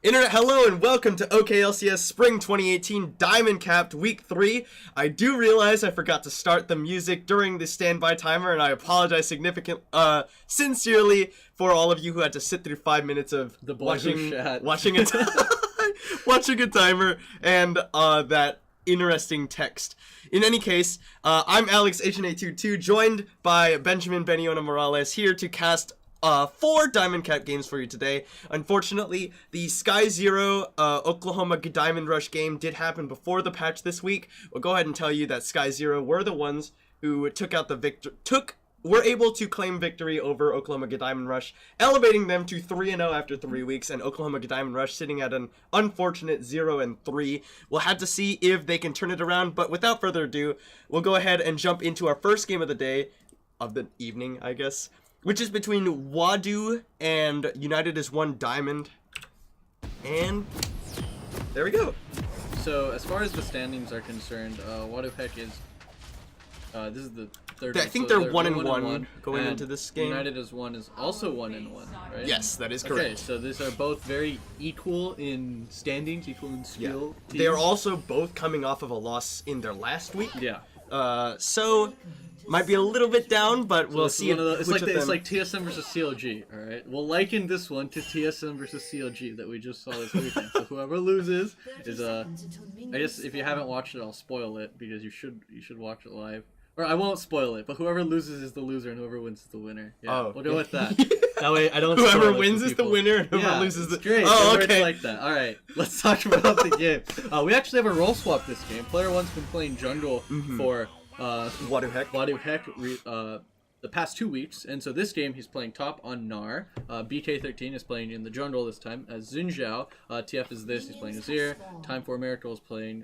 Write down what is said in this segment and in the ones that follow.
Internet, hello and welcome to OKLCS Spring 2018 Diamond Capped Week 3. I do realize I forgot to start the music during the standby timer, and I apologize sincerely for all of you who had to sit through 5 minutes of watching a timer and that interesting text. In any case, I'm Alex HNA22, joined by Benjamin Beniona Morales here to cast 4 Diamond Cap games for you today. Unfortunately, the Sky Zero Oklahoma Diamond Rush game did happen before the patch this week. We'll go ahead and tell you that Sky Zero were the ones who were able to claim victory over Oklahoma Diamond Rush, elevating them to 3-0 after 3 weeks, and Oklahoma Diamond Rush sitting at an unfortunate 0-3. We'll have to see if they can turn it around, but without further ado, we'll go ahead and jump into our first game of the day, of the evening, I guess, which is between Wadu and United as One Diamond. And there we go. So as far as the standings are concerned, Wadu Heck is this is the third. I think they're 1-1 going into this game. United as One is also 1-1, right? Yes, that is correct. Okay, so these are both very equal in standings, equal in skill. Yeah. They are also both coming off of a loss in their last week. Yeah. So might be a little bit down, but we'll see. It's like TSM versus CLG. All right, we'll liken this one to TSM versus CLG that we just saw this weekend. So whoever loses is I guess if you haven't watched it, I'll spoil it because you should watch it live. Or I won't spoil it, but whoever loses is the loser and whoever wins is the winner. Yeah, we'll go with that. That way I don't. Whoever wins is the winner, and whoever loses the. Great. Oh, okay. It's like that. All right, let's talk about the game. We actually have a role swap this game. Player one's been playing jungle for Wadu Heck the past 2 weeks, and so this game he's playing top on Gnar. BK13 is playing in the jungle this time as Xinjiao. TF is this, he's playing Azir. Time for Miracle is playing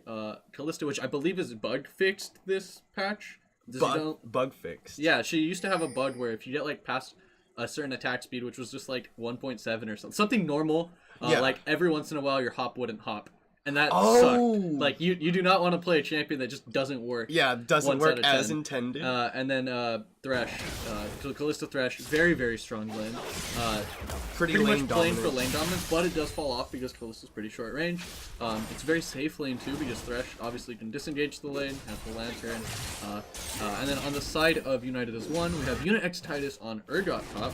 Kalista, which I believe is bug fixed this patch. Bug fixed. Yeah, she used to have a bug where if you get like past a certain attack speed, which was just like 1.7 or something normal, like every once in a while your hop wouldn't hop. And that sucked. Like, you do not want to play a champion that just doesn't work. Yeah, doesn't work as intended. And then Thresh, Kalista Thresh, very, very strong lane. Pretty much playing for lane dominance, but it does fall off because Kalista's pretty short range. It's a very safe lane too because Thresh obviously can disengage the lane, has the lantern. And then on the side of United as One, we have Unit X Titus on Urgot top.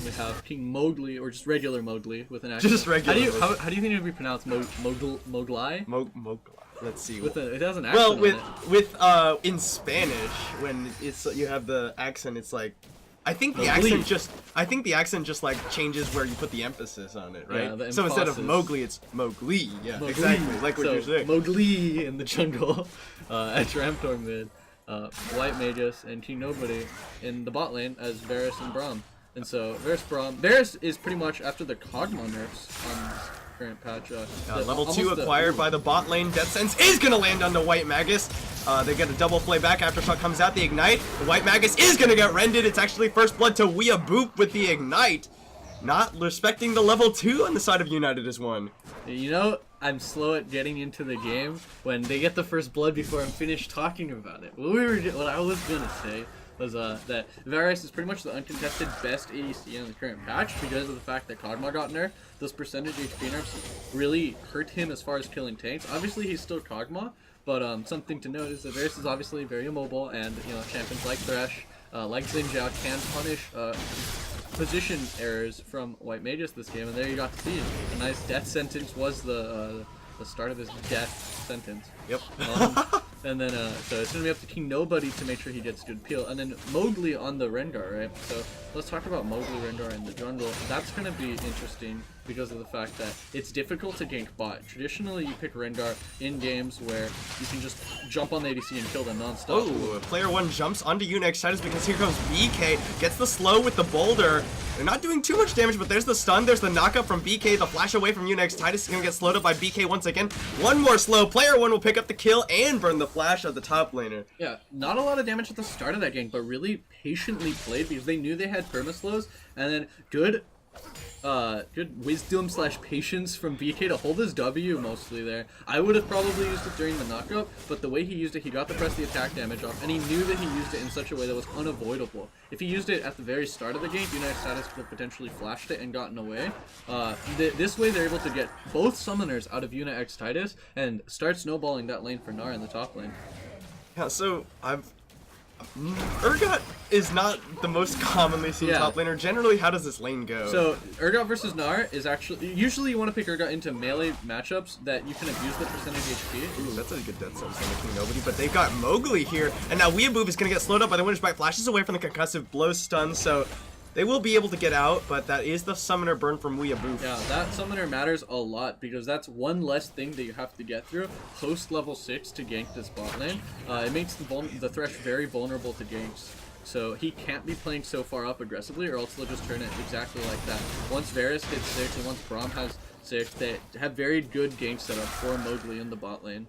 We have King Mowgli, or just regular Mowgli with an accent. Just regular. How do you think it would be pronounced? Mowgli? Mowgli. Let's see. It has an accent. Well, in Spanish, when you have the accent, it's like, I think the accent just like changes where you put the emphasis on it, right? Yeah, so instead of Mowgli, it's Mowgli. Yeah, Mowgli. Exactly. Like what you're saying. Mowgli in the jungle, at Ramtor mid, White Magus and King Nobody in the bot lane as Varus and Braum. And so Varus is pretty much after the Kog'Maw nerfs on this current patch. Level 2 acquired by the bot lane. Death Sense is going to land on the White Magus. They get a double play back. Aftershock comes out. The Ignite. The White Magus is going to get rended. It's actually first blood to Weah Boop with the Ignite. Not respecting the level 2 on the side of United as One. You know, I'm slow at getting into the game when they get the first blood before I'm finished talking about it. What I was going to say was that Varus is pretty much the uncontested best ADC in the current patch because of the fact that Kog'Maw got nerfed. Those percentage HP nerfs really hurt him as far as killing tanks. Obviously, he's still Kog'Maw, but something to note is that Varus is obviously very immobile, and champions like Thresh, like Xinjiao, can punish position errors from White Magus this game, and there you got to see it. A nice death sentence was the start of his death sentence. Yep. And then, so it's going to be up to King Nobody to make sure he gets good peel. And then Mowgli on the Rengar, right? So let's talk about Mowgli Rengar in the jungle. That's going to be interesting because of the fact that it's difficult to gank bot. Traditionally, you pick Rengar in games where you can just jump on the ADC and kill them non-stop. Oh, player one jumps onto Unit X Titus because here comes BK. Gets the slow with the boulder. They're not doing too much damage, but there's the stun. There's the knockup from BK. The flash away from Unit X Titus is going to get slowed up by BK once again. One more slow. Player one will pick up the kill and burn the flash of the top laner. Yeah, not a lot of damage at the start of that game, but really patiently played because they knew they had permaslows, and then good good wisdom / patience from BK to hold his W mostly there. I would have probably used it during the knockup, but the way he used it, he got to press the attack damage off, and he knew that he used it in such a way that was unavoidable. If he used it at the very start of the game, United Status could have potentially flashed it and gotten away. This way they're able to get both summoners out of Una X Titus and start snowballing that lane for Gnar in the top lane. Yeah, so Urgot is not the most commonly seen top laner. Generally, how does this lane go? So, Urgot versus Gnar is actually... Usually you want to pick Urgot into melee matchups that you can abuse the percentage HP. Ooh, that's a good death sentence on the King Nobody, but they've got Mowgli here, and now Weeaboo is going to get slowed up by the Winter's Bite, flashes away from the concussive blow stun, so they will be able to get out, but that is the summoner burn from Weeaboo. Yeah, that summoner matters a lot because that's one less thing that you have to get through post level 6 to gank this bot lane. It makes the Thresh very vulnerable to ganks. So he can't be playing so far up aggressively or else they'll just turn it exactly like that. Once Varus hits 6 and once Braum has 6, they have very good gank setup for Mowgli in the bot lane.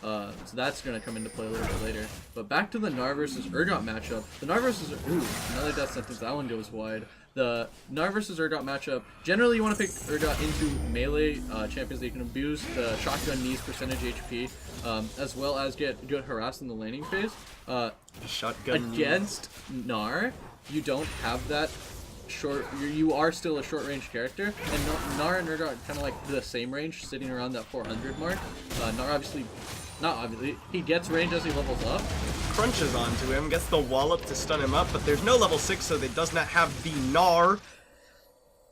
So that's going to come into play a little bit later. But back to the Gnar versus Urgot matchup. The Gnar versus... Ooh, another death sentence. That one goes wide. The Gnar versus Urgot matchup, generally you want to pick Urgot into melee champions that you can abuse the shotgun knees percentage HP, as well as get good harass in the laning phase. Shotgun against Gnar, you don't have that short. You are still a short range character, and Gnar and Urgot are kind of like the same range, sitting around that 400 mark. Gnar obviously... Not obviously, he gets range as he levels up. Crunches onto him, gets the wallop to stun him up, but there's no level 6, so it does not have the Gnar.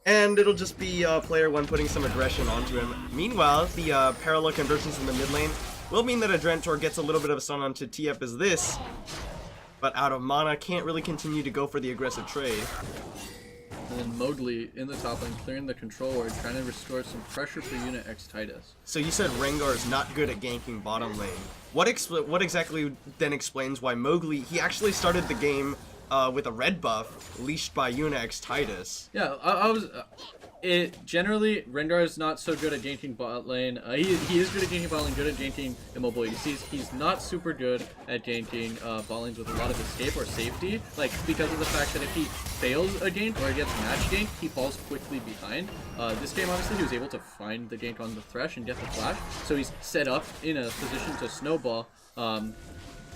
And it'll just be player 1 putting some aggression onto him. Meanwhile, the parallel conversions in the mid lane will mean that a Drentor gets a little bit of a stun onto TF as this, but out of mana, can't really continue to go for the aggressive trade. And then Mowgli in the top lane, clearing the control ward, trying to restore some pressure for Una X Titus. So you said Rengar is not good at ganking bottom lane. What exactly then explains why Mowgli, he actually started the game with a red buff leashed by Una X Titus? Yeah, generally, Rengar is not so good at ganking bot lane. He is good at ganking bot lane, good at ganking immobile. He's not super good at ganking bot lanes with a lot of escape or safety, like because of the fact that if he fails a gank or gets match ganked, he falls quickly behind. This game, obviously, he was able to find the gank on the Thresh and get the flash, so he's set up in a position to snowball.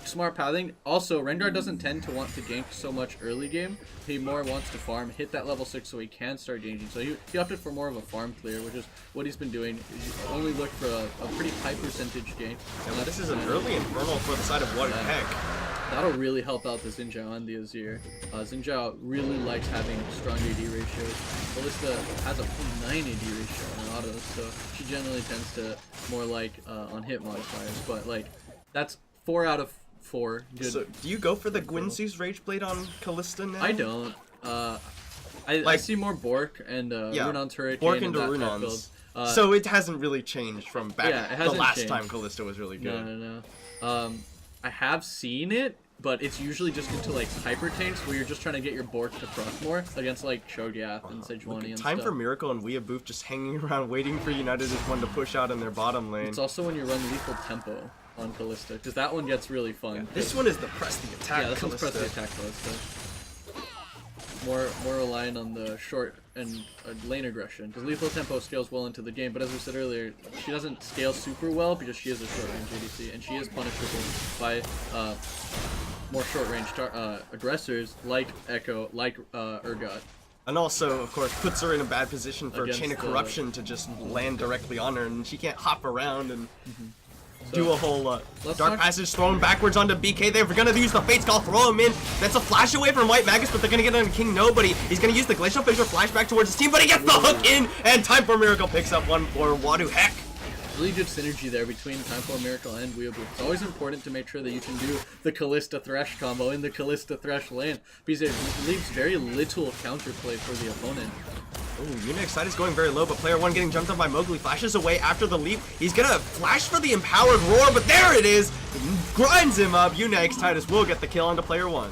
Smart pathing. Also, Rengar doesn't tend to want to gank so much early game. He more wants to farm, hit that level 6 so he can start ganking. So he opted for more of a farm clear, which is what he's been doing. He's only looked for a pretty high percentage gank. And this is an early Infernal for the side of What Heck. That'll really help out the Xin Zhao on the Azir. Xin Zhao really likes having strong AD ratios. Ballista has a 0.9 AD ratio on autos, so she generally tends to more like on hit modifiers. But like, that's 4 out of 4. Good. So, do you go for the Gwynsu's Rageblade on Callista now? I don't. I see more Bork and Runon's Hurricane. Bork and Runon's. So it hasn't really changed from back the last time Callista was really good. No. I have seen it, but it's usually just into like hyper tanks where you're just trying to get your Bork to proc more against like Cho'Gath and Sejuani and Time stuff. for Miracle and Weeaboo just hanging around waiting for United as one to push out in their bottom lane. It's also when you run Lethal Tempo on Callista, because that one gets really fun. Yeah, this one is the press the attack. Yeah, this one's press the attack Callista. More relying on the short and lane aggression, because Lethal Tempo scales well into the game, but as we said earlier, she doesn't scale super well because she is a short range ADC, and she is punishable by more short range aggressors like Echo, like Urgot. And also, of course, puts her in a bad position for a Chain of Corruption to just land directly on her, and she can't hop around and do a whole Dark Passage thrown backwards onto BK. They're gonna use the Fate's Call, throw him in. That's a flash away from White Magus, but they're gonna get on King Nobody. He's gonna use the Glacial Fissure flashback towards his team, but he gets the hook in, and Time for Miracle picks up one for Wadu Heck. Really good synergy there between Time for Miracle and Weeaboo. It's always important to make sure that you can do the Callista Thresh combo in the Callista Thresh lane, because it leaves very little counterplay for the opponent. Ooh, Una X Titus going very low, but player 1 getting jumped up by Mowgli, flashes away after the leap. He's gonna flash for the Empowered Roar, but there it is! Grinds him up. Una X Titus will get the kill onto player 1.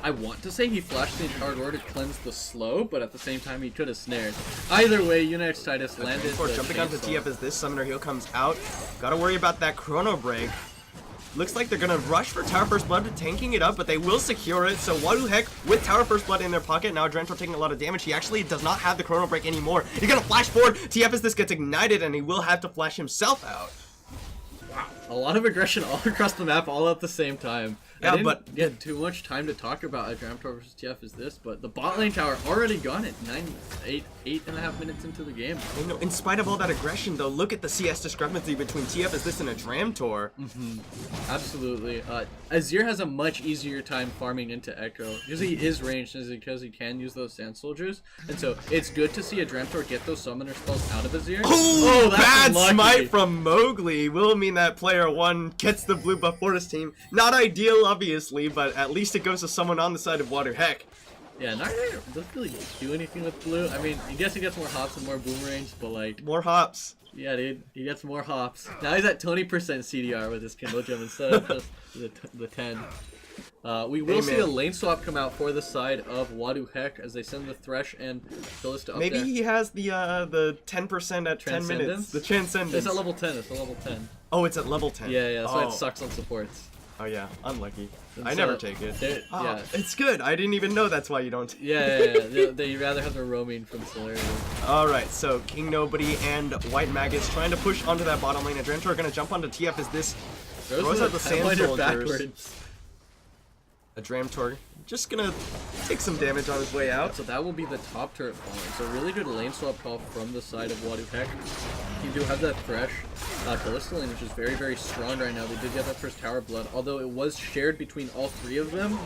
I want to say he flashed the Empowered Roar to cleanse the slow, but at the same time he could have snared. Either way, Una X Titus landed. Jumping onto TF as this Summoner Heal comes out. Gotta worry about that Chrono Break. Looks like they're gonna rush for Tower First Blood, tanking it up, but they will secure it. So what the heck, with Tower First Blood in their pocket, now Drentor taking a lot of damage. He actually does not have the Chrono Break anymore. He's gonna flash forward. TF as this gets ignited, and he will have to flash himself out. Wow, a lot of aggression all across the map, all at the same time. Yeah, I didn't but get too much time to talk about a Dramtor versus TF as this, but the bot lane tower already gone at 8.5 minutes into the game. You know, in spite of all that aggression, though, look at the CS discrepancy between TF as this and a Dramtor. Absolutely. Azir has a much easier time farming into Echo because he is ranged, because he can use those Sand Soldiers, and so it's good to see a Dramtor get those summoner spells out of Azir. Oh, that's bad unlucky. smite from Mowgli will mean that player 1 gets the blue buff for his team. Not ideal, obviously, but at least it goes to someone on the side of Water Heck. Yeah, Narnia doesn't really do anything with blue. I mean, I guess he gets more hops and more boomerangs, but like... More hops. Yeah, dude, he gets more hops. Now he's at 20% CDR with his Kindle Gem instead of just the 10. We will see a lane swap come out for the side of Wadu Heck as they send the Thresh and Phyllis up Maybe there. he has the 10% at 10 minutes. The Transcendence. It's at level 10. It's at level 10. Oh, it's at level 10. Yeah, that's why it sucks on supports. Oh yeah, unlucky. And I so never take it. Yeah. It's good. I didn't even know that's why you don't. Yeah. They rather have their roaming from Celerity. Alright, so King Nobody and White Maggots trying to push onto that bottom lane. Adrentor are going to jump onto TF as this throws out the Sand Soldiers. Backwards. A Dramtor just going to take some damage on his way out. So that will be the top turret falling. So really good lane swap call from the side of Wadu Heck. You do have that Thresh Kalista lane, which is very, very strong right now. They did get that first tower blood, although it was shared between all three of them,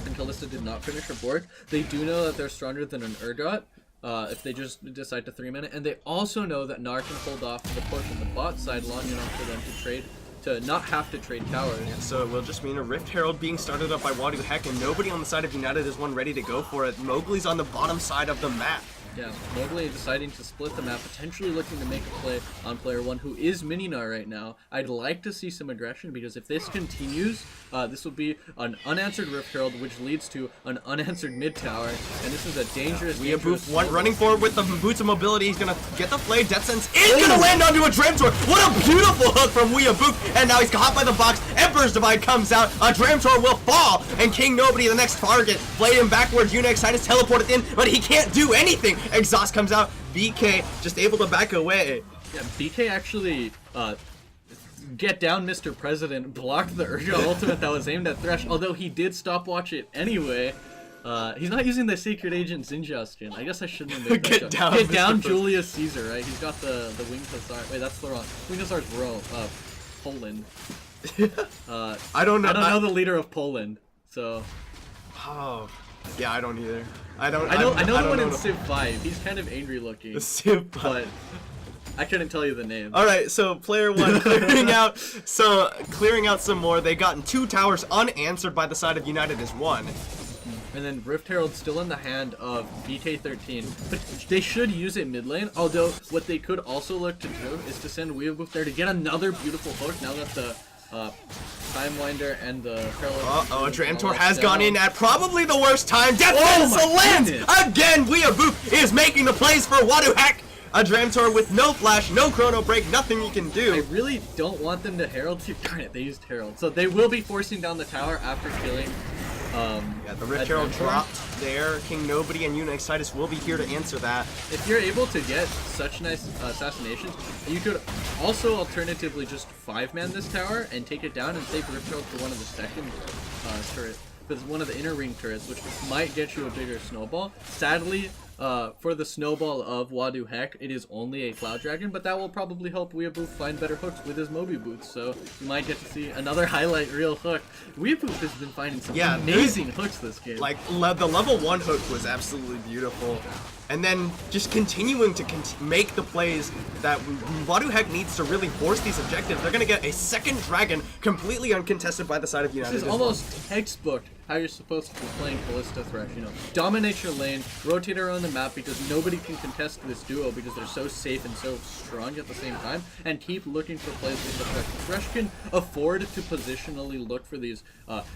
and Kalista did not finish her board. They do know that they're stronger than an Urgot, if they just decide to 3-man it, and they also know that Gnar can hold off the push on the bot side long enough for them to trade, to not have to trade towers. Yeah, so it will just mean a Rift Herald being started up by Wadu Heck, and nobody on the side of United is one ready to go for it. Mowgli's on the bottom side of the map. Yeah, Mowgli deciding to split the map, potentially looking to make a play on player 1, who is Mininar right now. I'd like to see some aggression, because if this continues, this will be an unanswered Rift Herald, which leads to an unanswered mid tower, and this is a dangerous. Running forward with the boots of mobility. He's gonna get the play. Death Sense is gonna land onto a Dramtor. What a beautiful hook from Weeaboo, and now he's caught by the box. Emperor's Divide comes out. A Dramtor will fall, and King Nobody, the next target, played him backwards. Unix is teleported in, but he can't do anything. Exhaust comes out. BK just able to back away. Yeah, BK actually get down, Mr. President, blocked the Urgot ultimate that was aimed at Thresh, although he did stopwatch it anyway. He's not using the Secret Agent Zinjustion. I guess I shouldn't have made that Get down Julius Caesar, right? He's got the Winged Hussar. Wait, that's the wrong. Winged Hussar's Poland. I don't know. I don't know the leader of Poland, so. Oh. Yeah, I don't either. I know the one in Civ 5. He's kind of angry looking. The Civ 5. But I couldn't tell you the name. Alright, so player 1 clearing out some more. They gotten 2 towers unanswered by the side of United as 1. And then Rift Herald still in the hand of BK13. But they should use it mid lane, although what they could also look to do is to send Weeaboo there to get another beautiful hook now that the Time Winder and the a Dramtor has gone in at probably the worst time. Death Sense lands again. Weeaboo is making the plays for Wadu Heck. A Dramtor with no flash, no chrono break, nothing you can do. I really don't want them to Herald. Darn it, they used Herald. So they will be forcing down the tower after killing. Yeah, the Rift Herald dropped there. King Nobody and Unixitis will be here to answer that. If you're able to get such nice assassinations, you could also alternatively just 5-man this tower and take it down and save Rift Herald for one of the second turrets. Because one of the inner ring turrets, which might get you a bigger snowball. Sadly, for the snowball of Wadu Heck, it is only a Cloud Dragon, but that will probably help Weeaboo find better hooks with his Moby Boots, so you might get to see another highlight reel hook. Weeaboo has been finding some amazing hooks this game. Like, the level 1 hook was absolutely beautiful. And then just continuing to make the plays that Wadu Heck needs to really force these objectives. They're going to get a second dragon completely uncontested by the side of United. This is almost textbook how you're supposed to be playing Kalista Thresh. You know, dominate your lane, rotate around the map because nobody can contest this duo because they're so safe and so strong at the same time, and keep looking for plays with the Thresh. Thresh can afford to positionally look for these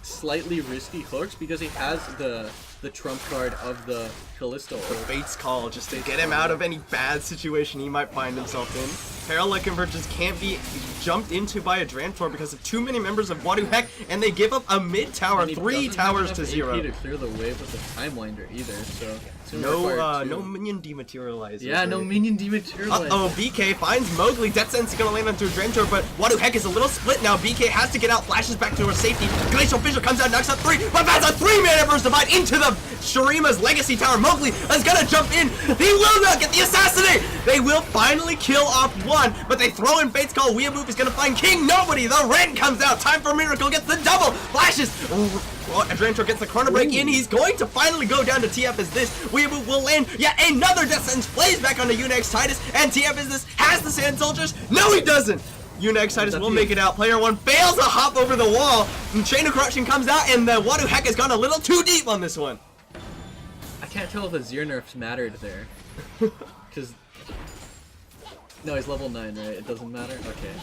slightly risky hooks because he has the trump card of the Kalista. The Fate's Call, just to get him out of any bad situation he might find himself in. Parallel convergence can't be jumped into by a Drantor because of too many members of Wadu Heck, and they give up a mid tower, And he 3 doesn't have towers enough to AP 0. to clear the wave with the Time Winder either, so it's gonna require two. No minion dematerializer. Yeah, no minion dematerializer. Uh-oh, BK finds Mowgli. Death Sentence is gonna land onto a Drantor, but Wadu Heck is a little split now. BK has to get out, flashes back to her safety. Glacial Fissure comes out, knocks out 3, but that's a 3-mana burst divide into the Shurima's Legacy Tower. Mowgli is gonna jump in. He will not get the assassinate. They will finally kill off 1, but they throw in Fate's Call. Weeaboo is gonna find King Nobody. The Ren comes out. Time for Miracle gets the double. Flashes. Drantor gets the Chrono Break in. He's going to finally go down to TF as this. Weeaboo will land yet another Death Sentence, plays back onto Unex Titus, and TF is this has the Sand Soldiers. No, he doesn't. Unex Titus will make it out. Player 1 fails a hop over the wall, and Chain of Corruption comes out, and the Wadu Heck has gone a little too deep on this one. I can't tell if the Zir nerfs mattered there. Because... No, he's level 9, right? It doesn't matter? Okay.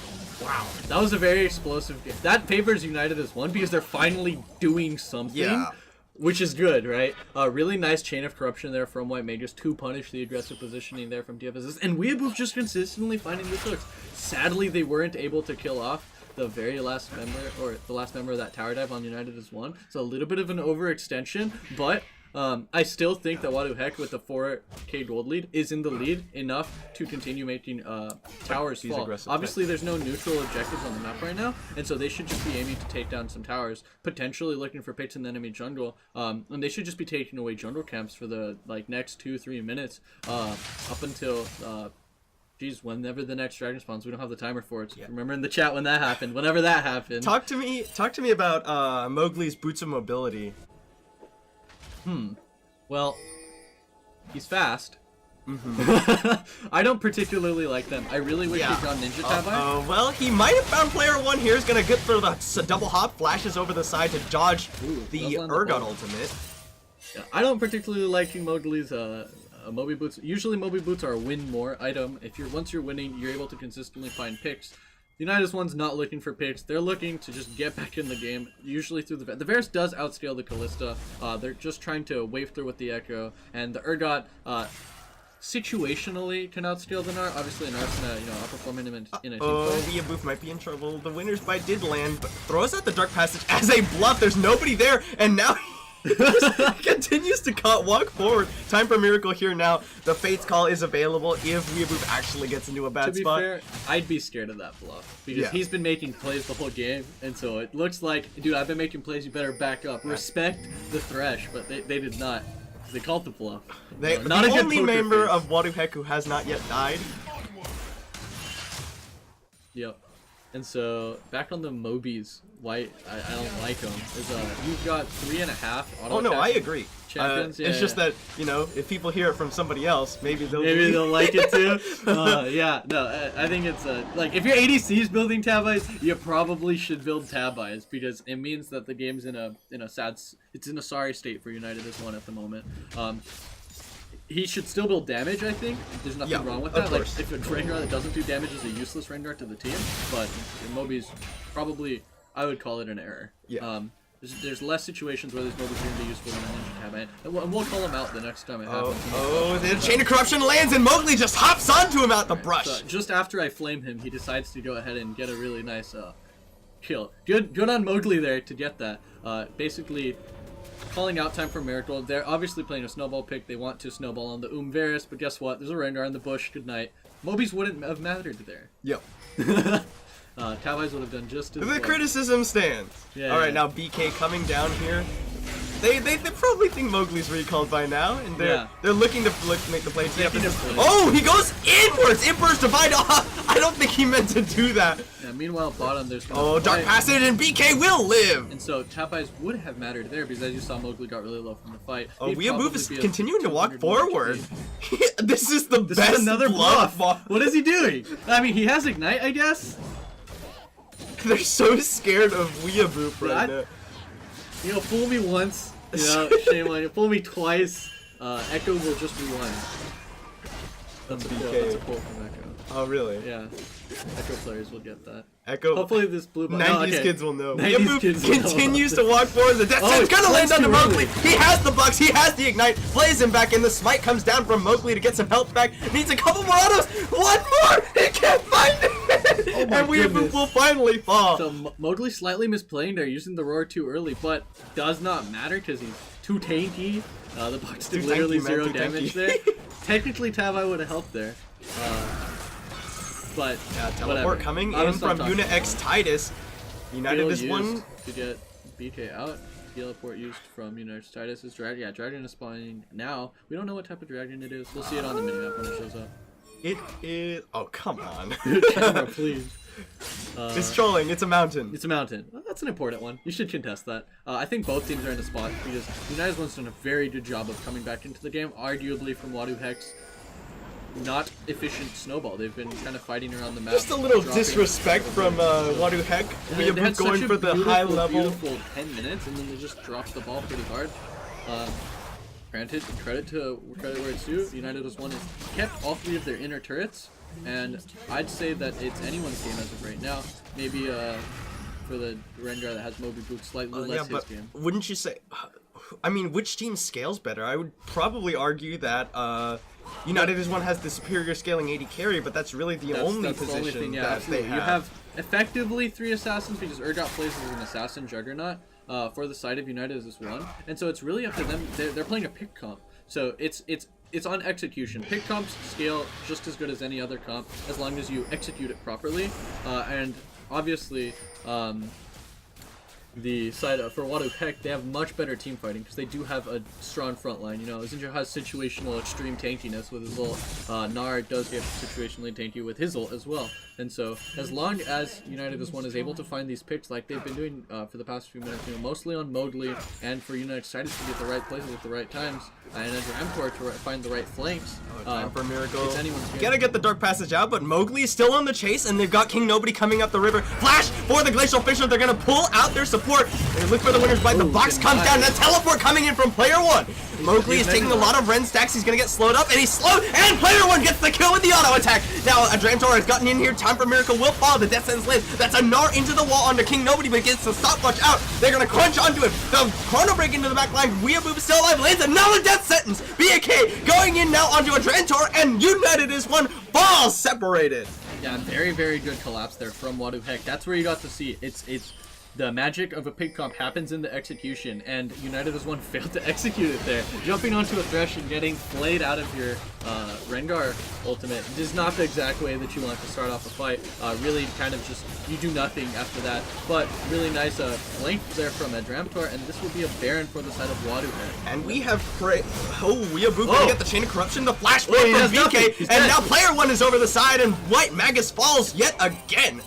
Wow. That was a very explosive game. That favors United as 1 because they're finally doing something. Yeah. Which is good, right? Really nice Chain of Corruption there from White Magus to punish the aggressive positioning there from DFSS. And Weeaboo just consistently finding good hooks. Sadly, they weren't able to kill off the very last member, or the last member of that tower dive on United as 1. So a little bit of an overextension, but I still think that Wadu Heck with the 4k gold lead is in the lead enough to continue making towers fall. Obviously, there's no neutral objectives on the map right now, and so they should just be aiming to take down some towers, potentially looking for picks in the enemy jungle, and they should just be taking away jungle camps for the next 2-3 minutes up until geez, whenever the next dragon spawns. We don't have the timer for it. So remember in the chat when that happened. Whenever that happened. Talk to me about Mowgli's boots of mobility. Well, he's fast. I don't particularly like them. I really wish he'd gone Ninja Tabai. Well, he might have found player 1 here. Is gonna get for the double hop, flashes over the side to dodge the Urgot ultimate. Yeah, I don't particularly like Mowgli's Moby boots. Usually Moby boots are a win more item. Once you're winning, you're able to consistently find picks. Unitas one's not looking for picks. They're looking to just get back in the game, usually through the Varus does outscale the Callista. They're just trying to wave through with the Echo, and the Urgot situationally can outscale the Gnar. Obviously, Gnar's gonna outperform him in a team fight. Weeaboo might be in trouble. The Winner's Bite did land, but throws out the Dark Passage as a bluff. There's nobody there, and now he continues to walk forward. Time for Miracle here now. The Fate's Call is available if Weeaboo actually gets into a bad spot. To be fair, I'd be scared of that bluff because he's been making plays the whole game, and so it looks like, dude, I've been making plays, you better back up. Respect the Thresh, but they did not. They called the bluff. Not the only member of Wadu Heck who has not yet died. Yep. And so, back on the Mobies, why I don't like them, is you've got 3.5 auto Oh no, I agree. Champions, it's just that, if people hear it from somebody else, maybe they'll like it too. I think it's if your ADC is building Tabis, you probably should build Tabis because it means that the game's in a sorry state for United as 1 at the moment. He should still build damage, I think. There's nothing wrong with that. Like, if a Rengar that doesn't do damage is a useless Rengar to the team, but Moby's probably, I would call it an error. Yeah. There's less situations where these Mobies are going to be useful than a Ninja Tab, and we'll call them out the next time it happens. The Chain of Corruption lands, and Mowgli just hops onto him out the brush. So just after I flame him, he decides to go ahead and get a really nice kill. Good on Mowgli there to get that. Basically, calling out Time for Miracle. They're obviously playing a snowball pick. They want to snowball on the Varus, but guess what? There's a Rengar in the bush. Good night. Mobies wouldn't have mattered there. Yep. Tavies would have done just as well. The criticism stands. Yeah. All right, now BK coming down here. They probably think Mowgli's recalled by now, and they're looking to make the play. Oh, he goes inwards! Inwards divide off! I don't think he meant to do that. Yeah, meanwhile, bottom, there's... Dark Passage, and BK will live! And so, Tapies would have mattered there, because as you saw, Mowgli got really low from the fight. Weeaboo is continuing to walk forward. This is the best another bluff. What is he doing? I mean, he has Ignite, I guess? They're so scared of Weeaboo right now. Fool me once. Shame on you. Fool me twice. Echo will just be one. That's a pull from Echo. Oh, really? Yeah. Echo players will get that. Echo. Hopefully this blue buff. 90s kids will know. 90s Weeaboo kids will know continues about to walk forward. The death sentence gonna land on Mowgli. He has the bucks. He has the ignite. Plays him back in. The smite comes down from Mowgli to get some health back. Needs a couple more autos. One more. He can't find it. Oh my and Weeaboo goodness. will finally fall. So Mowgli slightly misplaying there, using the roar too early, but does not matter because he's too tanky. The bucks did Too literally tanky, man, zero too damage tanky. there. Technically, Tabi would have helped there. But Teleport whatever. coming I'll in stop from talking Unit about X Titus. United Heal is one. used to get BK out. Teleport used from United Titus's dragon. Yeah, dragon is spawning now. We don't know what type of dragon it is. We'll see it on the minimap when it shows up. It is. Oh, come on. Camera, please. It's trolling. It's a mountain. It's a mountain. Well, that's an important one. You should contest that. I think both teams are in a spot because United's one's done a very good job of coming back into the game, arguably from Wadu Hex. Not efficient snowball. They've been kind of fighting around the map. Just a little dropping disrespect from Wadu Heck. They had Weeaboo such going a for the beautiful, high level. beautiful 10 minutes, and then they just dropped the ball pretty hard. Granted, credit where it's due. United was one has kept all three of their inner turrets, and I'd say that it's anyone's game as of right now. Maybe for the Rengar that has Moby Boots, slightly less Yeah, his but game. wouldn't you say? I mean, which team scales better? I would probably argue that United is one has the superior scaling AD carry, but that's really the only position thing, yeah, that absolutely. they have. You have effectively 3 assassins because Urgot plays as an assassin juggernaut. For the side of United as this one, and so it's really up to them. They're playing a pick comp, so it's on execution. Pick comps scale just as good as any other comp as long as you execute it properly, and obviously the side for Wadu Heck, they have much better team fighting because they do have a strong front line. You know, Zinja has situational extreme tankiness with his ult. Nard does get situationally tanky with his ult as well. And so, as long as United as one is able to find these picks like they've been doing for the past few minutes, you know, mostly on Mowgli, and for United Titus to get the right places at the right times, and as Ramtor to find the right flanks, Time for Miracle. it's anyone's game. Gotta get the Dark Passage out, but Mowgli is still on the chase, and they've got King Nobody coming up the river. Flash for the Glacial Fisher. They're gonna pull out their support. They look for the winner's bite. The box comes down. The teleport coming in from player one. Mowgli is taking a lot of Ren stacks. He's gonna get slowed up, and he's slowed. And player one gets the kill with the auto attack. Now Adrantor has gotten in here. Time for Miracle will fall. The Death Sentence lands. That's a Gnar into the wall onto King Nobody, but he gets the stopwatch out. They're gonna crunch onto him. The Chrono Break into the back line. Weeaboo still alive. Lands another Death Sentence. BAK going in now onto Adrantor, and United is one falls separated. Yeah, very, very good collapse there from Wadu Heck. That's where you got to see it's the magic of a pick comp happens in the execution, and United as one failed to execute it there. Jumping onto a Thresh and getting flayed out of your Rengar ultimate is not the exact way that you want to start off a fight. Really kind of just, you do nothing after that. But really nice flank there from Adramtor, and this will be a Baron for the side of Wadu Heck. And we have Weeaboo gonna get the Chain of Corruption, the Flash Whoa, he from has nothing. VK, He's and dead. now player one is over the side, and White Magus falls yet again.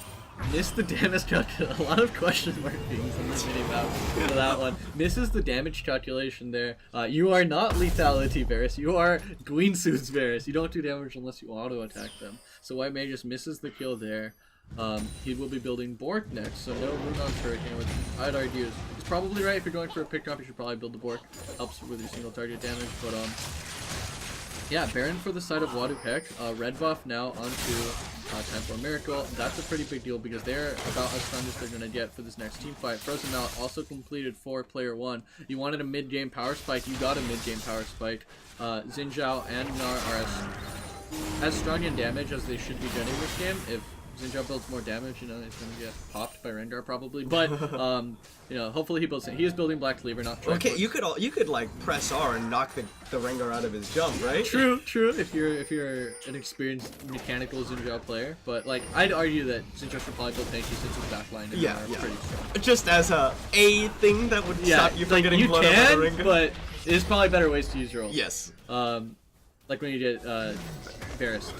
Missed the damage calculation. A lot of question mark things on this minimap for that one. Misses the damage calculation there. You are not lethality Varus. You are Gwynsu's Varus. You don't do damage unless you auto attack them. So White Mage just misses the kill there. He will be building Bork next, so no Rune on Hurricane, which I'd argue is probably right. If you're going for a pick up, you should probably build the Bork. Helps with your single target damage, but yeah, Baron for the side of Wadu Heck. Red buff now onto Time for a Miracle. That's a pretty big deal because they're about as strong as they're going to get for this next team fight. Frozen Mallet also completed for player one. You wanted a mid-game power spike, you got a mid-game power spike. Xin Zhao and Gnar are as strong in damage as they should be getting this game. If Xin Zhao builds more damage, you know, he's going to get popped by Rengar probably. But, you know, hopefully he builds it. He is building Black Cleaver, not Triforce. Okay, you could like press R and knock the Rengar out of his jump, right? True. If you're an experienced mechanical Xin Zhao player, but like I'd argue that Xin Zhao should probably build tanky since his backline is pretty strong. Just as a thing that would stop you from getting you blown up can, by the Rengar. but there's probably better ways to use your ult. Yes. Like when you get Varus.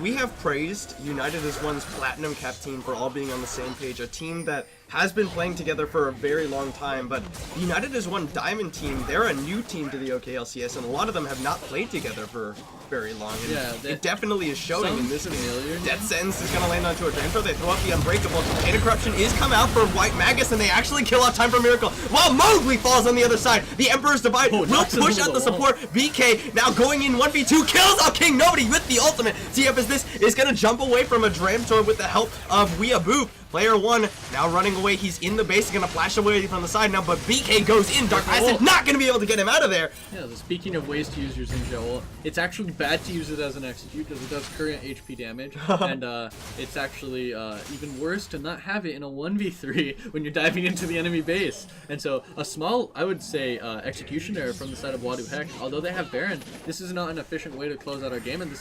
We have praised United as one's Platinum Cap team for all being on the same page, a team that has been playing together for a very long time, but United is one Diamond team. They're a new team to the OKLCS, and a lot of them have not played together for very long. And it definitely is showing in this game. Death Sentence is going to land onto a Drain Throw. They throw up the Unbreakable. Chain of Corruption is come out for White Magus, and they actually kill off Time for Miracle, while Mowgli falls on the other side. The Emperor's Divide will push out the support. BK now going in 1v2, kills out King Nobody with the ultimate. TF is this is going to jump away from a Drain Throw with the help of Weeaboo. Player 1 now running away. He's in the base, gonna flash away from the side now, but BK goes in. Dark Acid not gonna be able to get him out of there. Yeah, so speaking of ways to use your Xingqiu ult, it's actually bad to use it as an execute because it does current HP damage, and it's actually even worse to not have it in a 1v3 when you're diving into the enemy base. And so a small, I would say, execution error from the side of Wadu Heck. Although they have Baron, this is not an efficient way to close out our game, and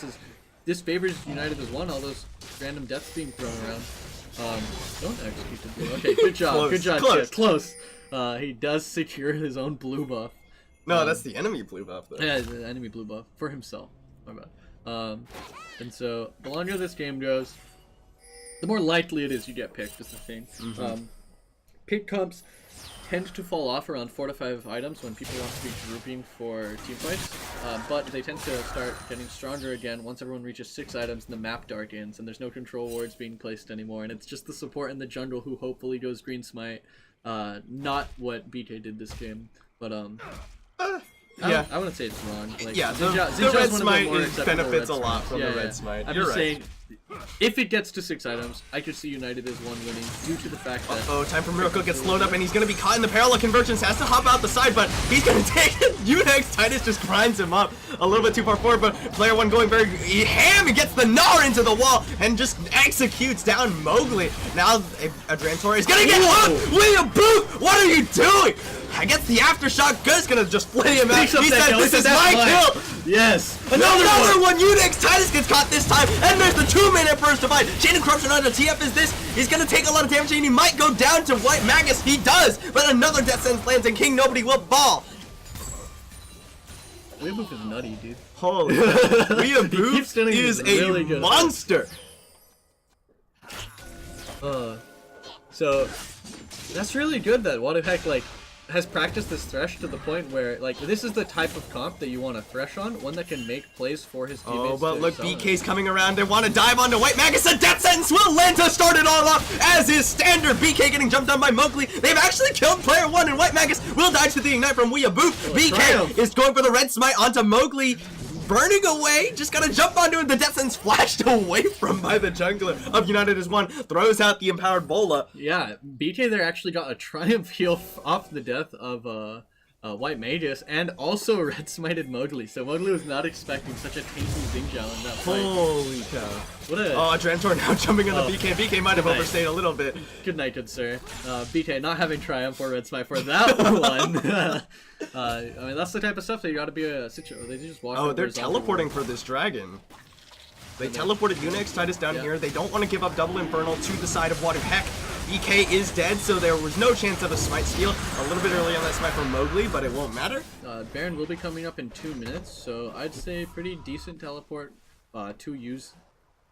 this favors United as one. All those random deaths being thrown around. Don't execute the blue. Okay, good job. Close, good job. close. Close. He does secure his own blue buff. No, that's the enemy blue buff, though. Yeah, the enemy blue buff for himself. My bad. And so the longer this game goes, the more likely it is you get picked. Is the thing. Pick comps tend to fall off around 4 to 5 items when people want to be grouping for team fights, but they tend to start getting stronger again once everyone reaches 6 items and the map darkens and there's no control wards being placed anymore, and it's just the support in the jungle who hopefully goes green smite. Not what BK did this game, but yeah, I wouldn't say it's wrong. Like, yeah, the Xingqiu's red one smite of the more benefits a red lot smites. from the red smite. I'm You're just right. saying, if it gets to 6 items, I could see United as one winning due to the fact that... Time for Miracle gets slowed up, and he's going to be caught in the parallel convergence. Has to hop out the side, but he's going to take it. Unex Titus just grinds him up a little bit too far forward, but player 1 going very ham. He gets the gnar into the wall and just executes down Mowgli. Now Adrantor is going to get hooked with a boot. What are you doing? I guess the aftershock gun's gonna just play him out. He said, "This is my kill." Yes. Another one. Unex Titus gets caught this time, and there's the 2-man Emperor's Divide. Chain of Corruption on the TF is this. He's gonna take a lot of damage, and he might go down to White Magus. He does, but another Death Sentence lands, and King Nobody will fall. Weeaboo is nutty, dude. Holy, Weeaboo is really a monster. So that's really good that Wadu Heck has practiced this thresh to the point where this is the type of comp that you want to thresh on, one that can make plays for his teammates. Oh, but look, BK's coming around. They want to dive onto White Magus. A Death Sentence will land to start it all off, as is standard. BK getting jumped on by Mowgli. They've actually killed player 1, and White Magus will die to the ignite from Weeaboo. BK is going for the red smite onto Mowgli. Burning away, just gotta jump onto it. The Death Sentence flashed away from by the jungler of United as one, throws out the empowered Bola. Yeah, BK there actually got a triumph heal off the death of White Magus, and also red smited Mowgli. So Mowgli was not expecting such a tasty Xingqiu in that fight. Holy cow. What a... Oh, Drantor now jumping on the BK. BK might have overstayed a little bit. Good night, good sir. BK not having triumph or red smite for that one. I mean, that's the type of stuff that you gotta be a situation. They just walk. Oh, they're teleporting for this dragon. They teleported Unex Titus down here. They don't want to give up double Infernal to the side of Wadu Heck. BK is dead, so there was no chance of a smite steal. A little bit early on that smite from Mowgli, but it won't matter. Baron will be coming up in 2 minutes, so I'd say pretty decent teleport to use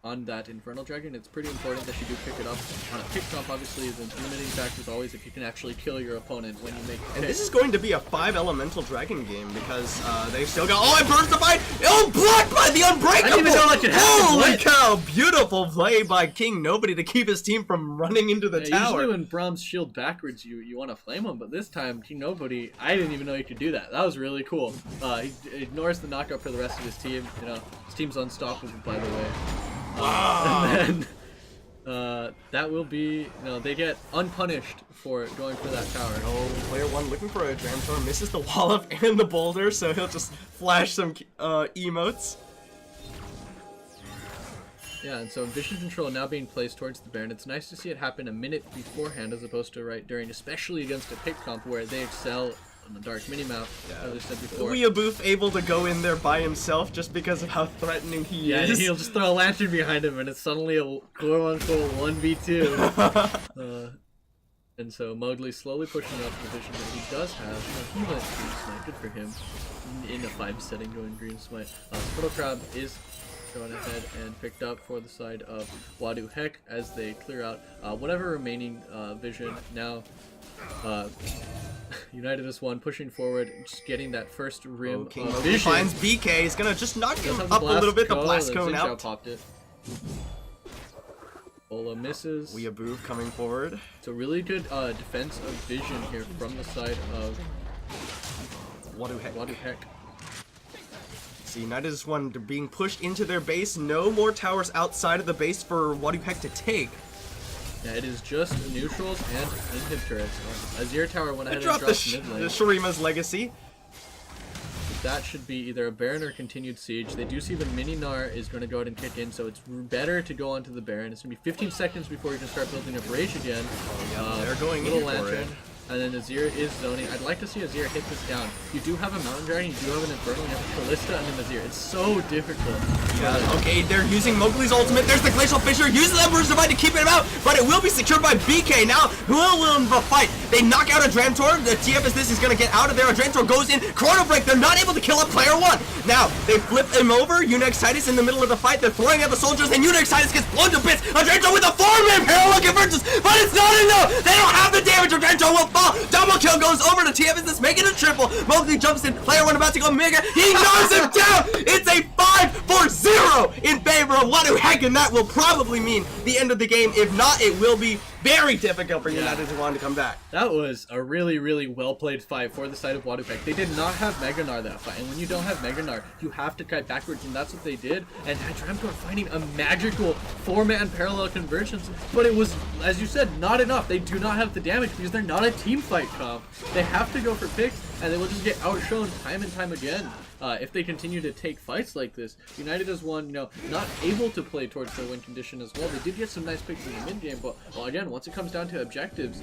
on that Infernal Dragon. It's pretty important that you do pick it up. On a pick comp, obviously, the limiting factor is always if you can actually kill your opponent when you make the pick. And this is going to be a 5 elemental dragon game because they've still got... Oh, Emperor's Divide! Oh, blocked by the Unbreakable! I didn't even know that could happen. Holy cow! Beautiful play by King Nobody to keep his team from running into the tower. Usually when Brahms shield backwards, you want to flame him, but this time, King Nobody, I didn't even know he could do that. That was really cool. He ignores the knockup for the rest of his team. You know, his team's unstoppable, by the way. And then that will be, they get unpunished for going for that tower. Oh, player 1 looking for a Dramtor, misses the wallop and the boulder, so he'll just flash some emotes. Yeah, and so vision control now being placed towards the Baron. It's nice to see it happen a minute beforehand as opposed to right during, especially against a pick comp where they excel on the dark minimap, as I said before. Weeaboo able to go in there by himself just because of how threatening he is. Yeah, he'll just throw a lantern behind him and it's suddenly a quote-unquote 1v2. And so Mowgli's slowly pushing up the vision that he does have. He went Green Smite, good for him. In a 5 setting going Green Smite. Squirtle Crab is going ahead and picked up for the side of Wadu Heck as they clear out whatever remaining vision. Now, United is one, pushing forward, just getting that first rim Okay, of Mowgli vision. finds BK. He's gonna just knock him Does have the up a little bit. The cone, blast and cone Xin Zhao out. popped it. Ola misses. Weeaboo coming forward. It's a really good defense of vision here from the side of Wadu Heck. So United is one being pushed into their base. No more towers outside of the base for Wadu Heck to take. Yeah, it is just neutrals and inhib turrets. Azir Tower went ahead and Drop dropped the mid lane. Shurima's legacy. That should be either a Baron or continued siege. They do see the mini Gnar is going to go ahead and kick in, so it's better to go onto the Baron. It's going to be 15 seconds before you can start building up Rage again. They're going little in for lantern. it. And then Azir is zoning. I'd like to see Azir hit this down. You do have a Mountain Dragon, you do have an Infernal, you have a Kalista, and then Azir. It's so difficult. Yeah, okay, they're using Mowgli's ultimate. There's the Glacial Fissure. Uses the Emperor's Divide to keep him out, but it will be secured by BK. Now, who will win the fight? They knock out a Drantor. The TF is this is going to get out of there. A Drantor goes in. Chrono Break. They're not able to kill up player one. Now, they flip him over. Unix in the middle of the fight. They're throwing at the soldiers, and Unix gets blown to bits. A Drantor with a 4-man parallel convergence, but it's not enough. They don't have the damage. A Drantor will fall. Double kill goes over to TF is this, making a triple. Mowgli jumps in. Player one about to go mega. He knocks him down. It's a 5-4-0 in favor of Wadu Heck, and that will probably mean the end of the game. If not, it will be very difficult for United to want to come back. That was a really, really well played fight for the side of Wadu Heck. They did not have Mega Gnar that fight, and when you don't have Mega Gnar, you have to kite backwards, and that's what they did. And Dramtor finding a magical 4-man parallel convergence, but it was, as you said, not enough. They do not have the damage because they're not a team fight comp. They have to go for picks, and they will just get outshone time and time again. If they continue to take fights like this, United is one, not able to play towards their win condition as well. They did get some nice picks in the mid game, but well, again, once it comes down to objectives,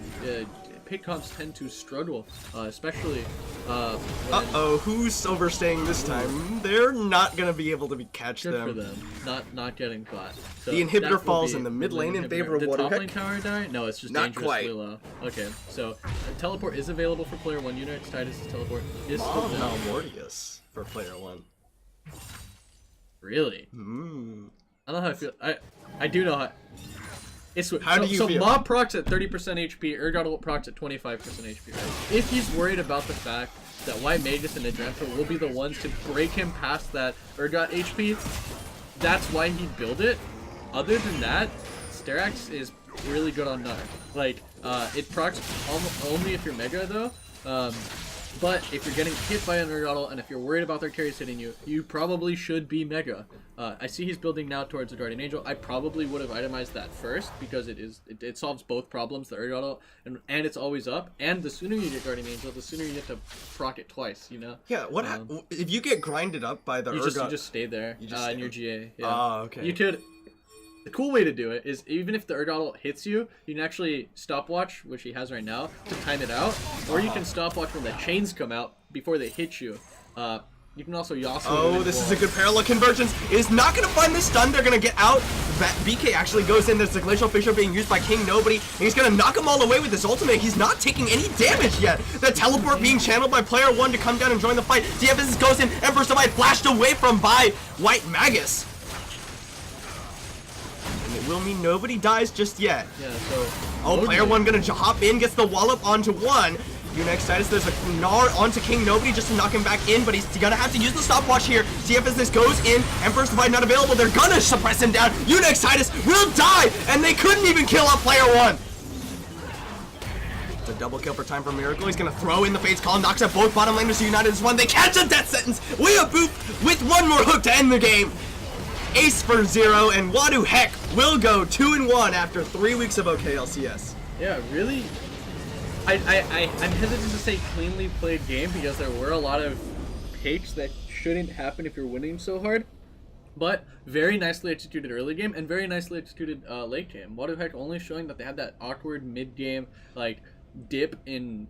pick comps tend to struggle, especially. Who's overstaying this time? They're not gonna be able to catch Good them. for them, not getting caught. So The inhibitor that will falls be in the mid lane in inhibitor. favor of Did Wadu top lane Heck. tower die? No, it's just Not dangerously quite. low. Okay, so teleport is available for player one. Unix Titus' teleport is still down. Malmortius for player one. Really? I don't know how I feel. I do know how. It's How do you feel? Mob procs at 30% HP, Urgot procs at 25% HP. Right? If he's worried about the fact that White Magus and Adrantor will be the ones to break him past that Urgot HP, that's why he'd build it. Other than that, Sterax is really good on Gnar. Like, it procs only if you're Mega though. But if you're getting hit by an Urgot, and if you're worried about their carries hitting you, you probably should be Mega. I see he's building now towards the Guardian Angel. I probably would have itemized that first because it solves both problems, the Urgot and it's always up. And the sooner you get Guardian Angel, the sooner you get to proc it twice, Yeah, if you get grinded up by the Urgot? You just stay there in your GA. Yeah. Oh, okay. You could. The cool way to do it is even if the Urgot hits you, you can actually stopwatch, which he has right now, to time it out, or you can stopwatch when the chains come out before they hit you. You can also Yasuo. Oh, this is a good parallel convergence. Is not going to find the stun. They're going to get out. BK actually goes in. There's the Glacial Fissure being used by King Nobody. And he's going to knock them all away with his ultimate. He's not taking any damage yet. The teleport being channeled by player one to come down and join the fight. DFS goes in. Emperor's Divide flashed away from by White Magus. And it will mean nobody dies just yet. Yeah, so... Oh, player one going to hop in, gets the wallop onto one. Unix Titus, there's a Gnar onto King Nobody just to knock him back in, but he's gonna have to use the stopwatch here. TF as this goes in, Emperor's Divide not available, they're gonna suppress him down. Unix Titus will die, and they couldn't even kill up player one. The double kill for time for Miracle. He's gonna throw in the Fate's Call, knocks out both bottom laners to United as one. They catch a death sentence. We have Boop with one more hook to end the game. Ace for 0, and Wadu Heck will go 2-1 after 3 weeks of OKLCS. Yeah, really. I'm hesitant to say cleanly played game because there were a lot of takes that shouldn't happen if you're winning so hard. But very nicely executed early game and very nicely executed late game. Wadu Heck only showing that they had that awkward mid game dip in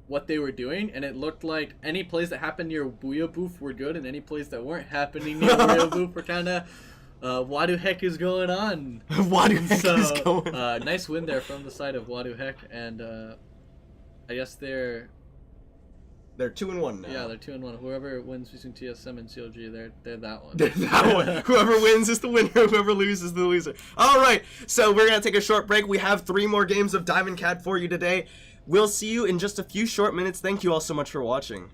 what they were doing, and it looked like any plays that happened near Booyah Boof were good, and any plays that weren't happening near Booyah Boof were kind of Wadu Heck is going on. Wadu Heck is going on. Nice win there from the side of Wadu Heck, and I guess they're They're 2-1 now. Yeah, they're 2-1. Whoever wins between TSM and CLG, they're that one. That one. Whoever wins is the winner. Whoever loses is the loser. All right. So we're gonna take a short break. We have 3 more games of Diamond Cat for you today. We'll see you in just a few short minutes. Thank you all so much for watching.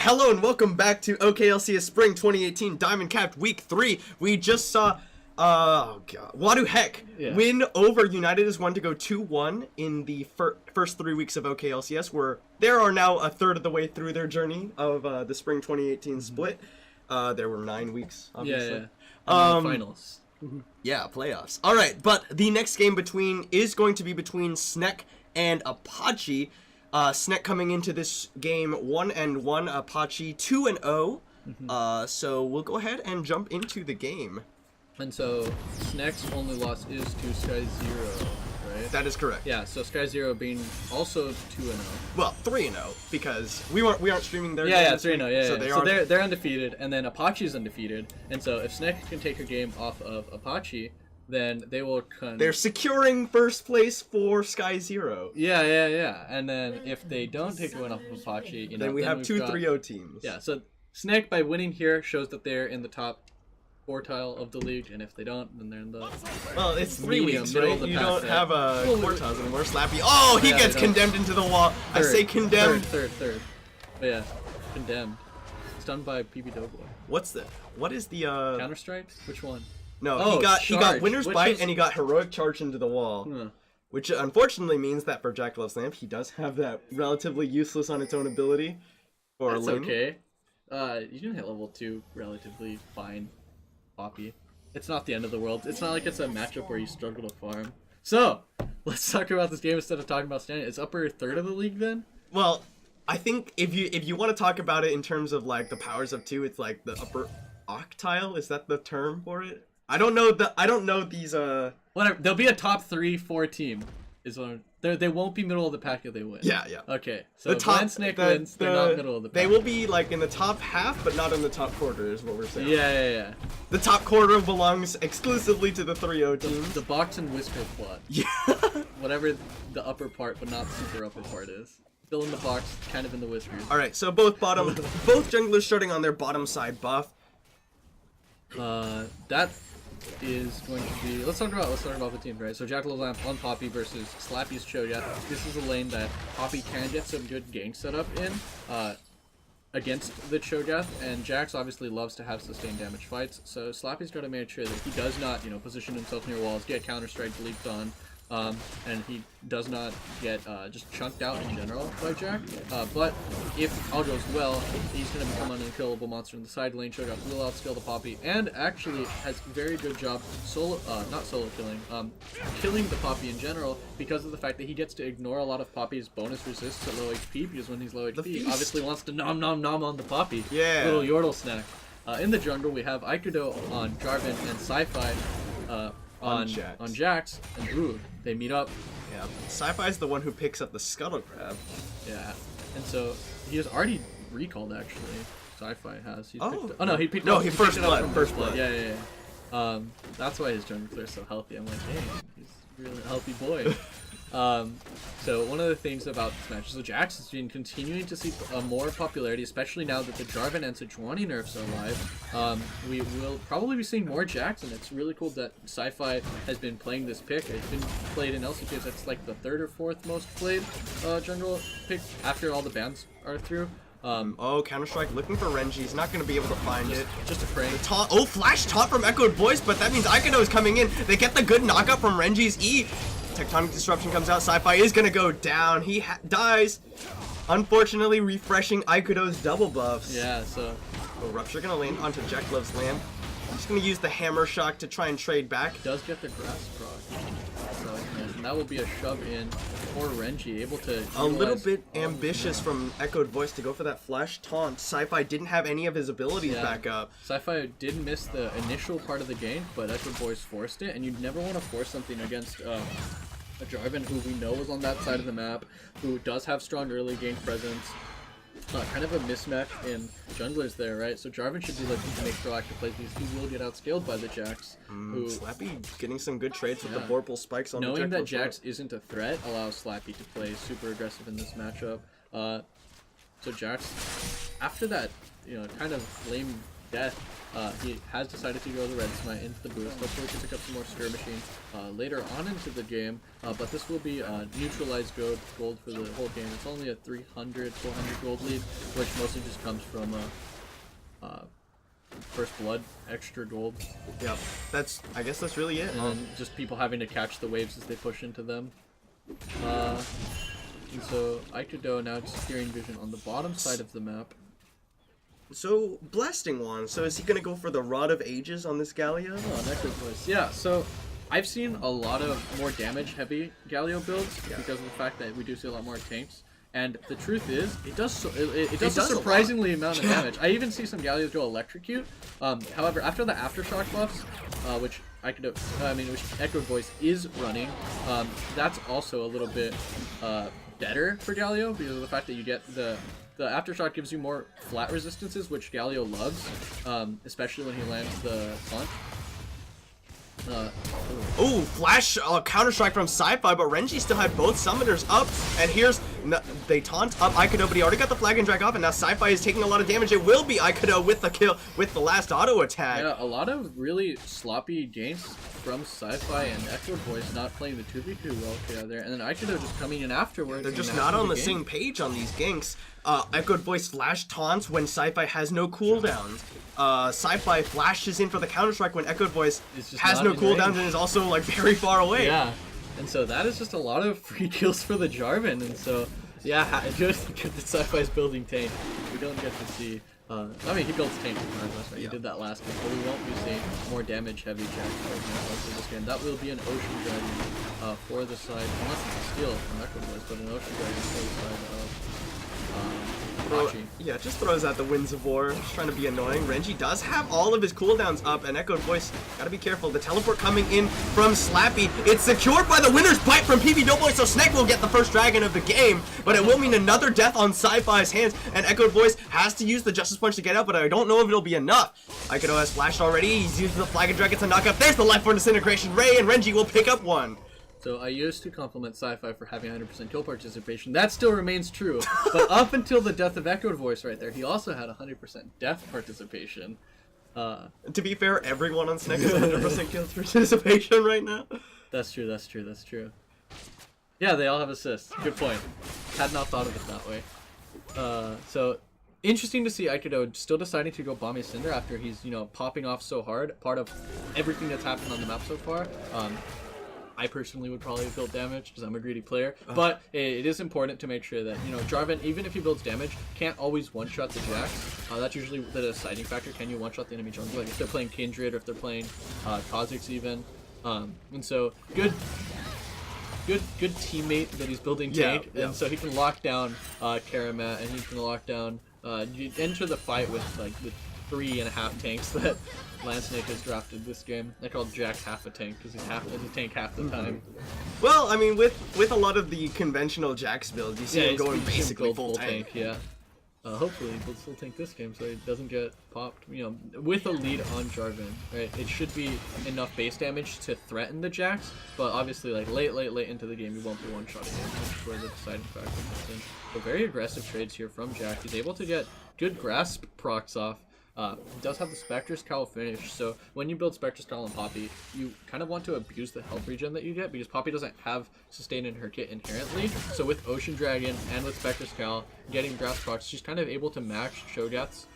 Hello and welcome back to OKLCS Spring 2018 Diamond Capped Week 3. We just saw, Wadu Heck win over United as one to go 2-1 in the first 3 weeks of OKLCS, where they are now a third of the way through their journey of the Spring 2018 split. There were 9 weeks, obviously. Finals. Yeah, playoffs. All right, but the next game is going to be between Snek and Apache. Snek coming into this game 1-1, Apache 2-0. So we'll go ahead and jump into the game. And so Snek's only loss is to Sky Zero, right? That is correct. Yeah, so Sky Zero being also 2-0. Well, 3-0 because we aren't streaming their game. Yeah, 3-0. Yeah, so they're undefeated, and then Apache's undefeated. And so if Snek can take a game off of Apache, then they will they're securing first place for Sky Zero. Yeah. And then if they don't take a win off of Apache, then we have two 3-0 teams. Yeah, so Snek by winning here shows that they're in the top quartile of the league, and if they don't, then they're in the it's 3 weeks, right? You don't pack, have quartiles anymore. Slappy. Oh, he gets condemned into the wall. I say condemned. Third. But yeah, condemned. It's done by PB Doughboy. What is the Counter Strike? Which one? No, he got Winner's Bite and he got Heroic Charge into the wall. Which unfortunately means that for Jack Loves Lamp, he does have that relatively useless on its own ability. That's okay. You can hit level 2 relatively fine, Poppy. It's not the end of the world. It's not like it's a matchup where you struggle to farm. So, let's talk about this game instead of talking about standing. It's upper third of the league then? Well, I think if you want to talk about it in terms of like the powers of 2, it's like the upper octile. Is that the term for it? I don't know these Whatever. There'll be a top 3-4 team. They won't be middle of the pack if they win. Yeah. Okay. So when Snek wins, they're not middle of the pack. They will be like in the top half, but not in the top quarter, is what we're saying. Yeah. The top quarter belongs exclusively to the 3-0 teams. The box and whisker plot. Yeah. Whatever the upper part, but not super upper part is. Still in the box, kind of in the whiskers. All right. So both junglers starting on their bottom side buff. That is going to be. Let's talk about the teams, right? So Jackal Lamp on Poppy versus Slappy's Cho'Gath. This is a lane that Poppy can get some good gank setup in against the Cho'Gath, and Jax obviously loves to have sustained damage fights. So Slappy's got to make sure that he does not, position himself near walls, get Counter Strike leaped on. And he does not get just chunked out in general by Jack. But if all goes well, he's going to become an unkillable monster in the side lane. Cho'Gath will outscale the Poppy, and actually has very good job killing the Poppy in general because of the fact that he gets to ignore a lot of Poppy's bonus resists at low HP, because when he's low HP, he obviously wants to nom on the Poppy. Yeah. Little Yordle snack. In the jungle, we have Aikudo on Jarvan and Sci-Fi on Jax, and ooh, they meet up. Yeah, Sci-Fi is the one who picks up the Scuttle Crab. Yeah, and so he has already recalled actually. Sci-Fi has. He picked First Blood. Yeah. That's why his jungler is so healthy. I'm like, dang, he's a really healthy boy. So one of the things about this match is the Jax has been continuing to see more popularity, especially now that the Jarvan and Sejuani nerfs are live. We will probably be seeing more Jax, and it's really cool that Sci-Fi has been playing this pick. It's been played in LCKs. That's like the 3rd or 4th most played jungle pick after all the bans are through. Counter-Strike looking for Renji. He's not going to be able to find it. Just a prank. Flash taunt from Echoed Voice, but that means Aikudo is coming in. They get the good knockup from Renji's E. Tectonic Disruption comes out. Sci-Fi is going to go down. He does. Unfortunately, refreshing Aikudo's double buffs. Yeah, so... Rupture going to land onto Jack Loves Lamp. He's going to use the Hammer Shock to try and trade back. Does get the Grass proc. So, and that will be a shove in for Renji, able to... A little bit ambitious from Echoed Voice to go for that Flash taunt. Sci-Fi didn't have any of his abilities back up. Sci-Fi did miss the initial part of the game, but Echoed Voice forced it, and you'd never want to force something against a Jarvan who we know is on that side of the map, who does have strong early game presence. Kind of a mismatch in junglers there, right? So Jarvan should be looking to make proactive plays because he will get outscaled by the Jax. Slappy getting some good trades with the Vorpal spikes on the Knowing that Jax isn't a threat allows Slappy to play super aggressive in this matchup. So Jax, after that, kind of lame death, he has decided to go the red smite into the boost. Hopefully he can pick up some more skirmishing later on into the game, but this will be neutralized gold for the whole game. It's only a 300, 400 gold lead, which mostly just comes from first blood, extra gold. Yep, I guess that's really it. And then just people having to catch the waves as they push into them. And so Aikido now securing vision on the bottom side of the map. So, Blasting Wand, so is he gonna go for the Rod of Ages on this Galio? Oh, Necro Voice. Yeah, so I've seen a lot of more damage heavy Galio builds because of the fact that we do see a lot more tanks. And the truth is, it does a surprisingly amount of damage. I even see some Galios go electrocute. However, after the aftershock buffs, which Echo Voice is running, that's also a little bit better for Galio because of the fact that you get the aftershock gives you more flat resistances, which Galio loves, especially when he lands the taunt. Oh, flash counter-strike from Sci-Fi, but Renji still had both summoners up, and here's they taunt up Aikido, but he already got the flag and drag off, and now Sci-Fi is taking a lot of damage. It will be Aikido with the kill with the last auto attack. Yeah, a lot of really sloppy games from Sci-Fi and Echo Voice not playing the 2v2 well together, and then Aikido just coming in afterwards. They're just not on the same page on these ganks. Echo Voice flash taunts when Sci-Fi has no cooldowns. Sci-Fi flashes in for the counter-strike when Echo Voice has no cooldowns and is also like very far away. Yeah, and so that is just a lot of free kills for the Jarvan, and so yeah, just because Sci-Fi's building tank, we don't get to see. I mean, he builds tank regardless, right? He did that last game, but we won't be seeing more damage heavy jacks right now for this game. That will be an Ocean Dragon for the side, unless it's a steal from Echo Voice, but an Ocean Dragon for the side of yeah, just throws out the Winds of War, just trying to be annoying. Renji does have all of his cooldowns up, and Echo Voice, gotta be careful. The teleport coming in from Slappy. It's secured by the winner's bite from PB Doughboy, so Snake will get the first dragon of the game, but it will mean another death on Sci-Fi's hands, and Echo Voice has to use the Justice Punch to get out, but I don't know if it'll be enough. Aikido has flashed already, he's using the Flag and Dragon to knock up. There's the Life Form Disintegration Ray, and Renji will pick up one. So I used to compliment Sci-Fi for having 100% kill participation. That still remains true. But up until the death of Echo Voice right there, he also had 100% death participation. To be fair, everyone on Snake has 100% kill participation right now. That's true, that's true, that's true. Yeah, they all have assists. Good point. Had not thought of it that way. So interesting to see Aikido still deciding to go Bomb Cinder after he's, popping off so hard. Part of everything that's happened on the map so far. I personally would probably have built damage because I'm a greedy player, but it is important to make sure that, Jarvan, even if he builds damage, can't always one-shot the Jax. That's usually the deciding factor. Can you one-shot the enemy jungle? Like if they're playing Kindred or if they're playing Kha'Zix even. And so good teammate that he's building tank, and so he can lock down Karamat, and he can lock down, you enter the fight with 3.5 tanks that Snake has drafted this game. I call Jax half a tank because he's a tank half the time. Well, I mean, with a lot of the conventional Jax builds, you see him going basically full tank. Yeah. Hopefully he'll full tank this game so he doesn't get popped. With a lead on Jarvan, right? It should be enough base damage to threaten the Jax, but obviously late into the game, you won't be one-shotting him, which is where the deciding factor comes in. So very aggressive trades here from Jack. He's able to get good grasp procs off. He does have the Spectre's Cowl finish, so when you build Spectre's Cowl on Poppy, you kind of want to abuse the health regen that you get, because Poppy doesn't have sustain in her kit inherently, so with Ocean Dragon and with Spectre's Cowl getting grasp procs, she's kind of able to match Shogat's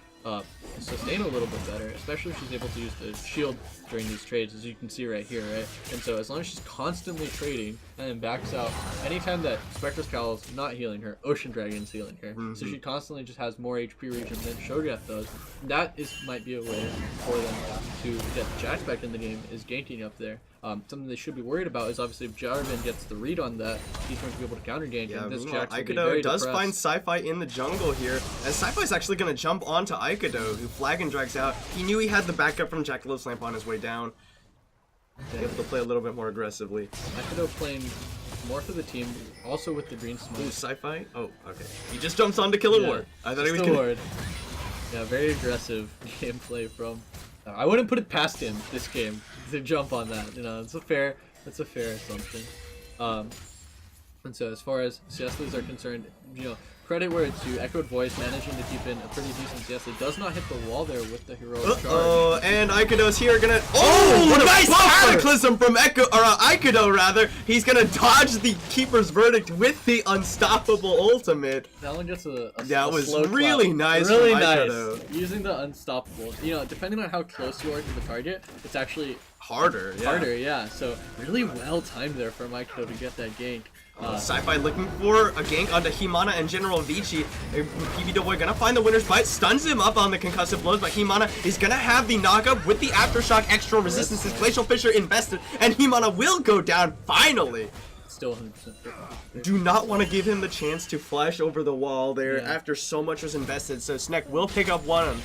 sustain a little bit better, especially if she's able to use the shield during these trades, as you can see right here, right? And so as long as she's constantly trading and then backs out, anytime that Spectre's Cowl is not healing her, Ocean Dragon's healing her. So she constantly just has more HP regen than Shogat does. That might be a way for them to get Jax back in the game, is ganking up there. Something they should be worried about is obviously if Jarvan gets the read on that, he's going to be able to counter gank. Yeah, and this Jax Aikido does find Sci-Fi in the jungle here, and Sci-Fi's actually going to jump onto Aikido, who flag and drags out. He knew he had the backup from Jackalop's Lamp on his way down. Able to play a little bit more aggressively. Aikido playing more for the team, also with the green smoke. Ooh, Sci-Fi? Oh, okay. He just jumps on to kill a ward. I thought he was gonna... Yeah, very aggressive gameplay from... I wouldn't put it past him this game to jump on that. It's a fair assumption. And so as far as CS leads are concerned, credit where it's due. Echoed Voice managing to keep in a pretty decent CS lead. Does not hit the wall there with the heroic charge. Oh, and Aikado's here gonna. Oh, what a nice cataclysm from Aikado rather. He's gonna dodge the keeper's verdict with the unstoppable ultimate. That one gets that was slow really clap. nice. Really from nice. Aikado. Using the unstoppable. Depending on how close you are to the target, it's actually harder. Yeah. Harder, yeah. So really well timed there for Aikado to get that gank. Sci-Fi looking for a gank onto Himana and General Vici. PB Doughboy gonna find the winner's bite, stuns him up on the concussive blows, but Himana is gonna have the knockup with the aftershock extra resistance. Glacial Fissure invested, and Himana will go down finally. Still 100%. Do not want to give him the chance to flash over the wall there after so much was invested, so Snek will pick up one.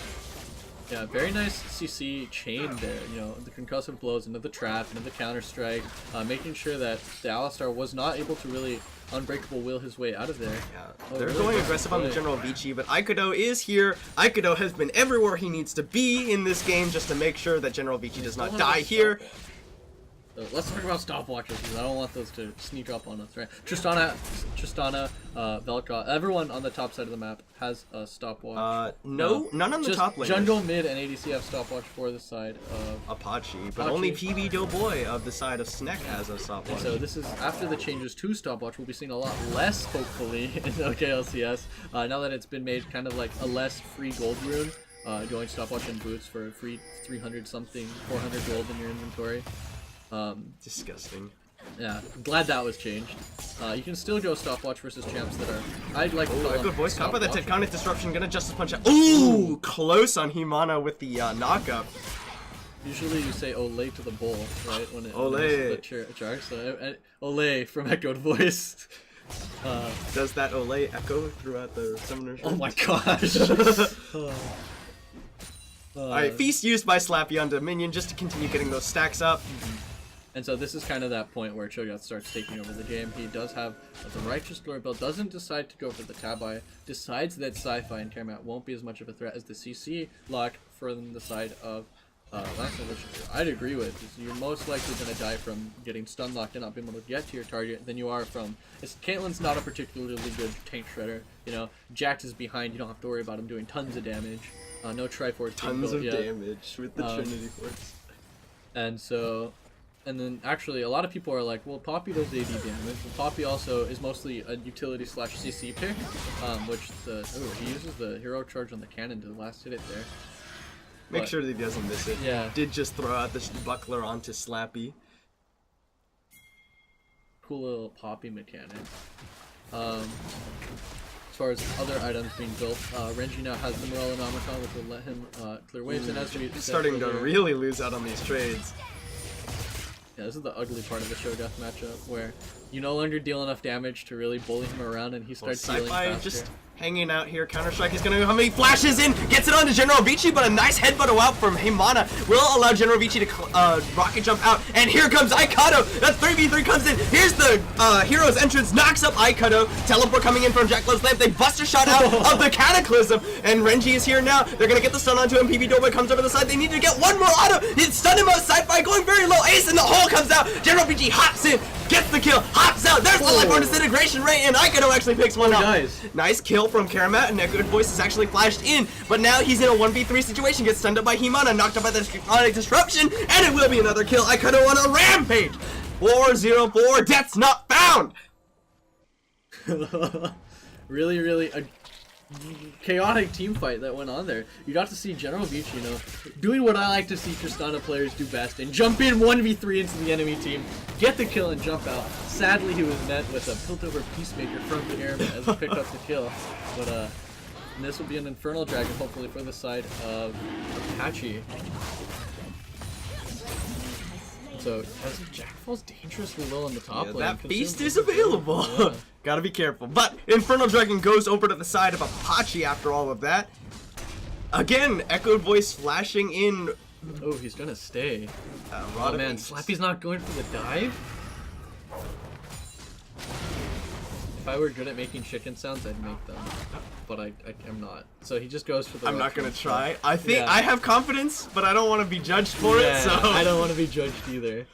Yeah, very nice CC chain there, the concussive blows into the trap, into the counter-strike, making sure that the Alistar was not able to really unbreakable will his way out of there. Yeah, they're going aggressive on the General Vici, but Aikado is here. Aikado has been everywhere he needs to be in this game just to make sure that General Vici does not die here. Let's talk about stopwatches, because I don't want those to sneak up on us, right? Tristana, Velka, everyone on the top side of the map has a stopwatch. No, none on the top lane. Jungle, mid, and ADC have stopwatch for the side of Apache, but only PB Doughboy of the side of Snek has a stopwatch. And so this is after the changes to stopwatch. We'll be seeing a lot less, hopefully, in OKLCS. Now that it's been made kind of like a less free gold rune, going stopwatch and boots for a free 300 something, 400 gold in your inventory. Disgusting. Yeah, glad that was changed. You can still go stopwatch versus champs that are. I'd like to call them good voice. Caught by the stopwatch. tectonic disruption. Gonna justice punch out. Ooh, close on Himana with the knockup. Usually you say Olay to the bull, right? When Olay. the charge. So Olay from Echoed Voice. Does that Olay echo throughout the summoner's Oh room? my gosh. Alright, Feast used by Slappy onto Minion just to continue getting those stacks up. And so this is kind of that point where Cho'Gath starts taking over the game. He does have the Righteous Glory build, doesn't decide to go for the Tabai, decides that Sci-Fi and Tiamat won't be as much of a threat as the CC lock from the side of Lancer, which I'd agree with. You're most likely going to die from getting stun locked and not being able to get to your target than you are from... Caitlyn's not a particularly good tank shredder. Jax is behind, you don't have to worry about him doing tons of damage. No Triforce. Tons of damage with the Trinity Force. And then actually a lot of people are like, well, Poppy does AD damage. But Poppy also is mostly a utility / CC pick, which he uses the hero charge on the cannon to last hit it there. Make sure that he doesn't miss it. Yeah. Did just throw out the buckler onto Slappy. Cool little Poppy mechanic. As far as other items being built, Renji now has the Morellonomicon, which will let him clear waves, and as we said Starting to earlier, really lose out on these trades. Yeah, this is the ugly part of the Cho'Gath matchup, where you no longer deal enough damage to really bully him around, and he starts healing Sci-Fi faster. just hanging out here. Counter-Strike is going to how many flashes in, gets it onto General Vici, but a nice headbutt out from Himana will allow General Vici to rocket jump out, and here comes Aikado. That 3v3 comes in. Here's the hero's entrance, knocks up Aikado. Teleport coming in from Jackalo's Lamp. They bust a shot out of the Cataclysm, and Renji is here now. They're going to get the stun onto him. PB Doughboy comes over the side. They need to get one more auto. He stunned him out. Sci-Fi going very low. Ace in the hole comes out. General Vici hops in, gets the kill, hops out. There's the life on disintegration rate, and Aikado actually picks one up. Nice kill from Karamat, and Good Voice is actually flashed in, but now he's in a 1v3 situation, gets stunned up by Himana, knocked up by the Tectonic Disruption, and it will be another kill. Aikado on a rampage! 4-0-4, death's not found! really a chaotic team fight that went on there. You got to see General Vici, doing what I like to see Tristana players do best, and jump in 1v3 into the enemy team, get the kill and jump out. Sadly, he was met with a Piltover Peacemaker from Airman as he picked up the kill, but and this will be an Infernal Dragon, hopefully, for the side of Apache. So, Jack falls dangerous with Will in the top lane. That beast is available. Yeah. Gotta be careful. But Infernal Dragon goes over to the side of Apache after all of that. Again, Echoed Voice flashing in. Oh, he's gonna stay. Oh man, Slappy's not going for the dive? If I were good at making chicken sounds, I'd make them. But I'm not. So he just goes for the... I'm not gonna try. I think I have confidence, but I don't want to be judged for it, so... I don't want to be judged either.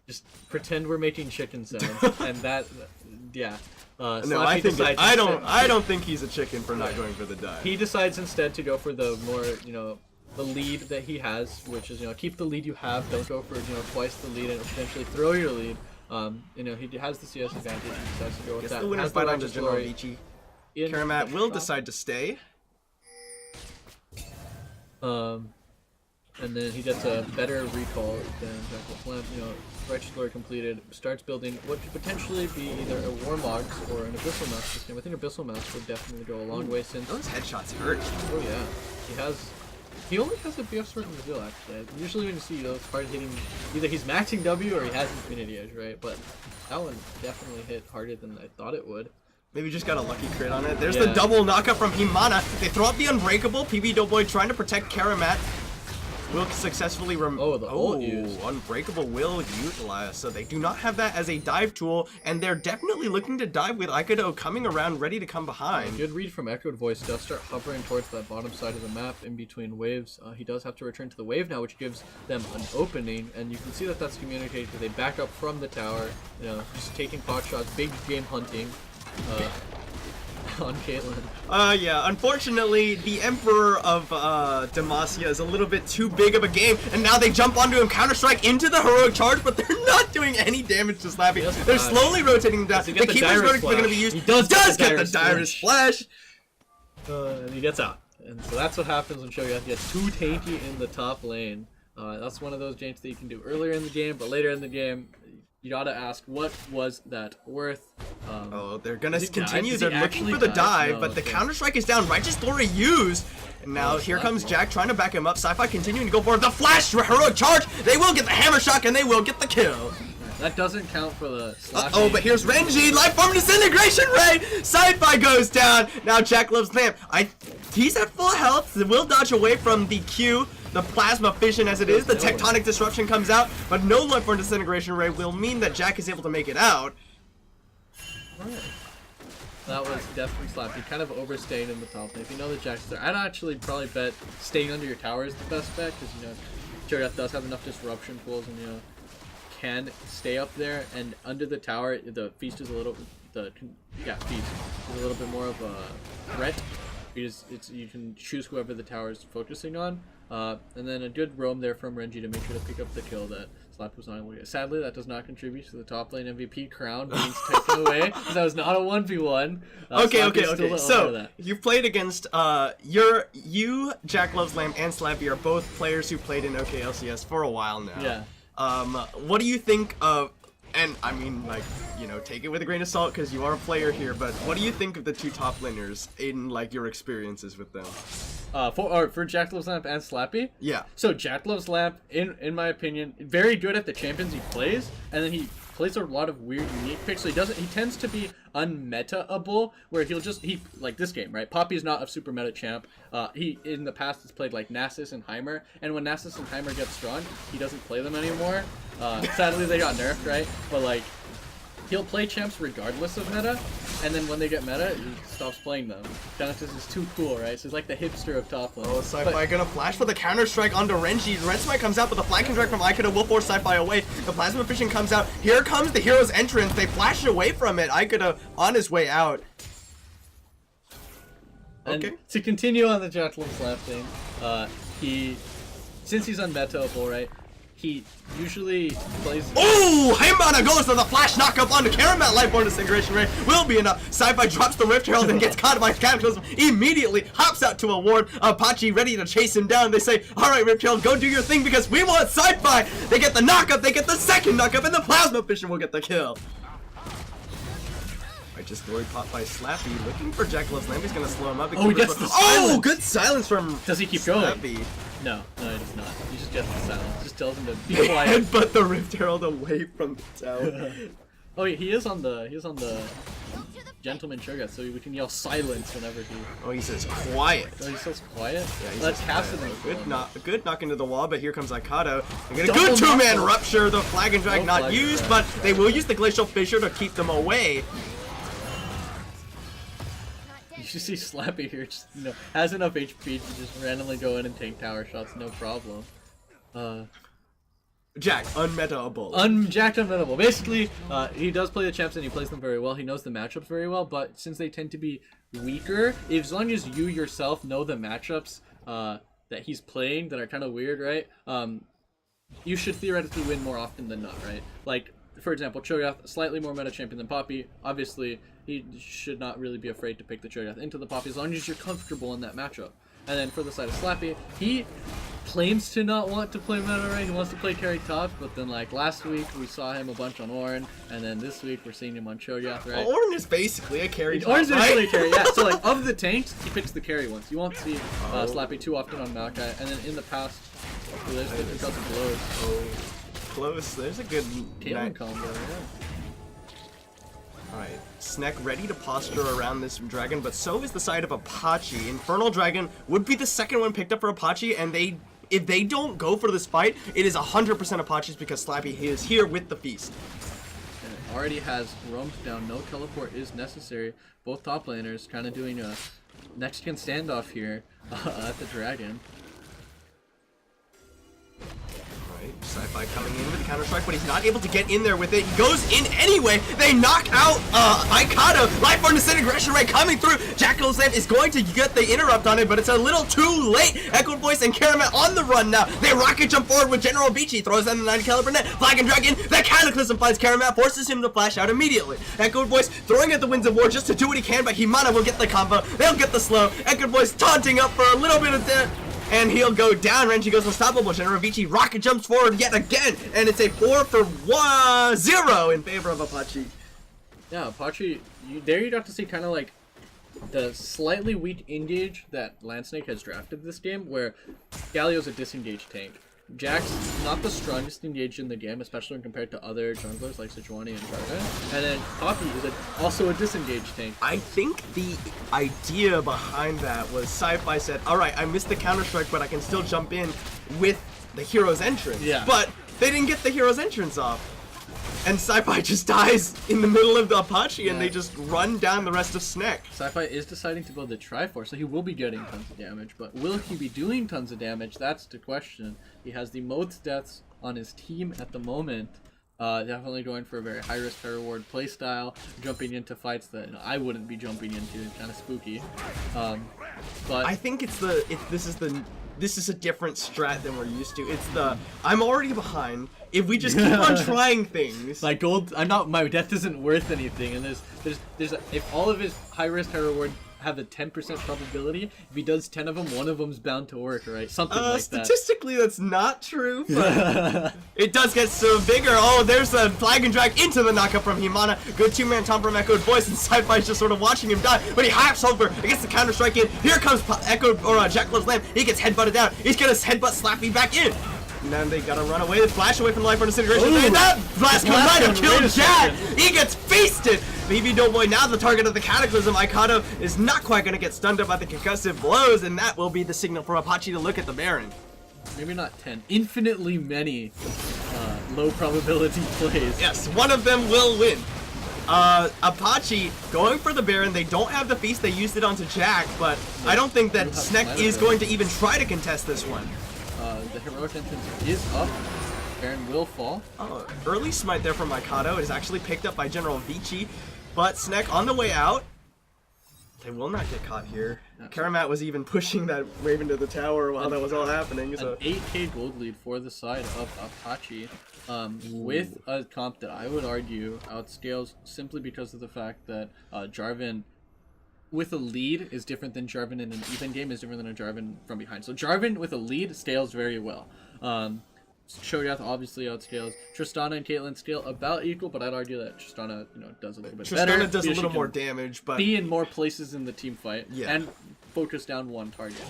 just pretend we're making chicken sounds, and that, yeah. No, Slappy I don't think he's a chicken for not going for the dive. He decides instead to go for the more, the lead that he has, which is, keep the lead you have, don't go for, twice the lead and potentially throw your lead. He has the CS advantage, he decides to go with that. The winner's fight on to General Vici. Karamat will decide to stay. And then he gets a better recall than Jackal Lamp. Righteous Glory completed, starts building what could potentially be either a Warmogs or an Abyssal Mouse this game. I think Abyssal Mouse would definitely go a long way since... Those headshots hurt. Oh yeah. He only has a BF Sword in Brazil actually. Usually when you see those hard hitting, either he's maxing W or he has Infinity Edge, right? But that one definitely hit harder than I thought it would. Maybe just got a lucky crit on it. There's the double knockup from Himana. They throw out the Unbreakable. PB Doughboy trying to protect Karamat. Will successfully Unbreakable will utilize, so they do not have that as a dive tool, and they're definitely looking to dive with Aikido coming around ready to come behind. Good read from Echoed Voice. Does start hovering towards that bottom side of the map in between waves. He does have to return to the wave now, which gives them an opening, and you can see that that's communicated because they back up from the tower, just taking pot shots, big game hunting. On Caitlyn. Yeah, unfortunately, the Emperor of Demacia is a little bit too big of a game, and now they jump onto him, Counter-Strike into the heroic charge, but they're not doing any damage to Slappy. They're slowly rotating him down. The Keeper's going to be used. He does get the Dirus Flash! And he gets out. And so that's what happens when Shogun gets too tanky in the top lane. That's one of those janks that you can do earlier in the game, but later in the game, you gotta ask, what was that worth? They're gonna continue. They're looking for the dive, but the Counter-Strike is down. Righteous Glory used. And now here comes Jack trying to back him up. Sci-Fi continuing to go for the flash heroic charge. They will get the hammer shock and they will get the kill. That doesn't count for the slash. But here's Renji, life form disintegration ray. Sci-Fi goes down. Now Jack loves Lamp. He's at full health. Will dodge away from the Q. The plasma fission as it is, the tectonic disruption comes out, but no life form disintegration ray will mean that Jack is able to make it out. Right. That was definitely slapped. He kind of overstayed in the top lane. If you know the Jack's there, I'd actually probably bet staying under your tower is the best bet because Cho'Gath does have enough disruption pools and can stay up there, and under the tower the feast is a little feast is a little bit more of a threat because you can choose whoever the tower is focusing on. And then a good roam there from Renji to make sure to pick up the kill that Slappy was not able to get. Sadly, that does not contribute to the top lane MVP crown being taken away, because that was not a 1v1. Okay. So, you've played against, you, Jack Loves Lamb, and Slappy are both players who played in OKLCS for a while now. Yeah. What do you think of, and I mean, take it with a grain of salt because you are a player here, but what do you think of the two top laners in, your experiences with them? For Jack Loves Lamp and Slappy? Yeah. So Jack Loves Lamp, in my opinion, very good at the champions he plays, and then he plays a lot of weird, unique picks. So he tends to be unmeta-able, where like this game, right? Poppy is not a super meta champ. He, in the past, has played like Nasus and Heimer, and when Nasus and Heimer get strong, he doesn't play them anymore. Sadly, they got nerfed, right? But he'll play champs regardless of meta, and then when they get meta, he stops playing them. Genesis is too cool, right? So he's like the hipster of top lane. Sci-Fi gonna flash for the counter-strike onto Renji. Red Smite comes out, but the flag strike from Aikido will force Sci-Fi away. The Plasma Fission comes out. Here comes the hero's entrance. They flash away from it. Aikido on his way out. And to continue on the Jack Loves Lamp thing, since he's unmeta-able, right? He usually plays. Oh! Heimana goes for the flash knockup onto Karamat. Lightborn disintegration ray will be enough. Sci-Fi drops the Rift Herald and gets caught by Cataclysm. Immediately hops out to a ward. Apache ready to chase him down. They say, "Alright, Rift Herald, go do your thing because we want Sci-Fi." They get the knockup, they get the second knockup, and the Plasma Fission will get the kill. Righteous Glory popped by Slappy, looking for Jack Loves Lamp. He's gonna slow him up. He gets the silence. Good silence from. Does he keep Slappy. going? No, he does not. He just gets the silence. Just tells him to be quiet. Headbutt the Rift Herald away from the tower. He is on the Gentleman Sugar, so we can yell silence whenever he. Oh, he says quiet. Oh, he says quiet. Yeah, he Let's says cast quiet. it. Good knock into the wall, but here comes Aikido. They get a good two-man rupture. The Flag and Drag not used, but they will use the Glacial Fissure to keep them away. You see Slappy here, just has enough HP to just randomly go in and take tower shots, no problem. Jack, unmetaable. Jacked unbeatable. Basically, he does play the champs and he plays them very well. He knows the matchups very well, but since they tend to be weaker, as long as you yourself know the matchups that he's playing that are kind of weird, right? You should theoretically win more often than not, right? Like, for example, Cho'Gath, slightly more meta champion than Poppy. Obviously, he should not really be afraid to pick the Cho'Gath into the Poppy as long as you're comfortable in that matchup. And then for the side of Slappy, he claims to not want to play meta right. He wants to play carry top, but then like last week we saw him a bunch on Ornn, and then this week we're seeing him on Cho'Gath, right? Ornn is basically a carry top, Ornn's right? basically a carry, yeah. So like of the tanks, he picks the carry ones. You won't see Slappy too often on Maokai, and then in the past, there's the concussive blows. Oh, close. There's a good Caitlyn combo, yeah. Alright, Snek ready to posture around this dragon, but so is the side of Apache. Infernal Dragon would be the second one picked up for Apache, and if they don't go for this fight, it is 100% Apache's because Slappy is here with the feast. And it already has roamed down, no teleport is necessary. Both top laners kind of doing a next-gen standoff here at the dragon. Sci-Fi coming in with the counter-strike, but he's not able to get in there with it. He goes in anyway. They knock out Aikata. Life Form Disintegration Ray coming through. Jackal's Lamp is going to get the interrupt on it, but it's a little too late. Echo Voice and Karamat on the run now. They rocket jump forward with General Beachy. Throws in the 90 caliber net. Flag and Dragon. The Cataclysm finds Karamat, forces him to flash out immediately. Echo Voice throwing at the Winds of War just to do what he can, but Himana will get the combo. They'll get the slow. Echo Voice taunting up for a little bit of damage. And he'll go down. Renji goes unstoppable. General Vici rocket jumps forward yet again. And it's a 4-for-1-0 in favor of Apache. Yeah, Apache, you got to see kind of like the slightly weak engage that Landsnake has drafted this game, where Galio's a disengaged tank. Jack's not the strongest engaged in the game, especially when compared to other junglers like Sejuani and Jarvan. And then Poppy is also a disengaged tank. I think the idea behind that was Sci-Fi said, alright, I missed the Counter-Strike, but I can still jump in with the hero's entrance. Yeah. But they didn't get the hero's entrance off. And Sci-Fi just dies in the middle of the Apache, and they just run down the rest of Snek. Sci-Fi is deciding to build the Triforce, so he will be getting tons of damage, but will he be doing tons of damage? That's the question. He has the most deaths on his team at the moment. Definitely going for a very high risk, high reward playstyle, jumping into fights that I wouldn't be jumping into. Kind of spooky. But I think this is a different strat than we're used to. It's the I'm already behind. If we just keep on trying things, my gold, my death isn't worth anything, and if all of his high risk, high reward have a 10% probability, if he does 10 of them, one of them's bound to work, right? Something like that. Statistically, that's not true, but it does get so bigger. Oh, there's a flag and drag into the knockup from Himana. Good two-man Tom from Echoed Voice, and Sci-Fi's just sort of watching him die, but he hops over, gets the counter-strike in. Here comes Jackal's Lamp. He gets headbutted down. He's gonna headbutt Slappy back in. And then they gotta run away. They flash away from Life Form Disintegration. And that blast comes right and killed Jack. He gets feasted. BB Doughboy now the target of the Cataclysm. Aikata is not quite gonna get stunned up by the concussive blows, and that will be the signal for Apache to look at the Baron. Maybe not 10. Infinitely many low probability plays. Yes, one of them will win. Apache going for the Baron. They don't have the feast. They used it onto Jack, but I don't think that Snek is going to even try to contest this one. The heroic entrance is up. Baron will fall. Oh, early smite there from Mikado. It is actually picked up by General Vici, but Snek on the way out. They will not get caught here. Karamat was even pushing that Raven to the tower while that was all happening. So. An 8k gold lead for the side of Apache, with a comp that I would argue outscales simply because of the fact that Jarvan with a lead is different than Jarvan in an even game is different than a Jarvan from behind. So Jarvan with a lead scales very well. Cho'Gath obviously outscales. Tristana and Caitlyn scale about equal, but I'd argue that Tristana, does a little bit better. Tristana does a little more damage, but be in more places in the team fight and focus down one target.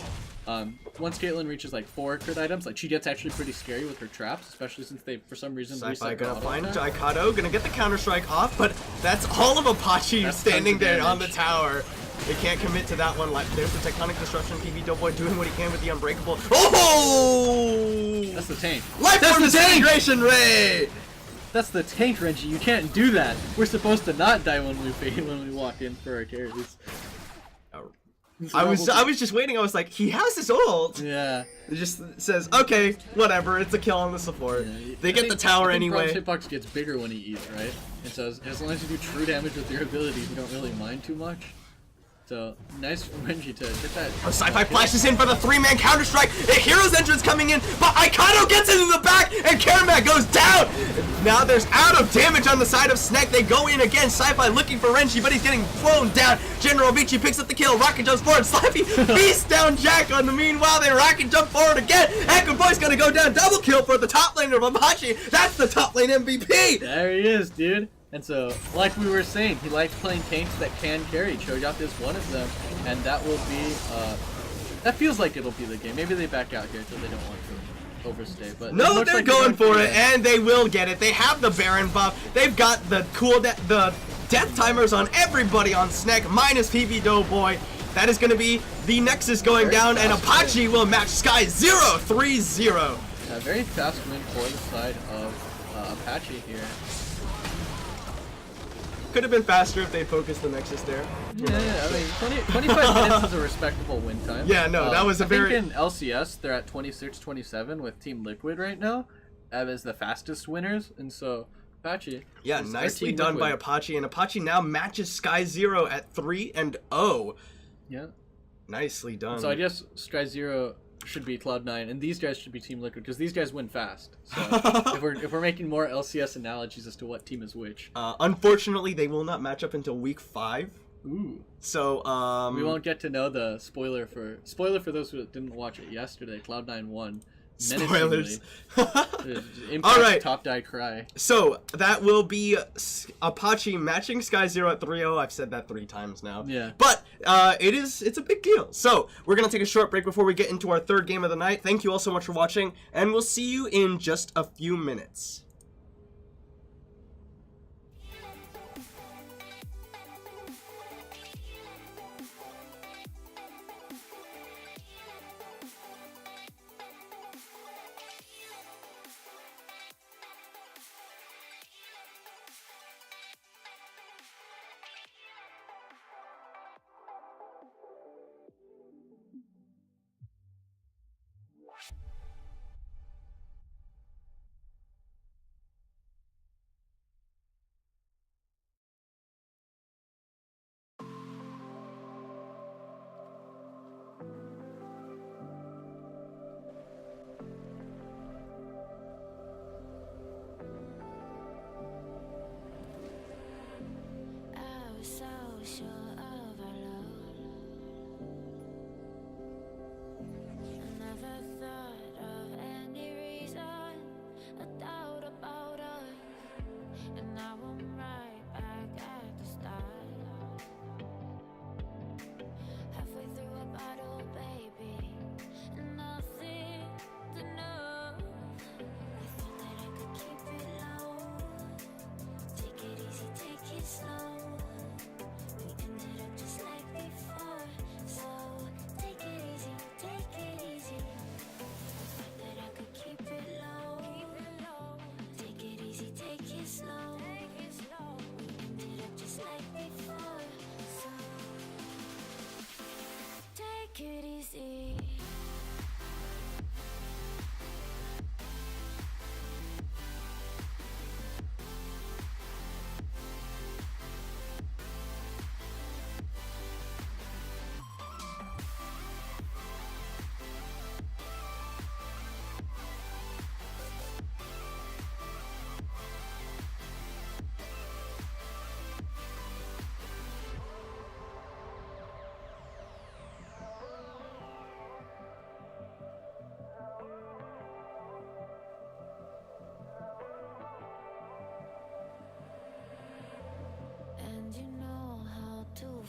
Once Caitlyn reaches like 4 crit items, like she gets actually pretty scary with her traps, especially since they for some reason Sci-Fi gonna find Aikado, gonna get the counter-strike off, but that's all of Apache standing there on the tower. They can't commit to that one. There's the Tectonic Disruption. PB Doughboy doing what he can with the Unbreakable. Oh! That's the tank. Life Form Disintegration Ray! That's the tank, Renji. You can't do that. We're supposed to not die when we walk in for our carries. I was just waiting. I was like, he has his ult. Yeah. It just says, okay, whatever. It's a kill on the support. Yeah, They get the tower anyway. Bronze hitbox gets bigger when he eats, right? And so as long as you do true damage with your abilities, you don't really mind too much. So nice for Renji to get that. Sci-Fi flashes in for the 3-man counter-strike. A hero's entrance coming in, but Aikano gets it in the back, and Karamat goes down. Now there's out of damage on the side of Snek. They go in again. Sci-Fi looking for Renji, but he's getting thrown down. General Vici picks up the kill. Rocket jumps forward. Slappy beats down Jack on the meanwhile. They rocket jump forward again. Echo Boy's gonna go down. Double kill for the top laner of Apache. That's the top lane MVP. There he is, dude. And so, like we were saying, he likes playing tanks that can carry. Cho'Gath is one of them, and that will be, that feels like it'll be the game. Maybe they back out here until they don't want to overstay, but no, they're like going for it, and they will get it. They have the Baron buff. They've got the the death timers on everybody on Snek, minus PB Doughboy. That is going to be the Nexus going down, and Apache will match Sky 0-3-0. A very fast win for the side of Apache here. Could have been faster if they focused the Nexus there. Yeah, I mean, 25 minutes is a respectable win time. Yeah, no, that was a very... I think in LCS, they're at 26-27 with Team Liquid right now as the fastest winners, and so Apache. Yeah, nicely done by Apache, and Apache now matches Sky Zero at 3-0. Yeah. Nicely done. So I guess Sky Zero should be Cloud9, and these guys should be Team Liquid, because these guys win fast. So if we're making more LCS analogies as to what team is which. Unfortunately, they will not match up until week 5. Ooh. So we won't get to know the spoiler for those who didn't watch it yesterday. Cloud9 won. Spoilers. Impact, all right. Top die cry. So that will be Apache matching Sky Zero at 3-0. I've said that 3 times now. Yeah. But it's a big deal. So we're gonna take a short break before we get into our third game of the night. Thank you all so much for watching, and we'll see you in just a few minutes.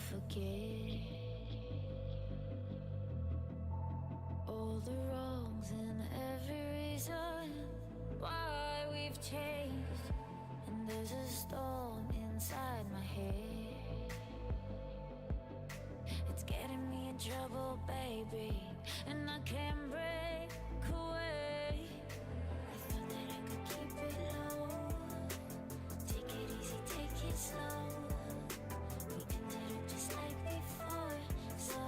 forget all the wrongs and every reason why we've changed. And there's a storm inside my head, it's getting me in trouble, baby, and I can't break away. I thought that I could keep it low, take it easy, take it slow. We ended up just like before, so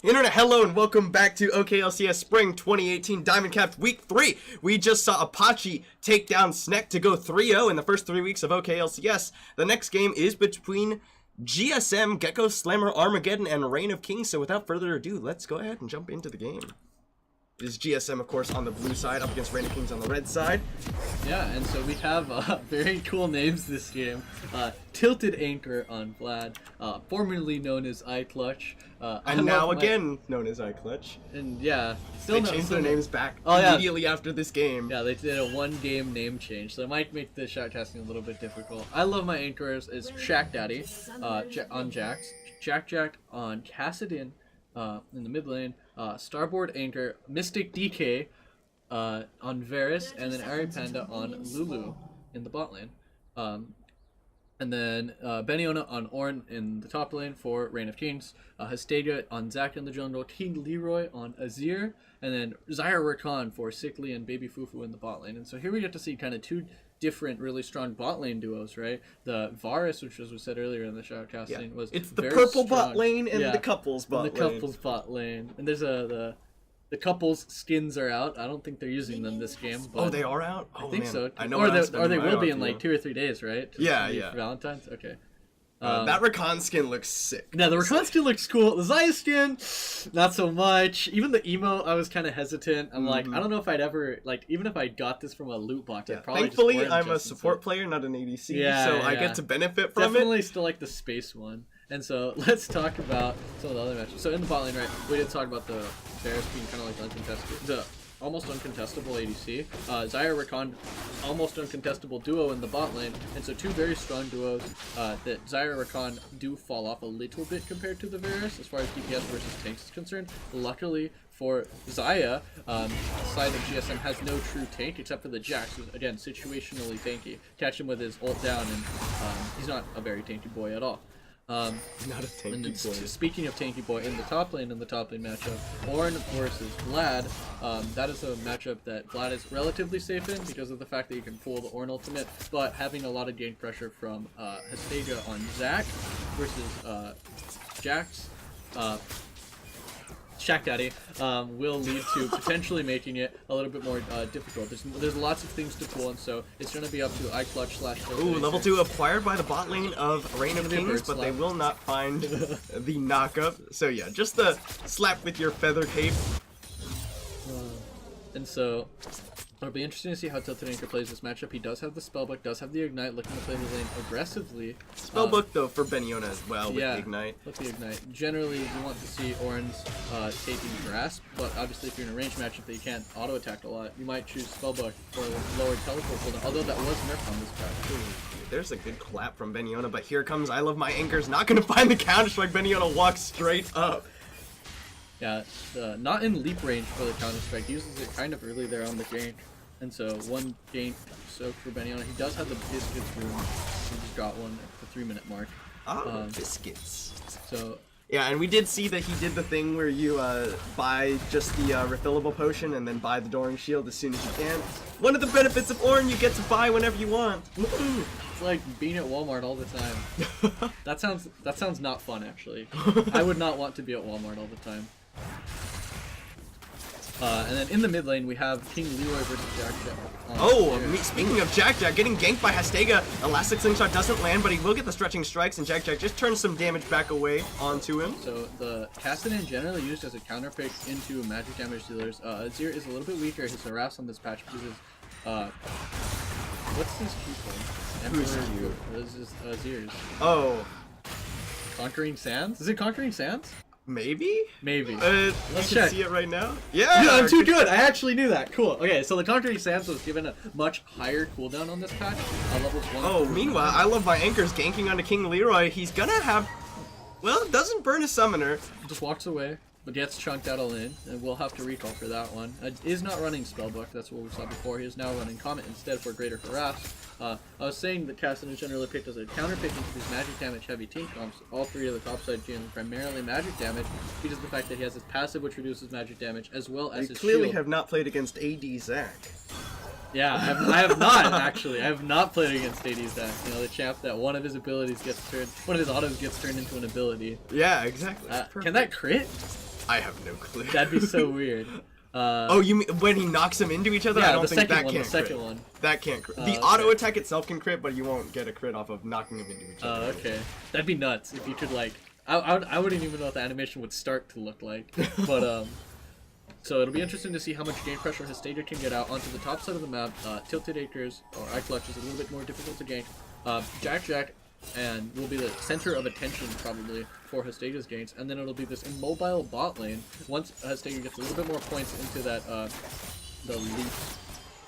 Internet, hello and welcome back to OKLCS Spring 2018 Diamond Capped Week 3. We just saw Apache take down Snek to go 3-0 in the first 3 weeks of OKLCS. The next game is between GSM, Gecko Slammer, Armageddon, and Reign of Kings. So without further ado, let's go ahead and jump into the game. It is GSM, of course, on the blue side, up against Reign of Kings on the red side. Yeah, and so we have very cool names this game. Tilted Anchor on Vlad, formerly known as iClutch. And now again known as iClutch. And yeah, They changed their names back yeah. immediately after this game. Yeah, they did a one-game name change, so it might make the shoutcasting a little bit difficult. I love my anchors. It's Shack Daddy on Jax, Jack on Cassidin in the mid lane, Starboard Anchor, Mystic DK on Varus, and then Ari Panda on Lulu in the bot lane. And then Beniona on Ornn in the top lane for Reign of Kings, Hastega on Zac in the jungle, King Leroy on Azir, and then Zyra Rakan for Sickly and Baby Fufu in the bot lane. And so here we get to see kind of two different really strong bot lane duos, right? The Varus, which as we said earlier in the shoutcasting, was It's the very purple strong. bot lane and Yeah, the couples bot and the lane. couples bot lane. And there's the couples skins are out. I don't think they're using them this game. But Oh, they are out? Oh, I think man. so. I know or what I'm they spending my will be on in like to. 2 or 3 days, right? Yeah, Maybe yeah. For Valentine's? Okay. That Rakan skin looks sick. Yeah, the Rakan skin looks cool. The Xayah skin, not so much. Even the emo, I was kind of hesitant. I'm like, I don't know if I'd ever, like, even if I got this from a loot box, I'd probably Thankfully, just I'm a support player, not an ADC, Yeah, so I yeah. get to benefit from Definitely it. still like the space one. And so let's talk about some of the other matches. So in the bot lane, right, we did talk about the Varus being kind of like uncontested, the almost uncontestable ADC. Zyra Rakan, almost uncontestable duo in the bot lane. And so two very strong duos that Zyra Rakan do fall off a little bit compared to the Varus as far as DPS versus tanks is concerned. Luckily for Xayah, side of GSM has no true tank except for the Jax, who's again situationally tanky. Catch him with his ult down and he's not a very tanky boy at all. Not a And tanky then, boy. speaking of tanky boy, in the top lane matchup, Ornn versus Vlad, that is a matchup that Vlad is relatively safe in because of the fact that you can pull the Ornn ultimate, but having a lot of gank pressure from Hastega on Zac versus Jax, Shack Daddy, will lead to potentially making it a little bit more difficult. There's lots of things to pull, and so it's going to be up to iClutch / Ooh, level 2 acquired by the bot lane of Reign of Gonna be a Kings, bird but they slap. will not find the knockup. So yeah, just the slap with your feather cape. And so it'll be interesting to see how Tilted Anchor plays this matchup. He does have the Spellbook, does have the Ignite, looking to play the lane aggressively. Spellbook though for Beniona as well with Yeah, the Ignite. with the Ignite. Generally, you want to see Ornn's taking Grasp, but obviously if you're in a range matchup that you can't auto-attack a lot, you might choose Spellbook for a lower teleport cooldown, although that was nerfed on this patch. Ooh, there's a good clap from Beniona, but here comes I Love My Anchors, not gonna find the counter strike. Beniona walks straight up. Yeah, not in leap range for the counter strike. He uses it kind of early there on the gank. And so one gank soak for Beniona. He does have the biscuits room. He just got one at the 3-minute mark. Oh, biscuits. So Yeah, and we did see that he did the thing where you buy just the refillable potion and then buy the Doring Shield as soon as you can. One of the benefits of Ornn, you get to buy whenever you want. it's like being at Walmart all the time. That sounds not fun actually. I would not want to be at Walmart all the time. And then in the mid lane we have King Leroy versus Jack. Speaking of Jack, getting ganked by Hastega, Elastic Slingshot doesn't land, but he will get the stretching strikes, and Jack just turns some damage back away onto him. So the Cassidin generally used as a counter pick into magic damage dealers. Azir is a little bit weaker. His harass on this patch because his what's his Q called? Who's Emperor Q? This is Azir's. Oh, Conquering Sands? Is it Conquering Sands? maybe? Maybe. Let's check. see it right now. Yeah, Yeah, I'm too good. I actually knew that. Cool. Okay, so the Conquering Sands was given a much higher cooldown on this patch. Levels 1. Oh, through meanwhile, 9. I Love My Anchors ganking onto King Leroy. He's gonna have, well, it doesn't burn his summoner. Just walks away, but gets chunked out of lane, and we'll have to recall for that one. Is not running Spellbook. That's what we saw before. He is now running Comet instead for greater harass. I was saying that Cassidy is generally picked as a counter-pick into these magic damage heavy team comps. All three of the topside dealing primarily magic damage because of the fact that he has his passive which reduces magic damage as well as You his clearly shield. have not played against AD Zach. Yeah, I have not actually. I have not played against AD Zach. You know, the champ that one of his abilities gets turned, one of his autos gets turned into an ability. Yeah, exactly. Can that crit? I have no clue. That'd be so weird. Oh, you mean when he knocks them into each other? Yeah, I don't the think second that one. can't The second crit. one. That can't crit. The okay. auto attack itself can crit, but you won't get a crit off of knocking them into each Oh, other. okay. That'd be nuts if you could like. I wouldn't even know what the animation would start to look like. But so it'll be interesting to see how much game pressure his Stadia can get out onto the top side of the map. Tilted Acres or iClutch is a little bit more difficult to gank. Jack and will be the center of attention probably for Hastaga's ganks, and then it'll be this immobile bot lane once Hastaga gets a little bit more points into that the leap.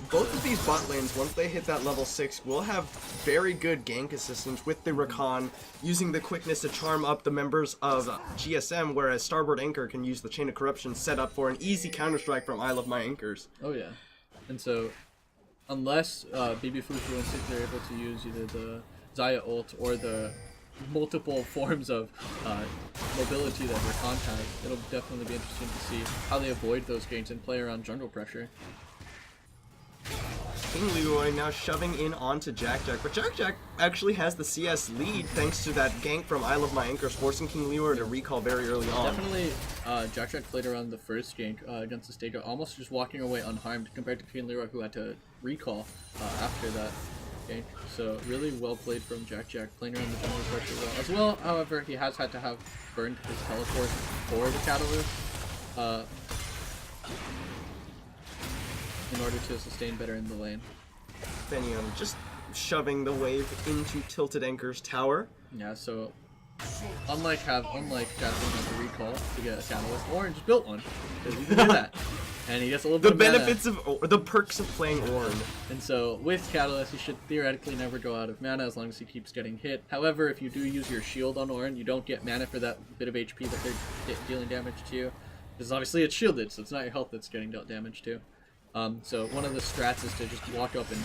Both of these bot lanes, once they hit that level 6, will have very good gank assistance with the Rakan, using the quickness to charm up the members of GSM, whereas Starboard Anchor can use the Chain of Corruption set up for an easy counter-strike from I Love My Anchors. Oh yeah, and so unless BB Fufu and Six are able to use either the Zaya ult or the multiple forms of mobility that Rakan has, it'll definitely be interesting to see how they avoid those ganks and play around jungle pressure. King Leroy now shoving in onto Jack, but Jack actually has the CS lead thanks to that gank from I Love My Anchors, forcing King Leroy to recall very early on. Definitely, Jack played around the first gank against Astega, almost just walking away unharmed compared to King Leroy, who had to recall after that gank. So really well played from Jack, playing around the jungle pressure well. As well, however, he has had to have burned his teleport for the Catalyst in order to sustain better in the lane. Benion just shoving the wave into Tilted Anchor's tower. Yeah, so unlike Jasmine has to recall to get a Catalyst, Orange built one, because you can do that. And he gets a little The bit of benefits of, the perks of playing Ornn. And so with Catalyst, he should theoretically never go out of mana as long as he keeps getting hit. However, if you do use your shield on Ornn, you don't get mana for that bit of HP that they're dealing damage to. Because obviously it's shielded, so it's not your health that's getting dealt damage to. So one of the strats is to just walk up and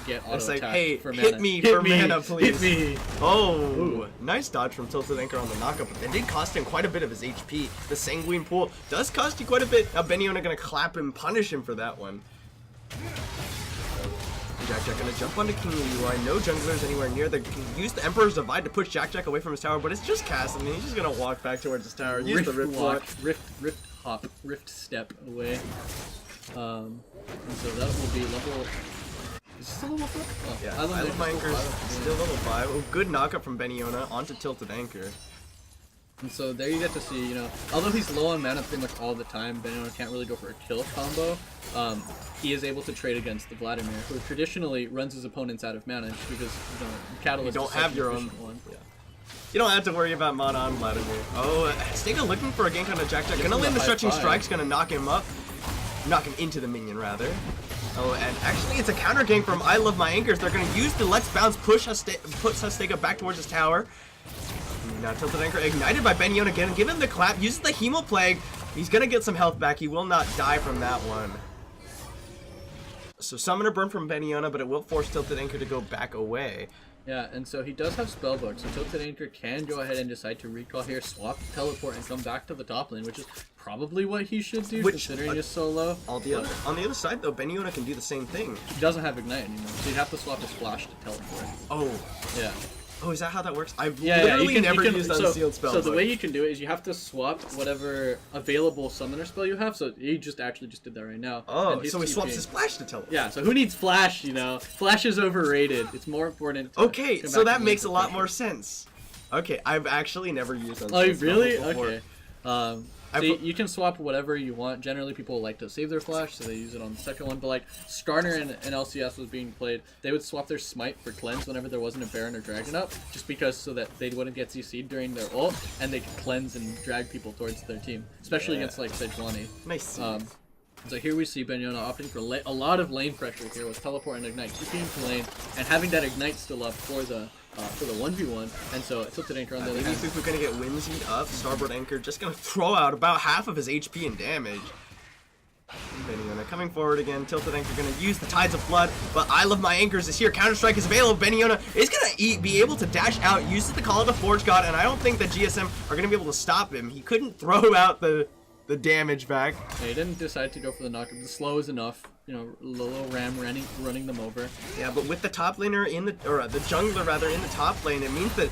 get auto It's like, attack hey, for mana. hit me for mana, please. Hit me! Oh, Ooh. nice dodge from Tilted Anchor on the knockup, but it did cost him quite a bit of his HP. The Sanguine Pool does cost you quite a bit. Now Beniona gonna clap him, punish him for that one. Jack gonna jump onto King Leroy. No junglers anywhere near. They can use the Emperor's Divide to push Jack away from his tower, but it's just Cassidy. He's just gonna walk back towards his tower. Use the Rift Walk. Rift hop, Rift step away. And so that will be level. Is it still level 4? Oh, Yeah, I Love My Anchors still level 5. Oh, good knockup from Beniona onto Tilted Anchor. And so there you get to see, you know, although he's low on mana pretty much all the time, Beniona can't really go for a kill combo. He is able to trade against the Vladimir, who traditionally runs his opponents out of mana just because, you know, Catalyst You don't is such have an your own. efficient one. Yeah. You don't have to worry about mana on Vladimir. Oh, Stega looking for a gank on a Jack. Gonna land the stretching strikes, gonna knock him up. Knock him into the minion, rather. Oh, and actually it's a counter gank from I Love My Anchors. They're gonna use the Let's Bounce, puts Hastega back towards his tower. Now Tilted Anchor ignited by Beniona again, give him the clap, uses the Hemo Plague. He's gonna get some health back. He will not die from that one. So Summoner Burn from Beniona, but it will force Tilted Anchor to go back away. Yeah, and so he does have Spellbook, so Tilted Anchor can go ahead and decide to recall here, swap, teleport, and come back to the top lane, which is probably what he should do, considering he's so low. On the other side, though, Beniona can do the same thing. He doesn't have Ignite anymore, so you'd have to swap his Flash to teleport. Oh. Yeah. Oh, is that how that works? I've Yeah, literally you never can, used Unsealed Spell. So the way you can do it is you have to swap whatever available summoner spell you have. So he just did that right now. Oh, so he swaps his Flash to teleport. Yeah, so who needs Flash, you know? Flash is overrated. It's more important to Okay, so that makes a lot more sense. Okay, I've actually never used Unsealed Oh, really? Spell before. Okay. So you can swap whatever you want. Generally, people like to save their Flash, so they use it on the second one. But like Skarner and LCS was being played, they would swap their Smite for Cleanse whenever there wasn't a Baron or Dragon up, just because so that they wouldn't get CC'd during their ult, and they could cleanse and drag people towards their team, especially against like Sejuani. Nice. So here we see Beniona opting for a lot of lane pressure here with Teleport and Ignite, keeping to lane, and having that Ignite still up for the 1v1, and so Tilted Anchor on the other hand. We're gonna get Whimsied up. Starboard Anchor just gonna throw out about half of his HP and damage. Beniona coming forward again. Tilted Anchor gonna use the Tides of Blood, but I Love My Anchors is here. Counter-Strike is available. Beniona is gonna be able to dash out, uses the Call of the Forge God, and I don't think that GSM are gonna be able to stop him. He couldn't throw out the damage back. Yeah, he didn't decide to go for the knockup. The slow is enough. You know, little Ram running them over. Yeah, but with the top laner the jungler rather in the top lane, it means that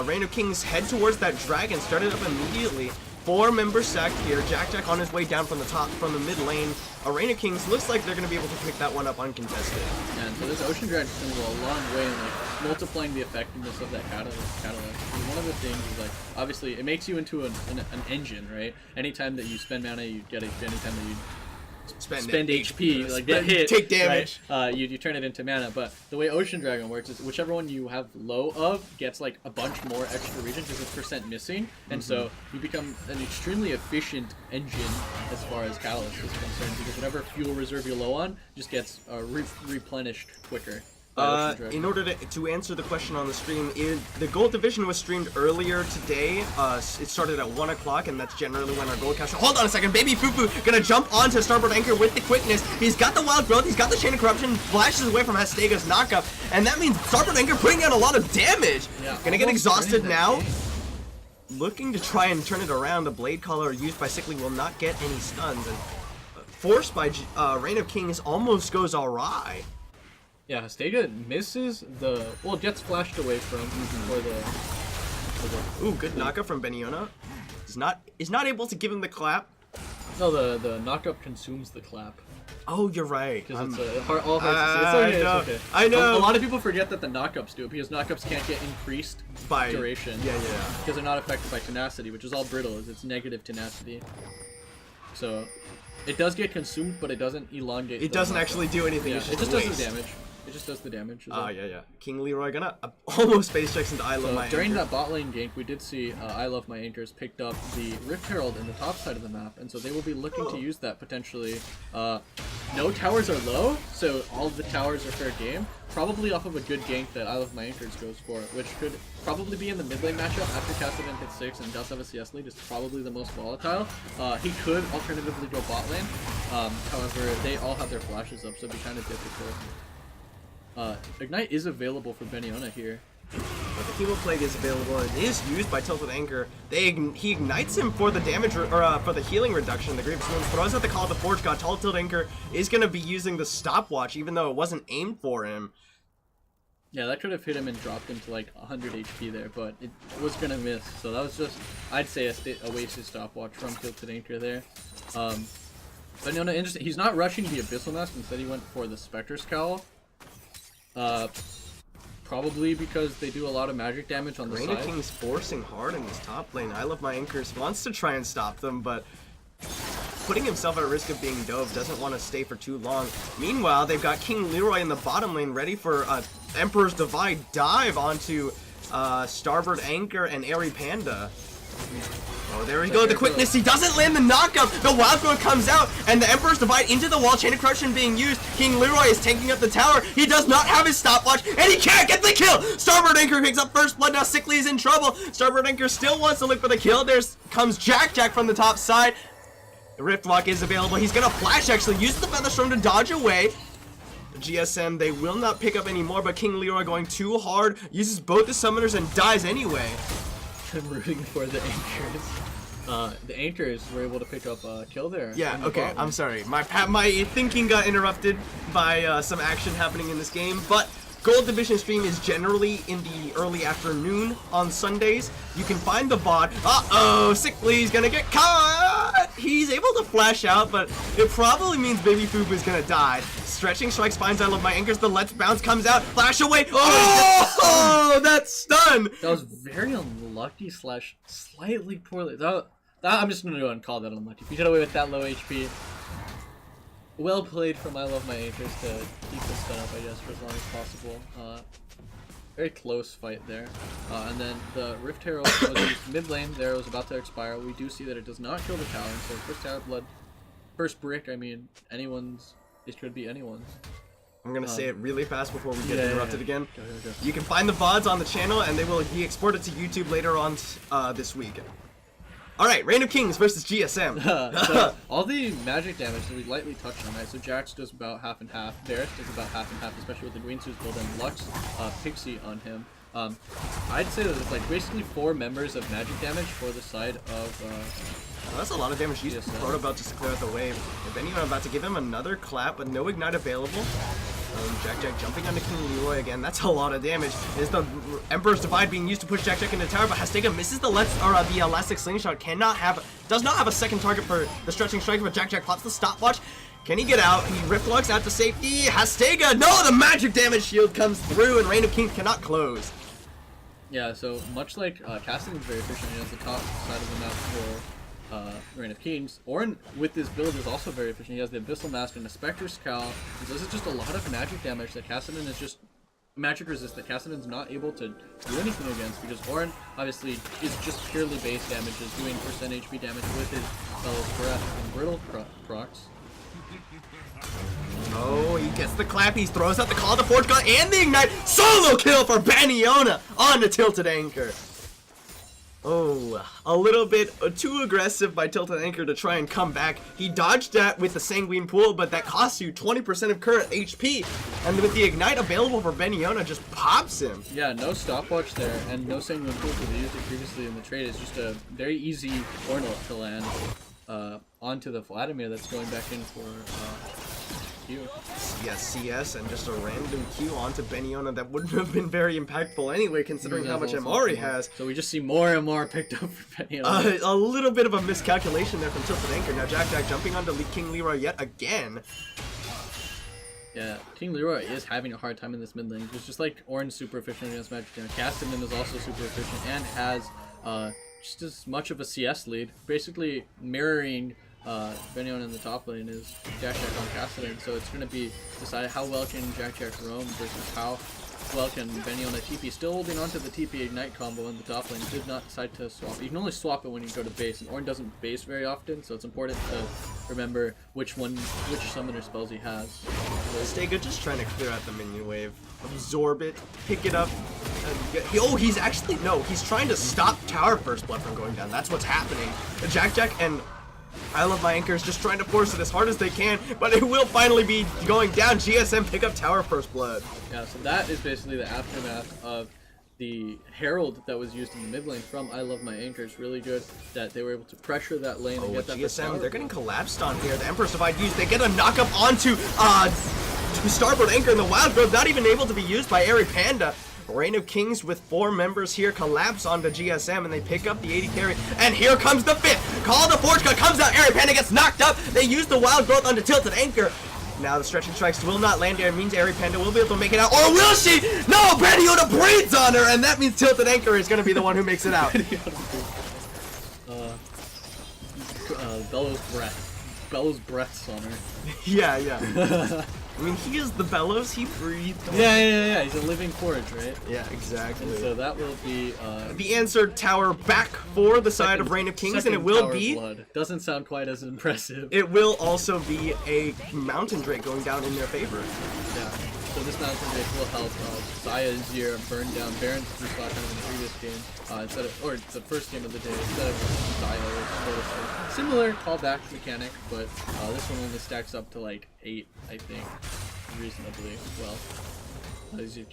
Reign of Kings head towards that dragon, started up immediately. 4 members sacked here. Jack on his way down from the mid lane. Reign of Kings looks like they're gonna be able to pick that one up uncontested. And so this Ocean Dragon is gonna go a long way in like multiplying the effectiveness of that catalyst. And one of the things is like obviously it makes you into an engine, right? Anytime that you spend mana, you get HP. Anytime that you spend HP, like get hit, take damage. Right? You turn it into mana. But the way Ocean Dragon works is whichever one you have low of gets like a bunch more extra regen because it's percent missing, and so you become an extremely efficient engine as far as Catalyst is concerned because whatever fuel reserve you're low on just gets replenished quicker. In order to answer the question on the stream, the Gold Division was streamed earlier today. It started at 1 o'clock, and that's generally when our gold capture. Hold on a second, Baby Fufu gonna jump onto Starboard Anchor with the quickness. He's got the Wild Growth, he's got the Chain of Corruption, flashes away from Hastega's knockup, and that means Starboard Anchor putting down a lot of damage. Yeah, gonna get exhausted now. Looking to try and turn it around, the Blade Caller used by Sickly will not get any stuns, and forced by Reign of Kings almost goes awry. Yeah, Hastega misses gets flashed away from Ooh, good knockup from Beniona. Is not able to give him the clap. No, the knockup consumes the clap. Oh, you're right. Because it's all hard to see. It's okay. I know. A lot of people forget that the knockups do it because knockups can't get increased By duration. Yeah. Because they're not affected by tenacity, which is all brittle. It's negative tenacity. So it does get consumed, but it doesn't elongate. It doesn't actually do anything. Yeah, It's it just just does the damage. It just does the damage. Yeah. King Leroy gonna almost face checks into I Love My During Anchor. that bot lane gank, we did see I Love My Anchors picked up the Rift Herald in the top side of the map, and so they will be looking to use that potentially. No towers are low, so all of the towers are fair game. Probably off of a good gank that I Love My Anchors goes for, which could probably be in the mid lane matchup after Cassivan hits 6 and does have a CS lead. Is probably the most volatile. He could alternatively go bot lane. However, they all have their flashes up, so it'd be kind of difficult. Ignite is available for Beniona here. But the Chemo Plague is available and is used by Tilted Anchor. He ignites him for the damage or for the healing reduction. The Grievous Wound throws out the Call of the Forge God. Tilted Anchor is going to be using the stopwatch even though it wasn't aimed for him. Yeah, that could have hit him and dropped him to like 100 HP there, but it was going to miss. So that was just, I'd say, a wasted stopwatch from Tilted Anchor there. Beniona, interesting. He's not rushing the Abyssal Mask. Instead, he went for the Spectre's Cowl. Probably because they do a lot of magic damage on the Reign side. of King's forcing hard in this top lane. I Love My Anchors wants to try and stop them, but putting himself at risk of being dove, doesn't want to stay for too long. Meanwhile, they've got King Leroy in the bottom lane ready for Emperor's Divide dive onto Starboard Anchor and Airy Panda. Oh, there we go, the quickness, he doesn't land the knockup, the Wild Growth comes out, and the Emperor's Divide into the wall, Chain of Corruption being used, King Leroy is taking up the tower, he does not have his stopwatch, and he can't get the kill! Starboard Anchor picks up first blood, now Sickly is in trouble, Starboard Anchor still wants to look for the kill, there comes Jack from the top side, the Rift Lock is available, he's gonna flash actually, uses the Featherstorm to dodge away, GSM, they will not pick up anymore, but King Leroy going too hard, uses both the summoners and dies anyway. I'm rooting for the Anchors. The Anchors were able to pick up a kill there. Yeah, okay, I'm sorry. My thinking got interrupted by some action happening in this game, but Gold Division stream is generally in the early afternoon on Sundays. You can find the bot. Uh-oh, Sickly's gonna get caught! He's able to flash out, but it probably means Baby Foop is gonna die. Stretching Strikes finds I Love My Anchors, the Let's Bounce comes out, flash away! Oh, that's stun! That was very unlucky / slightly poorly. I'm just gonna go and call that unlucky. If you get away with that low HP, well played from I Love My Anchors to keep the stun up, I guess, for as long as possible. Very close fight there. And then the Rift Herald was used mid lane. There, was about to expire. We do see that it does not kill the tower. So first tower blood, first brick. I mean, anyone's. It could be anyone's. I'm gonna say it really fast before we get interrupted again. Go. You can find the VODs on the channel, and they will be exported to YouTube later on this week. All right, Reign of Kings versus GSM. So all the magic damage that we lightly touched on, right? So Jax does about half and half. Varus does about half and half, especially with the Green Suits build and Lux Pixie on him. I'd say that it's like basically 4 members of magic damage for the side of. Well, that's a lot of damage. He's Proto about just to clear out the wave. If anyone about to give him another clap, but no ignite available. Jack jumping onto King Leroy again. That's a lot of damage. Is the Emperor's Divide being used to push Jack into the tower, but Hastega misses the elastic slingshot. Does not have a second target for the stretching strike, but Jack pops the stopwatch. Can he get out? He Riftlocks out to safety. Hastega, no, the magic damage shield comes through, and Reign of Kings cannot close. Yeah, so much like Cassidy's very efficient as the top side of the map for Reign of Kings, Ornn with this build is also very efficient. He has the Abyssal Mask and a Spectre's Cowl, and so this is just a lot of magic damage that Cassidy is just magic resist that Cassidy's not able to do anything against, because Ornn obviously is just purely base damage, is doing percent HP damage with his Bellow's Breath and Brittle procs. Oh, he gets the clap, he throws out the Call to Forge God and the Ignite. Solo kill for Baniona on the Tilted Anchor. Oh, a little bit too aggressive by Tilted Anchor to try and come back. He dodged that with the Sanguine Pool, but that costs you 20% of current HP. And with the Ignite available for Baniona, just pops him. Yeah, no stopwatch there, and no Sanguine Pool because they used it previously in the trade. It's just a very easy Ornn to land onto the Vladimir that's going back in for Q. Yes, CS, and just a random Q onto Baniona that wouldn't have been very impactful anyway, considering how much MR he has. So we just see more and more picked up for Baniona. A little bit of a miscalculation there from Tilted Anchor. Now Jack jumping onto King Leroy yet again. Yeah, King Leroy is having a hard time in this mid lane. It's just like Ornn's super efficient against magic damage. Cassidy is also super efficient and has just as much of a CS lead, basically mirroring Baniona in the top lane is Jack on Cassidy, so it's going to be decided how well can Jack roam versus how well can Baniona TP. Still holding on to the TP Ignite combo in the top lane. Did not decide to swap. You can only swap it when you go to base, and Ornn doesn't base very often, so it's important to remember which summoner spells he has. Stega just trying to clear out the minion wave, absorb it, pick it up. And he's trying to stop Tower First Blood from going down. That's what's happening. Jack and I Love My Anchors just trying to force it as hard as they can, but it will finally be going down. GSM pick up Tower First Blood. Yeah, so that is basically the aftermath of the Herald that was used in the mid lane from I Love My Anchors. Really good that they were able to pressure that lane and get that GSM, they're getting collapsed on here. The Emperor's Divide used. They get a knockup onto Starboard Anchor, and the Wild Growth not even able to be used by Airy Panda. Reign of Kings with 4 members here collapse onto GSM, and they pick up the 80 carry. And here comes the 5th. Call the Forge God comes out. Airy Panda gets knocked up. They use the Wild Growth onto Tilted Anchor. Now the stretching strikes will not land there. It means Airy Panda will be able to make it out. Or will she? No! Baniona breathes on her, and that means Tilted Anchor is going to be the one who makes it out. Bellows breaths on her. Yeah. I mean, he is the Bellows, he breathed. Yeah, he's a living forge, right? Yeah, exactly. And so that will be the answer tower back for the side of Reign of Kings, and it will be blood. Doesn't sound quite as impressive. It will also be a Mountain Drake going down in their favor. Yeah. So this Mountain Drake will help Saya Zir burn down Baron's we saw kind of in the previous game, or the first game of the day, instead of Saya or similar callback mechanic, but this one only stacks up to like 8, I think, reasonably well.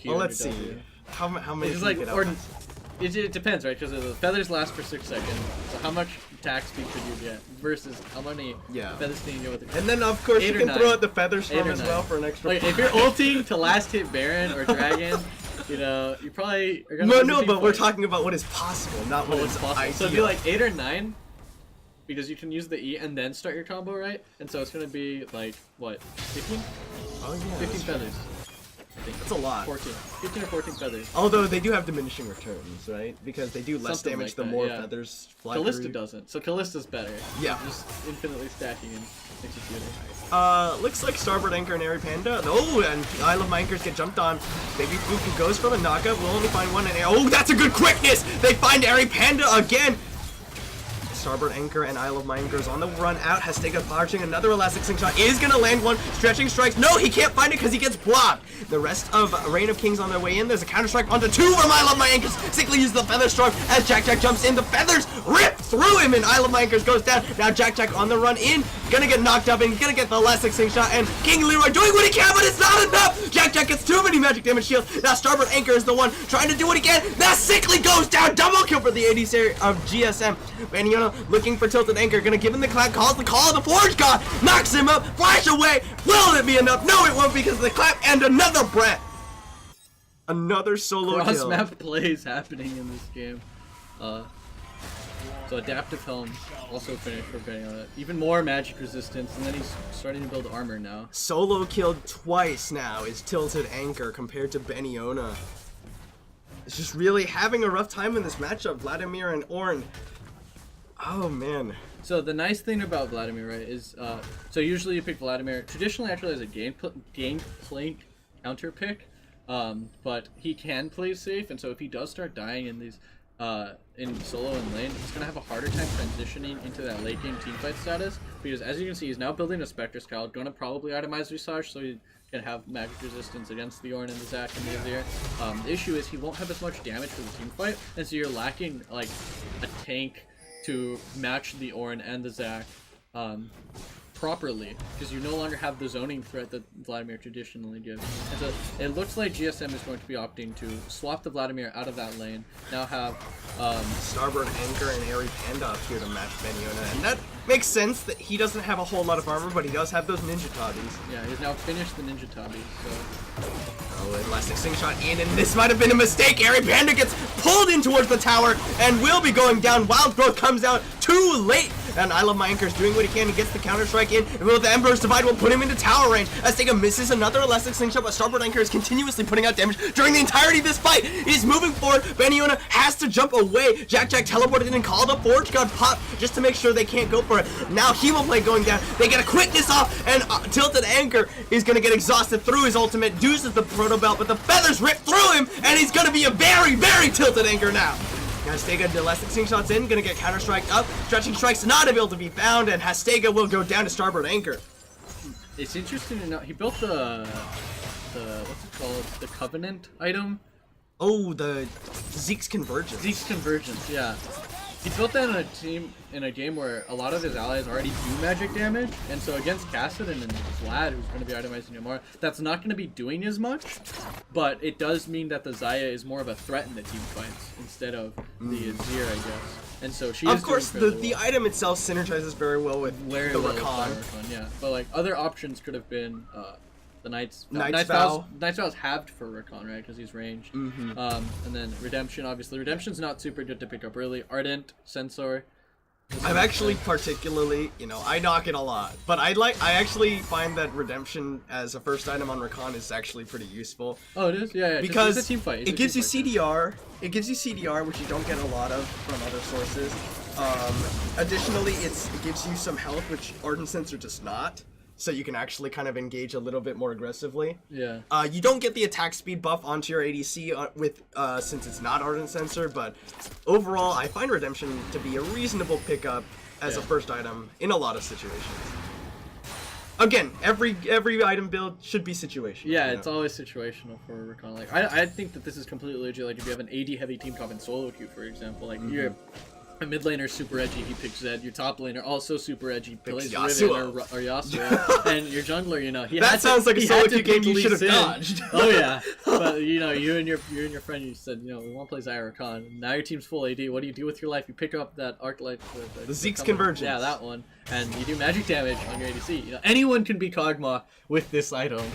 Well, let's see. How many? It's like, it depends, right? Because the feathers last for 6 seconds. So how much attack speed could you get versus how many feathers can you get with it? And then of course you can throw out the feather storm as well for an extra. Like, if you're ulting to last hit Baron or Dragon, you know, you probably are gonna. No, but we're talking about what is possible, not what is possible. Ideal. So it'd be like 8 or 9. Because you can use the E and then start your combo, right? And so it's gonna be like what, 15? Oh yeah. 15 feathers. That's a lot. 15 or 14 feathers. Although they do have diminishing returns, right? Because they do less damage the more feathers fly Callista through. doesn't. So Callista's better. Yeah. Just infinitely stacking and executing. Looks like Starboard Anchor and Airy Panda. Oh, and I Love My Anchors get jumped on. Baby Fuku goes for the knockup. We'll only find one. And oh, that's a good quickness! They find Airy Panda again! Starboard Anchor and Isle of My Anchor is on the run out. Hastega launching another Elastic Slingshot. Is going to land one. Stretching strikes. No, he can't find it because he gets blocked. The rest of Reign of Kings on their way in. There's a counter strike onto 2 from Isle of My Anchors. Sickly uses the Feather Stroke as Jack jumps in. The feathers rip through him and Isle of My Anchors goes down. Now Jack on the run in. Gonna get knocked up and he's gonna get the Elastic Slingshot. And King Leroy doing what he can, but it's not enough. Jack gets too many magic damage shields. Now Starboard Anchor is the one trying to do what he can. That Sickly goes down. Double kill for the AD series of GSM. Baniona looking for Tilted Anchor. Gonna give him the clap. Calls the call of the Forge God. Knocks him up. Flash away. Will it be enough? No, it won't because of the clap. And another Brett. Another solo Cross kill. map plays happening in this game. So Adaptive Helm also finished for Baniona. Even more magic resistance, and then he's starting to build armor now. Solo killed twice now is Tilted Anchor compared to Baniona. It's just really having a rough time in this matchup, Vladimir and Ornn. Oh man. So the nice thing about Vladimir, right, is so usually you pick Vladimir traditionally actually as a game plank counter pick, but he can play safe, and so if he does start dying in these in solo and lane, he's gonna have a harder time transitioning into that late game teamfight status, because as you can see, he's now building a Spectre Scout, gonna probably itemize Visage so he can have magic resistance against the Ornn and the Zac and the Azir. The issue is he won't have as much damage for the teamfight, and so you're lacking like a tank to match the Ornn and the Zac properly, because you no longer have the zoning threat that Vladimir traditionally gives. And so it looks like GSM is going to be opting to swap the Vladimir out of that lane, now have Starboard Anchor and Airy Panda up here to match Baniona, and that makes sense that he doesn't have a whole lot of armor, but he does have those Ninja Tabis. yeah, he's now finished the Ninja Tabi, so Oh, Elastic Slingshot in, and this might have been a mistake. Airy Panda gets pulled in towards the tower and will be going down. Wild Growth comes out too late, and I Love My Anchor is doing what he can. He gets the counter strike in, and with the Emperor's Divide will put him into tower range. Aztega misses another Elastic Slingshot, but Starboard Anchor is continuously putting out damage during the entirety of this fight. He's moving forward. Baniona has to jump away. Jack teleported in and called a Forge God pop just to make sure they can't go for it. Now he will play going down. They get a quickness off, and Tilted Anchor is going to get exhausted through his ultimate. Deuces the Proto Belt, but the feathers rip through him, and he's going to be a very, very Tilted Anchor now. Hastega, the Elastic Slingshot's in, gonna get counter strike up. Stretching strikes not able to be found, and Hastega will go down to Starboard Anchor. it's interesting to know he built the what's it called, the Covenant item. Oh, the Zeke's Convergence. Zeke's Convergence, yeah. He built that in a game where a lot of his allies already do magic damage, and so against Kassadin and Vlad, who's going to be itemizing Yamara, that's not going to be doing as much, but it does mean that the Xayah is more of a threat in the team fights instead of the Azir, I guess. And so she is of course, the item itself synergizes very well with the Rakan. Yeah, but like other options could have been the Knight's Vow. Knight's Vow is halved for Rakan, right? Because he's ranged. And then Redemption, obviously. Redemption's not super good to pick up early. Ardent, Censor. I'm actually particularly, I knock it a lot, but I actually find that Redemption as a first item on Rakan is actually pretty useful. Oh, it is? Yeah, because it's a team fight. It gives you CDR. It gives you CDR, which you don't get a lot of from other sources. Additionally, it gives you some health, which Ardent Censor does not. So you can actually kind of engage a little bit more aggressively. Yeah. You don't get the attack speed buff onto your ADC with since it's not Ardent Censor, but overall, I find Redemption to be a reasonable pickup as a first item in a lot of situations. Again, every item build should be situational. Yeah, it's always situational for Rakan. Like I think that this is completely legit. Like if you have an AD heavy team comp in solo queue, for example, like you're a mid laner super edgy, he picks Zed. Your top laner also super edgy, plays Riven or Yasuo. And your jungler, he that had sounds to, like a he solo had to queue game pick you should have Lee Sin. dodged. Oh yeah, but you and your friend, you said we want to play Xayah Rakan. Now your team's full AD. What do you do with your life? You pick up that Arc Light, the Zeke's Convergence. Yeah, that one, and you do magic damage on your ADC. Anyone can be Kog'Maw with this item.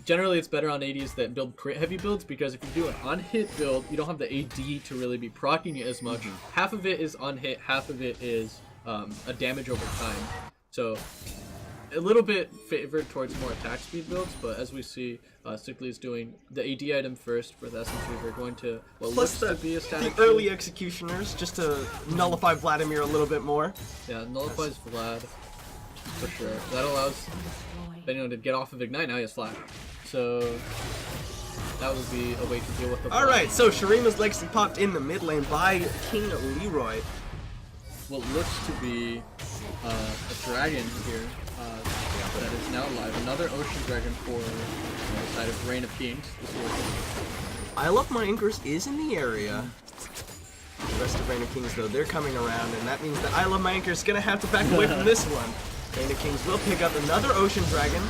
Generally, it's better on ADs that build crit heavy builds, because if you do an on-hit build, you don't have the AD to really be proccing it as much. Half of it is on-hit, half of it is a damage over time. So a little bit favored towards more attack speed builds, but as we see, Sickly is doing the AD item first for the Essence Reaver, going to what looks to be a static the early executioners, just to nullify Vladimir a little bit more. Yeah, nullifies Vlad, for sure. That allows Baniona to get off of Ignite. Now he has Flash. So that would be a way to deal with the Alright, so Shurima's Legacy popped in the mid lane by King Leroy. what looks to be a dragon here that is now live. Another ocean dragon for the side of Reign of Kings. I Love My Anchors is in the area. The rest of Reign of Kings, though, they're coming around, and that means that I Love My Anchors is going to have to back away from this one. Reign of Kings will pick up another Ocean Dragon.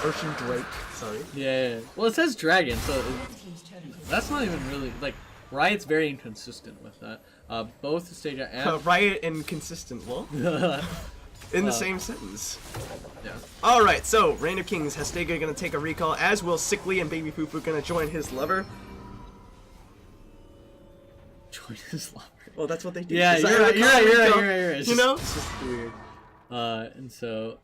Ocean Drake, sorry. Yeah. Well, it says dragon, so that's not even really, like, Riot's very inconsistent with that. Both Stadia and... Riot and consistent, well, in the same sentence. Yeah. Alright, so, Reign of Kings, Hastega gonna take a recall, as will Sickly and Baby Fufu gonna join his lover. Join his lover. Well, that's what they do. Yeah, you're right. It's you know? It's just weird. And so,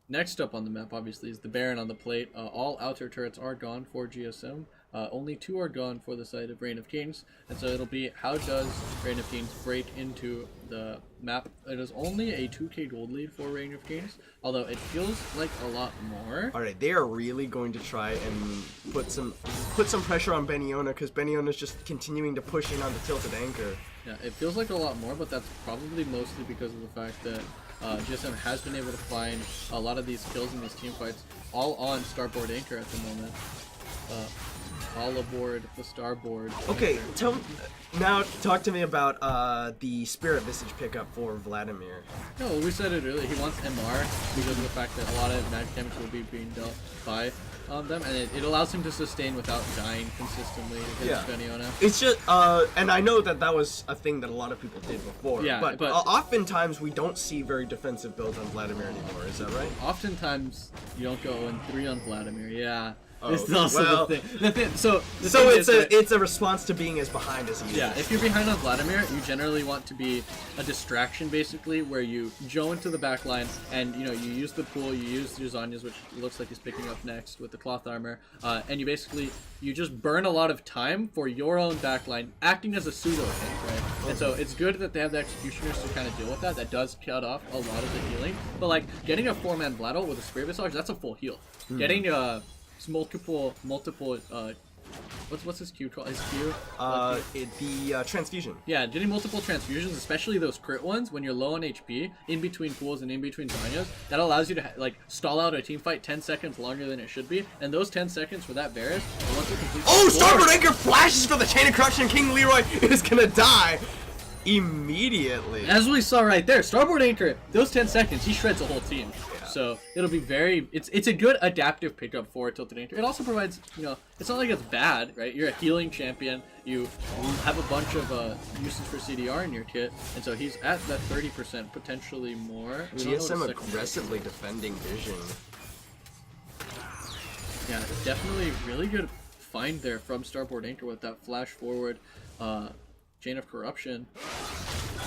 next up on the map, obviously, is the Baron on the plate. All outer turrets are gone for GSM. Only 2 are gone for the side of Reign of Kings. And so it'll be, how does Reign of Kings break into the map? It is only a 2k gold lead for Reign of Kings, although it feels like a lot more. Alright, they are really going to try and put some pressure on Beniona, because Beniona's just continuing to push in on the tilted anchor. Yeah, it feels like a lot more, but that's probably mostly because of the fact that GSM has been able to find a lot of these kills in these team fights all on starboard anchor at the moment. All aboard the starboard. Okay, now talk to me about the Spirit Visage pickup for Vladimir. No, we said it earlier. He wants MR because of the fact that a lot of magic damage will be being dealt by them, and it allows him to sustain without dying consistently against Beniona. It's just, and I know that was a thing that a lot of people did before, Yeah, but but oftentimes we don't see very defensive builds on Vladimir anymore, is that right? Oftentimes you don't go 0-3 on Vladimir. Yeah. Oh, This is also well, the thing. So it's a response to being as behind as he is. Yeah, if you're behind on Vladimir, you generally want to be a distraction, basically, where you go into the back line and, you use the pool, you use your Zanyas, which looks like he's picking up next with the cloth armor, and you just burn a lot of time for your own back line, acting as a pseudo tank, right? And so it's good that they have the executioners to kind of deal with that. That does cut off a lot of the healing, but like getting a 4-man Vlado with a Spirit Visage, that's a full heal. Getting multiple what's his Q called? His Q? The transfusion. Yeah, getting multiple transfusions, especially those crit ones when you're low on HP, in between pools and in between Zanyas, that allows you to stall out a team fight 10 seconds longer than it should be. And those 10 seconds for that Varus, once it completes. Oh, Starboard Anchor flashes for the Chain of Corruption. King Leroy is gonna die immediately. As we saw right there, Starboard Anchor, those 10 seconds, he shreds the whole team. So it'll be it's a good adaptive pickup for Tilted Anchor. It also provides, it's not like it's bad, right? You're a healing champion. You have a bunch of uses for CDR in your kit, and so he's at that 30%, potentially more. GSM aggressively defending Vision. Yeah, definitely really good find there from Starboard Anchor with that flash forward Chain of Corruption.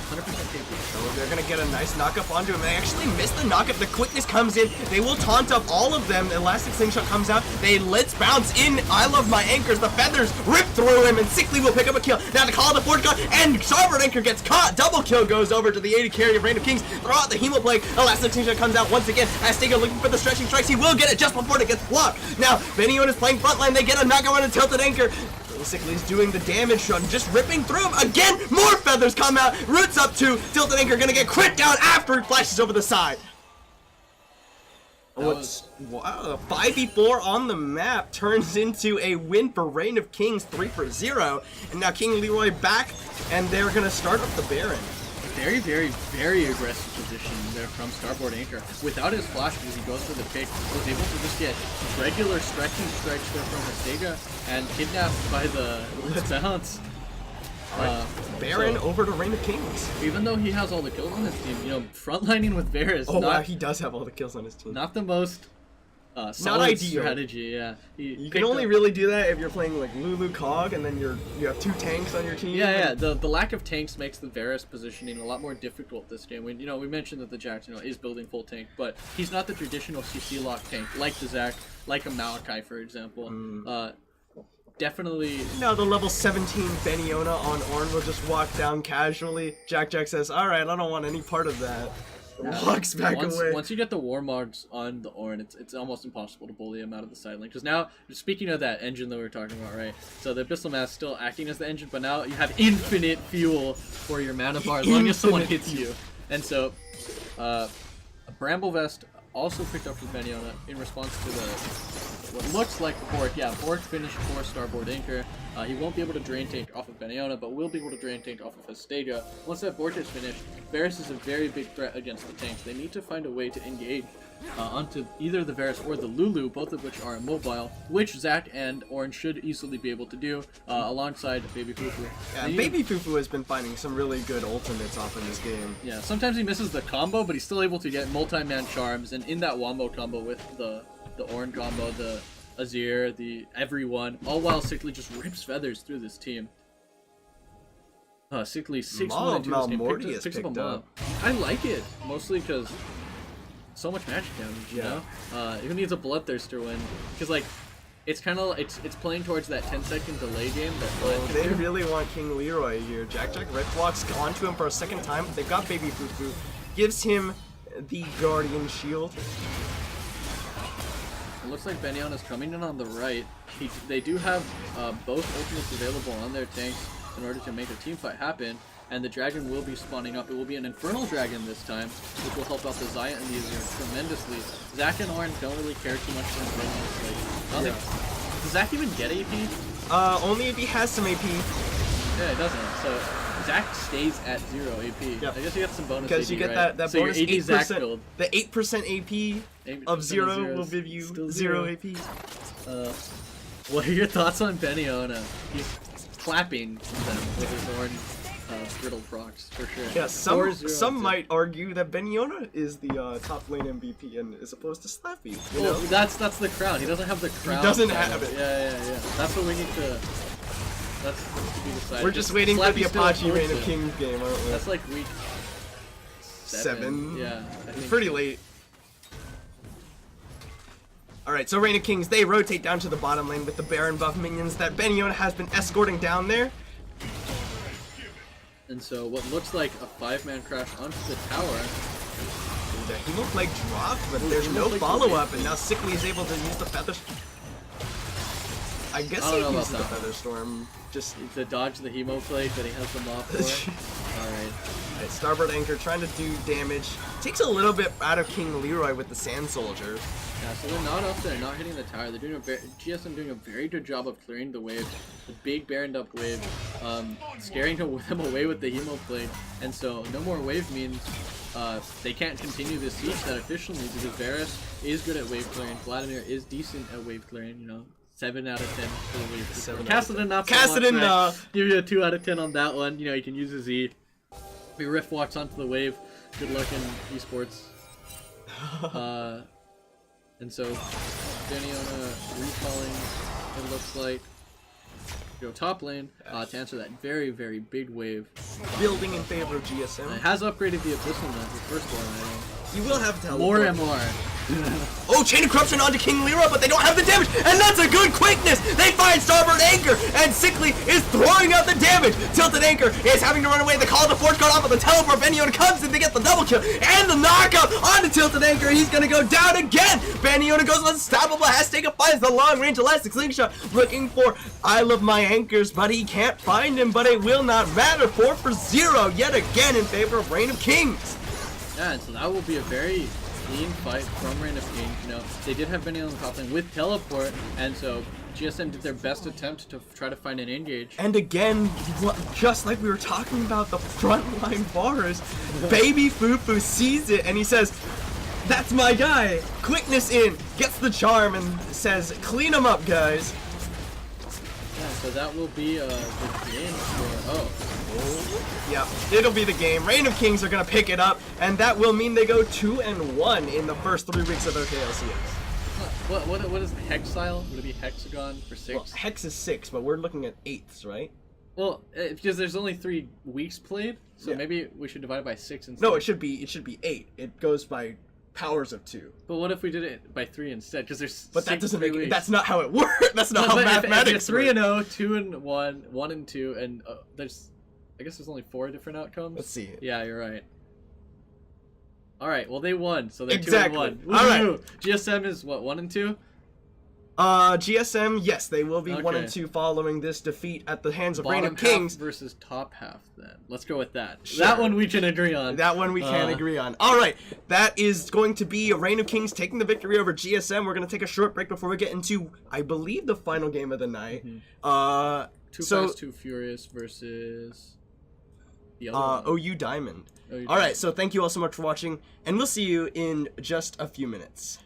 100% KP. So they're gonna get a nice knockup onto him. They actually miss the knockup. The quickness comes in. They will taunt up all of them. Elastic Slingshot comes out. Let's bounce in. I Love My Anchors. The feathers rip through him, and Sickly will pick up a kill. Now to call the Forge God, and Starboard Anchor gets caught. Double kill goes over to the 80 carry of Reign of Kings. Throw out the Hemoplague. Elastic Slingshot comes out once again. Aztega looking for the stretching strikes. He will get it just before it gets blocked. Now Beniona is playing frontline. They get a knockout on a Tilted Anchor. Sickly's doing the damage run, just ripping through him. Again, more feathers come out. Roots up to Tilted Anchor, gonna get crit down after it flashes over the side. Wow, a 5v4 on the map turns into a win for Reign of Kings, 3-0. And now King Leroy back, and they're gonna start up the Baron. Very, very, very aggressive position there from Starboard Anchor. Without his flash, because he goes for the pick, was able to just get regular stretching strikes there from Hastega and kidnapped by the Let's Bounce. Baron over to Reign of Kings. Even though he has all the kills on his team, frontlining with Varus. Oh wow, he does have all the kills on his team. Not the most solid not ideal strategy, yeah. You can only really do that if you're playing like Lulu Cog and then you have 2 tanks on your team. Yeah. The lack of tanks makes the Varus positioning a lot more difficult this game. We mentioned that the Jax is building full tank, but he's not the traditional CC lock tank like the Zac, like a Malachi for example. Definitely. Now the level 17 Beniona on Ornn will just walk down casually. Jack says, "All right, I don't want any part of that." Walks back away. Once you get the Warmogs on the Ornn, it's almost impossible to bully him out of the side lane. Because now, speaking of that engine that we were talking about, right? So the Abyssal Mass still acting as the engine, but now you have infinite fuel for your mana bar as long as someone hits you. And so, Bramble Vest also picked up for Beniona in response to what looks like the Bork. Yeah, Bork finished for Starboard Anchor. He won't be able to drain tank off of Beniona, but will be able to drain tank off of Astaga. Once that Bork is finished, Varus is a very big threat against the tanks. They need to find a way to engage onto either the Varus or the Lulu, both of which are immobile, which Zac and Orange should easily be able to do, alongside Baby Fufu. Yeah, Baby Fufu has been finding some really good ultimates off in this game. Yeah, sometimes he misses the combo, but he's still able to get multi-man charms, and in that Wombo combo with the Orange combo, the Azir, the everyone, all while Sickly just rips feathers through this team. Sickly 6-1 into this game, picks up a mob. I like it, mostly because so much magic damage, you know? Even needs a Bloodthirster win, because like, it's kind of, it's playing towards that 10-second delay game that they really want King Leroy here. Jack Rift Walk's gone to him for a second time, but they've got Baby Fufu, gives him the Guardian Shield. It looks like Beniona's coming in on the right. They do have both ultimates available on their tanks in order to make a team fight happen, and the dragon will be spawning up. It will be an Infernal Dragon this time, which will help out the Xayah and the Azir tremendously. Zac and Orange don't really care too much for him. Does Zac even get AP? Only if he has some AP. Yeah, it doesn't. So Zac stays at 0 AP. Yep. I guess you get some bonus because AP, you get right? that so bonus your 8%. Zac build. The 8% AP of 0 will give you 0 AP. What are your thoughts on Beniona? He's clapping them with his orange brittle procs, for sure. Yeah, some might argue that Beniona is the top lane MVP and is opposed to Slappy. You know? That's the crown. He doesn't have the crown. He doesn't have it. Yeah. That's what we need to. That's to be decided. We're just waiting for the Slappy Apache Reign of Kings game, aren't we? That's like week 7. Yeah. It's pretty late. Alright, so Reign of Kings, they rotate down to the bottom lane with the Baron buff minions that Beniona has been escorting down there. And so what looks like a 5-man crash onto the tower. The Hemo Plague dropped, but there's no follow-up, and now Sickly is able to use the Feather... I guess he uses the Feather Storm. Just to dodge the Hemo Plague that he has them off for. Alright. Starboard Anchor trying to do damage. Takes a little bit out of King Leroy with the Sand Soldier. Yeah, so they're not up there, not hitting the tower. They're doing GSM doing a very good job of clearing the wave, the big Baroned up wave, scaring them away with the Hemo Plague. And so no more wave means they can't continue this siege that efficiently because Varus is good at wave clearing. Vladimir is decent at wave clearing, you know. 7 out of 10 for the wave. Kassadin not so Kassadin, much, right? Give you a 2 out of 10 on that one. You know, you can use his E. He rift walks onto the wave. Good luck in esports. And so, Beniona recalling, it looks like, go top lane to answer that very, very big wave. Building in favor of GSM. It has upgraded the Abyssal now, his first one, I think. You will have to More MR. Oh, Chain of Corruption onto King Leroy, but they don't have the damage, and that's a good quickness! They find Starboard Anchor, and Sickly is throwing out the damage! Tilted Anchor is having to run away, the Call of the Forge got off, but the teleport Beniona comes in to get the double kill, and the knockout onto Tilted Anchor, he's gonna go down again! Beniona goes unstoppable, Aztega finds the long-range Elastic Slingshot, looking for I Love My Anchors, but he can't find him, but it will not matter, 4 for 0, yet again in favor of Reign of Kings! Yeah, and so that will be a very clean fight from Reign of Kings. You know, they did have Benny on the top lane with teleport, and so GSM did their best attempt to try to find an engage. And again, just like we were talking about the frontline bars, Baby Fufu sees it and he says, "That's my guy." Quickness in, gets the charm, and says, "Clean him up, guys." Yeah, so that will be the game for Yeah, it'll be the game. Reign of Kings are gonna pick it up, and that will mean they go 2-1 in the first 3 weeks of OKLCS. What is the hexile? Would it be hexagon for 6? Well, hex is 6, but we're looking at 8ths, right? Well, because there's only 3 weeks played, so yeah. Maybe we should divide it by 6 instead. No, it should be 8. It goes by powers of 2. But what if we did it by 3 instead? Because there's but that doesn't make weeks. That's not how it works. That's not how mathematics works. 3-0, 2-1, 1-2, and I guess there's only 4 different outcomes. Let's see. Yeah, you're right. All right, well they won, so they're exactly. 2-1. All right. GSM is what, 1-2? GSM, yes, they will be 1 and Okay. 2 following this defeat at the hands of Reign Bottom of Kings. half versus top half. Then let's go with that. Sure. That one we can agree on. That one we can agree on. All right, that is going to be Reign of Kings taking the victory over GSM. We're going to take a short break before we get into, I believe, the final game of the night. Too so, Fast, Too Furious versus the other one. OU Diamond. OU All right, Diamond. so thank you all so much for watching, and we'll see you in just a few minutes.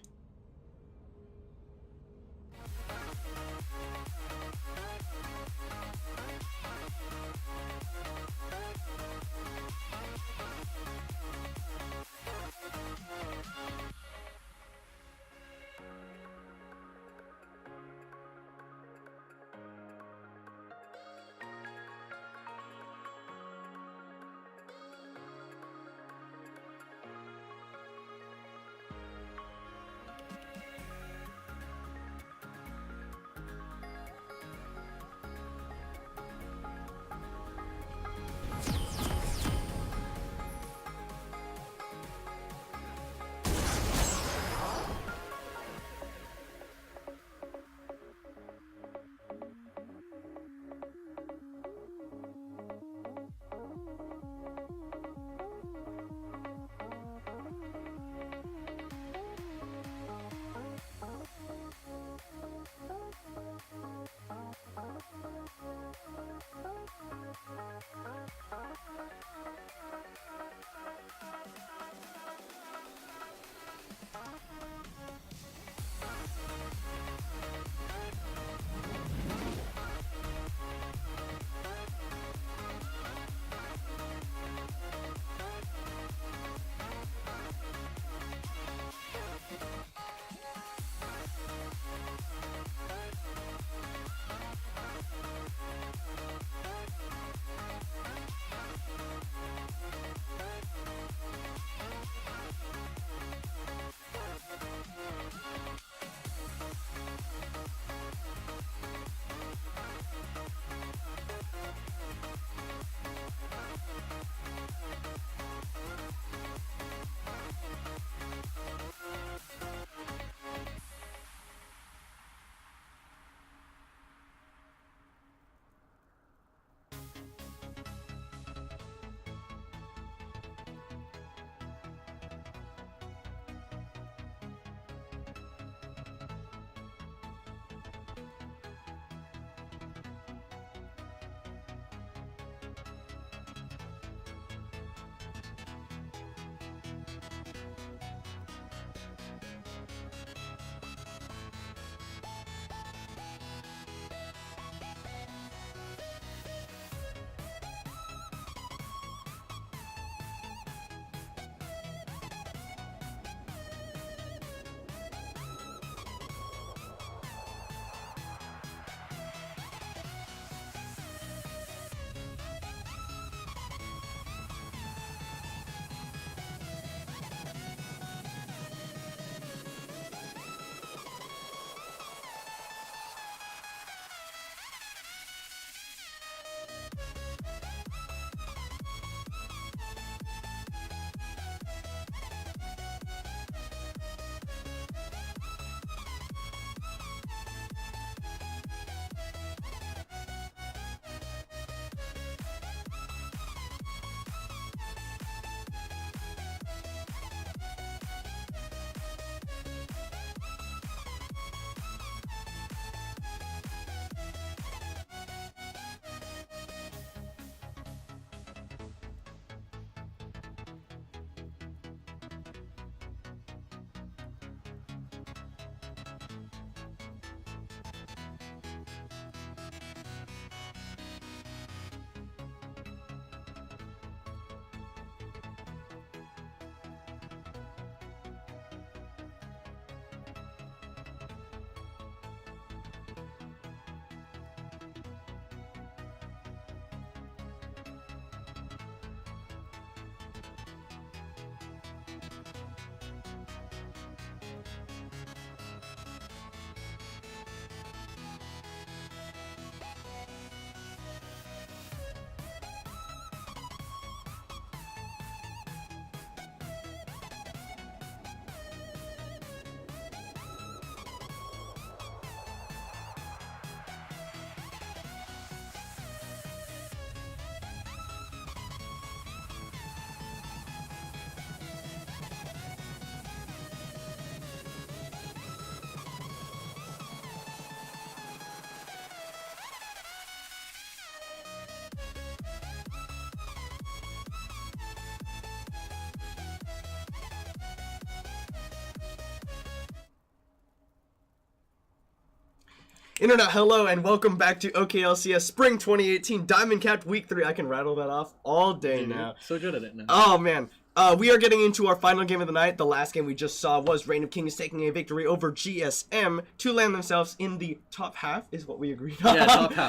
Internet, hello and welcome back to OKLCS Spring 2018 Diamond Cap Week 3. I can rattle that off all day now. So good at it now. Oh man. We are getting into our final game of the night. The last game we just saw was Reign of Kings taking a victory over GSM to land themselves in the top half, is what we agreed on. Yeah,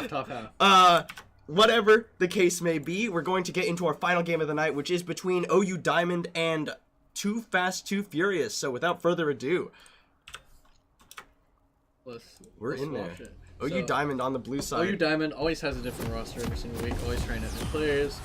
top half. Whatever the case may be, we're going to get into our final game of the night, which is between OU Diamond and Too Fast, Too Furious. So without further ado, we're in there. OU Diamond on the blue side. OU Diamond always has a different roster every single week, always trying out new players.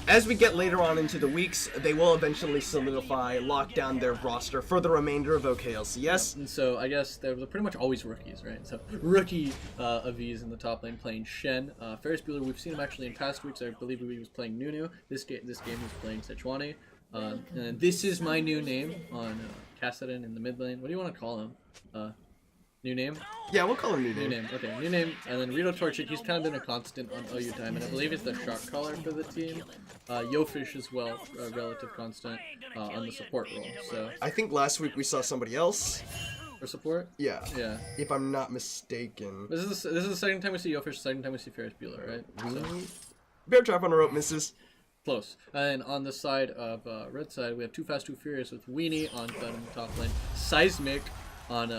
As we get later on into the weeks, they will eventually solidify, lock down their roster for the remainder of OKLCS. And so I guess they're pretty much always rookies, right? So rookie Aviz in the top lane playing Shen. Ferris Bueller, we've seen him actually in past weeks. I believe he was playing Nunu. This game he's playing Sejuani. And this is my new name on Kassadin in the mid lane. What do you want to call him? New name? Yeah, we'll call him new name. New name. Okay, new name. And then Rito Torchic, he's kind of been a constant on OU Diamond. I believe he's the shot caller for the team. Yofish as well, a relative constant on the support role. So I think last week we saw somebody else. for support? Yeah. Yeah. If I'm not mistaken. This is the second time we see Yofish, second time we see Ferris Bueller, right? So, Bear trap on a rope misses. close. And on the side of red side, we have Too Fast, Too Furious with Weenie on the top lane. Seismic on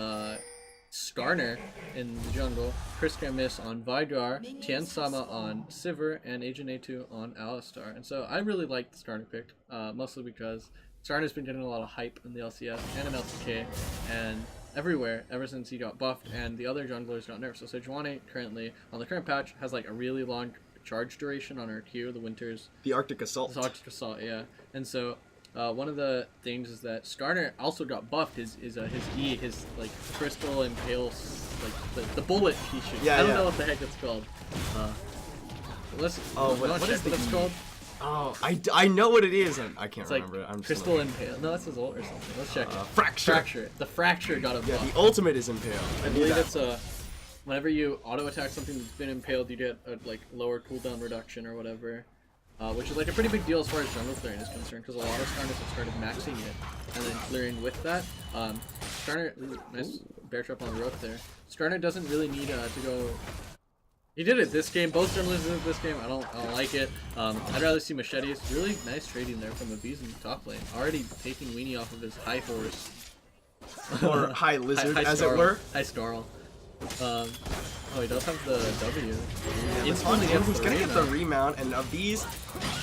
Skarner in the jungle, Chris Miss on Vigar, Tien Sama on Sivir, and Agent A2 on Alistar. And so I really like the Skarner pick, mostly because Skarner's been getting a lot of hype in the LCS and in LCK and everywhere ever since he got buffed and the other junglers got nerfed. So Sejuani currently, on the current patch, has like a really long charge duration on her Q, the Winters. The Arctic Assault. The Arctic Assault, yeah. And so one of the things is that Skarner also got buffed. His E, his like crystal impale, like the bullet he shoots. Yeah, I don't know what the heck it's called. What is it's called? Oh, I know what it is. I can't It's like remember it. I'm just crystal impale. No, that's his ult or something. Let's check it. Fracture. Fracture. The fracture got a buff. Yeah, the ultimate is impale. I believe it's whenever you auto attack something that's been impaled, you get a like lower cooldown reduction or whatever. Which is like a pretty big deal as far as jungle clearing is concerned, because a lot of Skarners have started maxing it and then clearing with that. Skarner, nice bear trap on the rope there. Skarner doesn't really need to go. He did it this game. Both junglers did it this game. I don't like it. I'd rather see machetes. Really nice trading there from Aviz in the top lane. Already taking Weenie off of his high horse. Or high lizard, high as Skarl. it were. High Skarl. Oh, he does have the W. He's gonna get the remount, and Aviz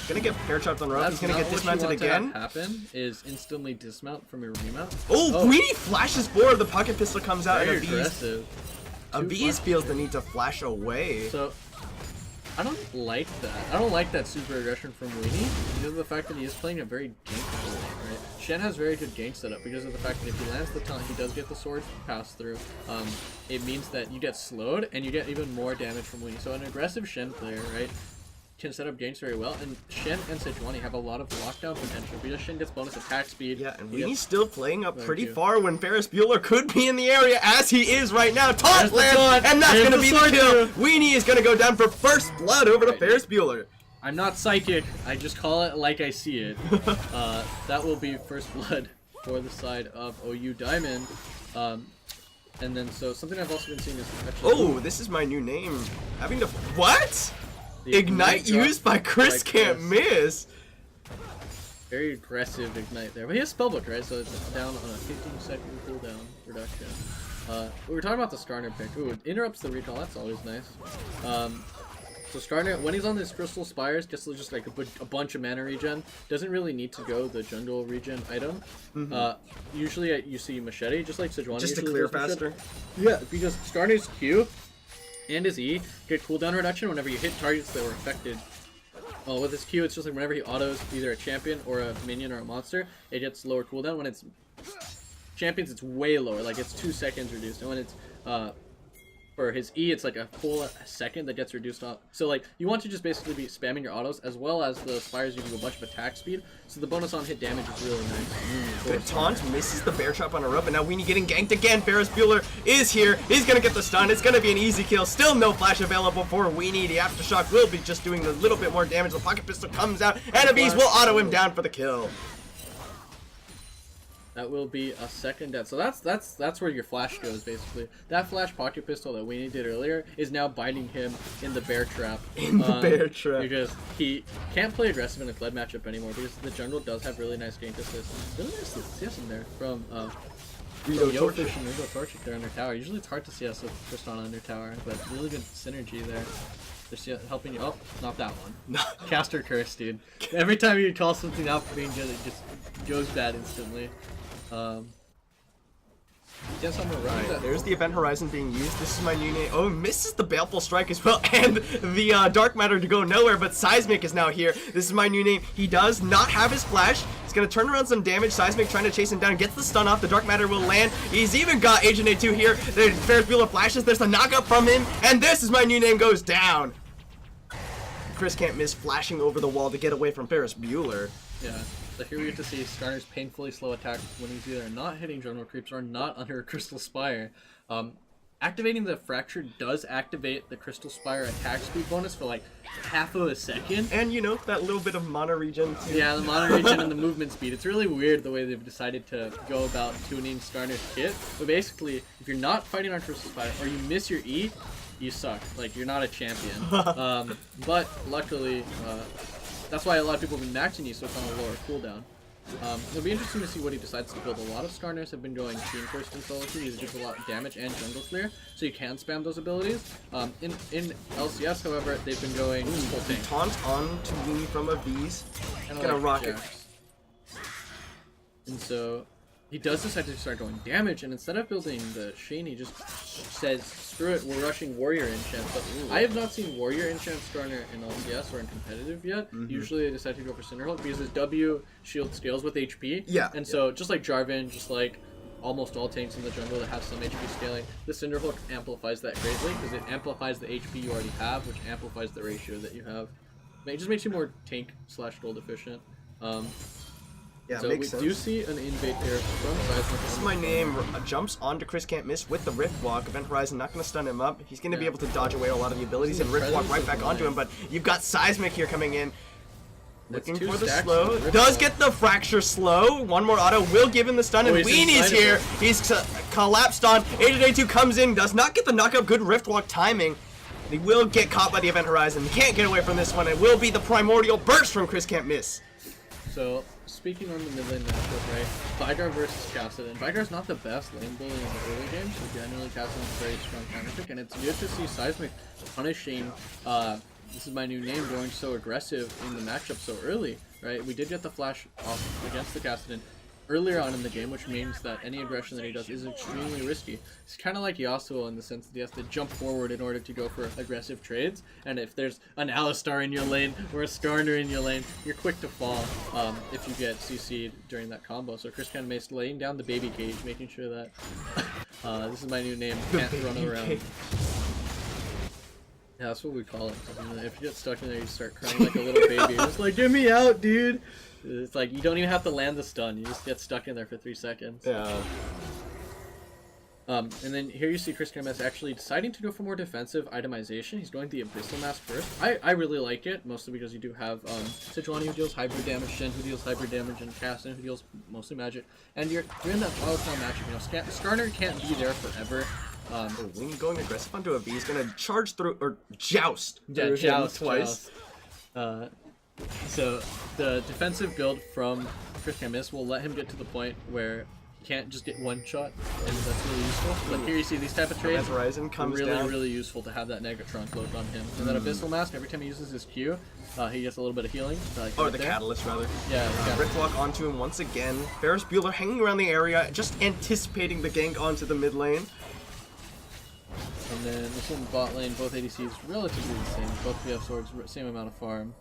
gonna get bear trapped on the rope. He's gonna get dismounted again. What happen is instantly dismount from your remount. Oh, Weenie flashes forward. The pocket pistol comes out, Very and aggressive. Aviz feels the need to flash away. So, I don't like that. I don't like that super aggression from Weenie because of the fact that he is playing a very gankable lane, right? Shen has very good gank setup because of the fact that if he lands the taunt, he does get the sword pass through. It means that you get slowed and you get even more damage from Weenie. So an aggressive Shen player, right, can set up ganks very well, and Shen and Sejuani have a lot of lockdown potential because Shen gets bonus attack speed. Yeah, and Weenie's still playing up pretty far when Ferris Bueller could be in the area, as he is right now. Taunt land, and that's going to be the kill. Weenie is going to go down for first blood over to Ferris Bueller. I'm not psychic, I just call it like I see it. That will be first blood for the side of OU Diamond. And then, so something I've also been seeing is actually... Oh, this is my new name. Having to... What? The Ignite used by Chris Can't Miss. Very aggressive Ignite there. But he has Spellbook, right? So it's down on a 15-second cooldown reduction. We were talking about the Skarner pick. Ooh, it interrupts the recall. That's always nice. So Skarner, when he's on his Crystal Spires, gets just like a bunch of mana regen. Doesn't really need to go the jungle regen item. Usually you see Machete, just like Sejuani. Just to clear faster. Yeah, because Skarner's Q and his E get cooldown reduction whenever you hit targets that were affected. With his Q, it's just like whenever he autos either a champion or a minion or a monster, it gets lower cooldown. When it's champions, it's way lower, like it's 2 seconds reduced. And when it's for his E, it's like a full second that gets reduced off. So like you want to just basically be spamming your autos as well as the Spires give you a bunch of attack speed. So the bonus on hit damage is really nice. Good taunt, misses the bear trap on a rope, and now Weenie getting ganked again. Ferris Bueller is here. He's gonna get the stun. It's gonna be an easy kill. Still no flash available for Weenie. The aftershock will be just doing a little bit more damage. The pocket pistol comes out, and Aviz will auto him down for the kill. That will be a second death. So that's where your flash goes basically. That flash pocket pistol that Weenie did earlier is now binding him in the bear trap. In the bear trap. Because he can't play aggressive in a Kled matchup anymore because the jungle does have really nice gank assist. Really nice CS in there from Yofish and Rigo Torchic there in their tower. Usually it's hard to CS with Tristan on their tower, but really good synergy there. They're helping you. Oh, not that one. Caster curse, dude. Every time you call something out for being good, it just goes bad instantly. Yes, I'm right. There's the Event Horizon being used. This is my new name. Oh, misses the Baleful Strike as well, and the Dark Matter to go nowhere, but Seismic is now here. This is my new name. He does not have his flash. He's gonna turn around some damage. Seismic trying to chase him down, gets the stun off. The Dark Matter will land. He's even got Agent A2 here. The Ferris Bueller flashes. There's the knockup from him, and this is my new name goes down. Chris can't miss flashing over the wall to get away from Ferris Bueller. Yeah. So here we get to see Skarner's painfully slow attack when he's either not hitting jungle creeps or not under a Crystal Spire. Activating the Fracture does activate the Crystal Spire attack speed bonus for like half of a second. And you know, that little bit of mana regen too. Yeah, the mana regen and the movement speed. It's really weird the way they've decided to go about tuning Skarner's kit. But basically, if you're not fighting on Crystal Spire or you miss your E, you suck. Like, you're not a champion. But luckily, that's why a lot of people have been maxing you, so it's on a lower cooldown. It'll be interesting to see what he decides to build. A lot of Skarners have been going Team First in solo queue. He does a lot of damage and jungle clear, so you can spam those abilities. In LCS, however, they've been going full tank. Taunt on to Weenie from a V's. Gonna rock it. And so he does decide to start going damage, and instead of building the Shane, he just says, screw it, we're rushing Warrior Enchant. But I have not seen Warrior Enchant Skarner in LCS or in competitive yet. Usually they decide to go for Cinderhulk because his W shield scales with HP. Yeah. And so just like Jarvan, just like almost all tanks in the jungle that have some HP scaling, the Cinderhulk amplifies that greatly because it amplifies the HP you already have, which amplifies the ratio that you have. It just makes you more tank/gold efficient. Yeah, so makes sense. do see an invade there from Seismic. This is my name. Jumps onto Chris Can't Miss with the Rift Walk. Event Horizon not going to stun him up. He's going to be able to dodge away a lot of the abilities and Rift Walk right back onto him. But you've got Seismic here coming in. Looking for the slow. Does get the Fracture slow. One more auto will give him the stun. And Weenie's here. He's collapsed on. Agent A2 comes in. Does not get the knockup. Good Rift Walk timing. He will get caught by the Event Horizon. He can't get away from this one. It will be the Primordial Burst from Chris Can't Miss. So, speaking on the mid lane matchup, right? Vigar versus Kassadin. Vigar's not the best lane bully in the early game, so generally Kassadin's very strong counter pick, and it's good to see Seismic punishing, this is my new name, going so aggressive in the matchup so early, right? We did get the flash off against the Kassadin earlier on in the game, which means that any aggression that he does is extremely risky. It's kind of like Yasuo in the sense that he has to jump forward in order to go for aggressive trades, and if there's an Alistar in your lane or a Skarner in your lane, you're quick to fall if you get CC'd during that combo. So Chris Can't Miss laying down the baby cage, making sure that this is my new name, can't run around. Yeah, that's what we call it. If you get stuck in there, you start crying like a little baby. You're just like, get me out, dude! It's like, you don't even have to land the stun, you just get stuck in there for 3 seconds. Yeah. And then here you see Chris Can't Miss actually deciding to go for more defensive itemization. He's going the Abyssal Mask first. I really like it, mostly because you do have Sejuani who deals hybrid damage, Shen who deals hybrid damage, and Kassadin who deals mostly magic. And you're in that volatile matchup, you know, Skarner can't be there forever. Weenie going aggressive onto a V, he's gonna charge through, or joust Yeah, joust twice. So the defensive build from Chris Can't Miss will let him get to the point where he can't just get one shot, and that's really useful. Like here you see these type of trades, Horizon comes down. really useful to have that Negatron cloak on him. And that Abyssal Mask, every time he uses his Q, he gets a little bit of healing. Like Or the Catalyst, rather. Yeah, the Catalyst. Rift Walk onto him once again. Ferris Bueller hanging around the area, just anticipating the gank onto the mid lane. And then this one bot lane, both ADCs relatively the same. Both PF swords, same amount of farm.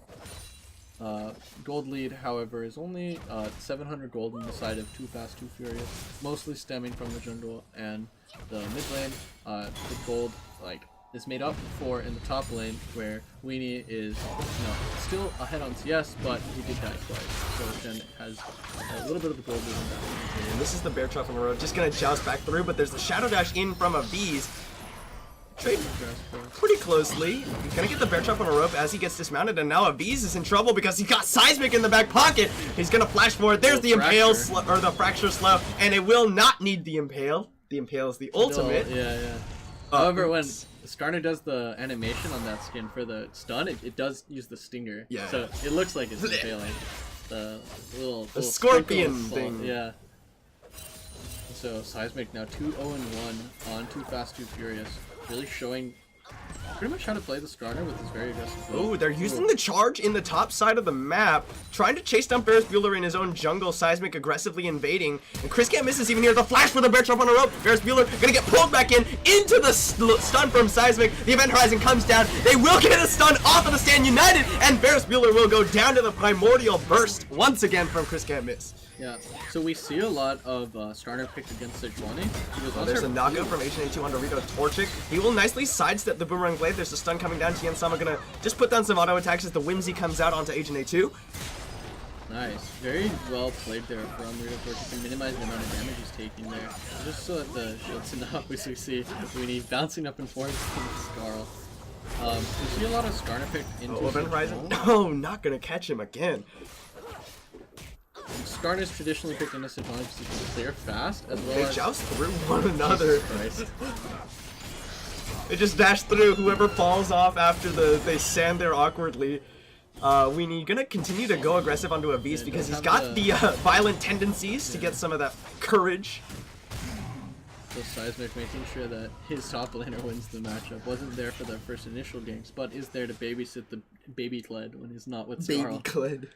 Gold lead, however, is only 700 gold on the side of Too Fast, Too Furious, mostly stemming from the jungle and the mid lane. The gold is made up for in the top lane, where Weenie is still ahead on CS, but he did die twice, so Jen has a little bit of the gold lead in that. And this is the bear trap on the road, just gonna joust back through, but there's the Shadow Dash in from a V's. trade pretty closely. He's gonna get the bear trap on a rope as he gets dismounted, and now Aviz is in trouble because he got Seismic in the back pocket. He's gonna flash forward. There's the impale or the fracture slow, and it will not need the impale. The impale is the ultimate. Yeah. However, when Skarner does the animation on that skin for the stun, it does use the stinger. Yeah. So it looks like it's impaling. The little scorpion sprinkle thing. Yeah. So Seismic now 2-0-1 on Too Fast, Too Furious. Really showing pretty much how to play the Skarner with this very aggressive build. Oh, they're using the charge in the top side of the map, trying to chase down Ferris Bueller in his own jungle. Seismic aggressively invading, and Chris can't miss this even here. The flash for the bear trap on a rope. Ferris Bueller gonna get pulled back into the stun from Seismic. The Event Horizon comes down. They will get a stun off of the Stand United, and Ferris Bueller will go down to the Primordial Burst once again from Chris can't miss. Yeah, so we see a lot of Skarner picked against Sejuani. There's a knockout from HNA2 on Dorito Torchic. He will nicely sidestep the Boomerang Blade. There's a stun coming down. Tiansama gonna just put down some auto attacks as the Whimsy comes out onto HNA2. Nice. Very well played there from Dorito Torchic to minimize the amount of damage he's taking there. Just so that the shield's enough, we see Weenie bouncing up and forth from Skarl. We see a lot of Skarner picked into Event Horizon. No, not gonna catch him again. Skarner's traditionally picked into Sejuani because he can clear fast, as well They as... joust through one another. Christ. They just dash through. Whoever falls off after they stand there awkwardly. Weenie gonna continue to go aggressive onto Aviz because he's got the violent tendencies to get some of that courage. So Seismic making sure that his top laner wins the matchup. Wasn't there for the first initial games, but is there to babysit the baby Kled when he's not with Skarl. Baby Kled.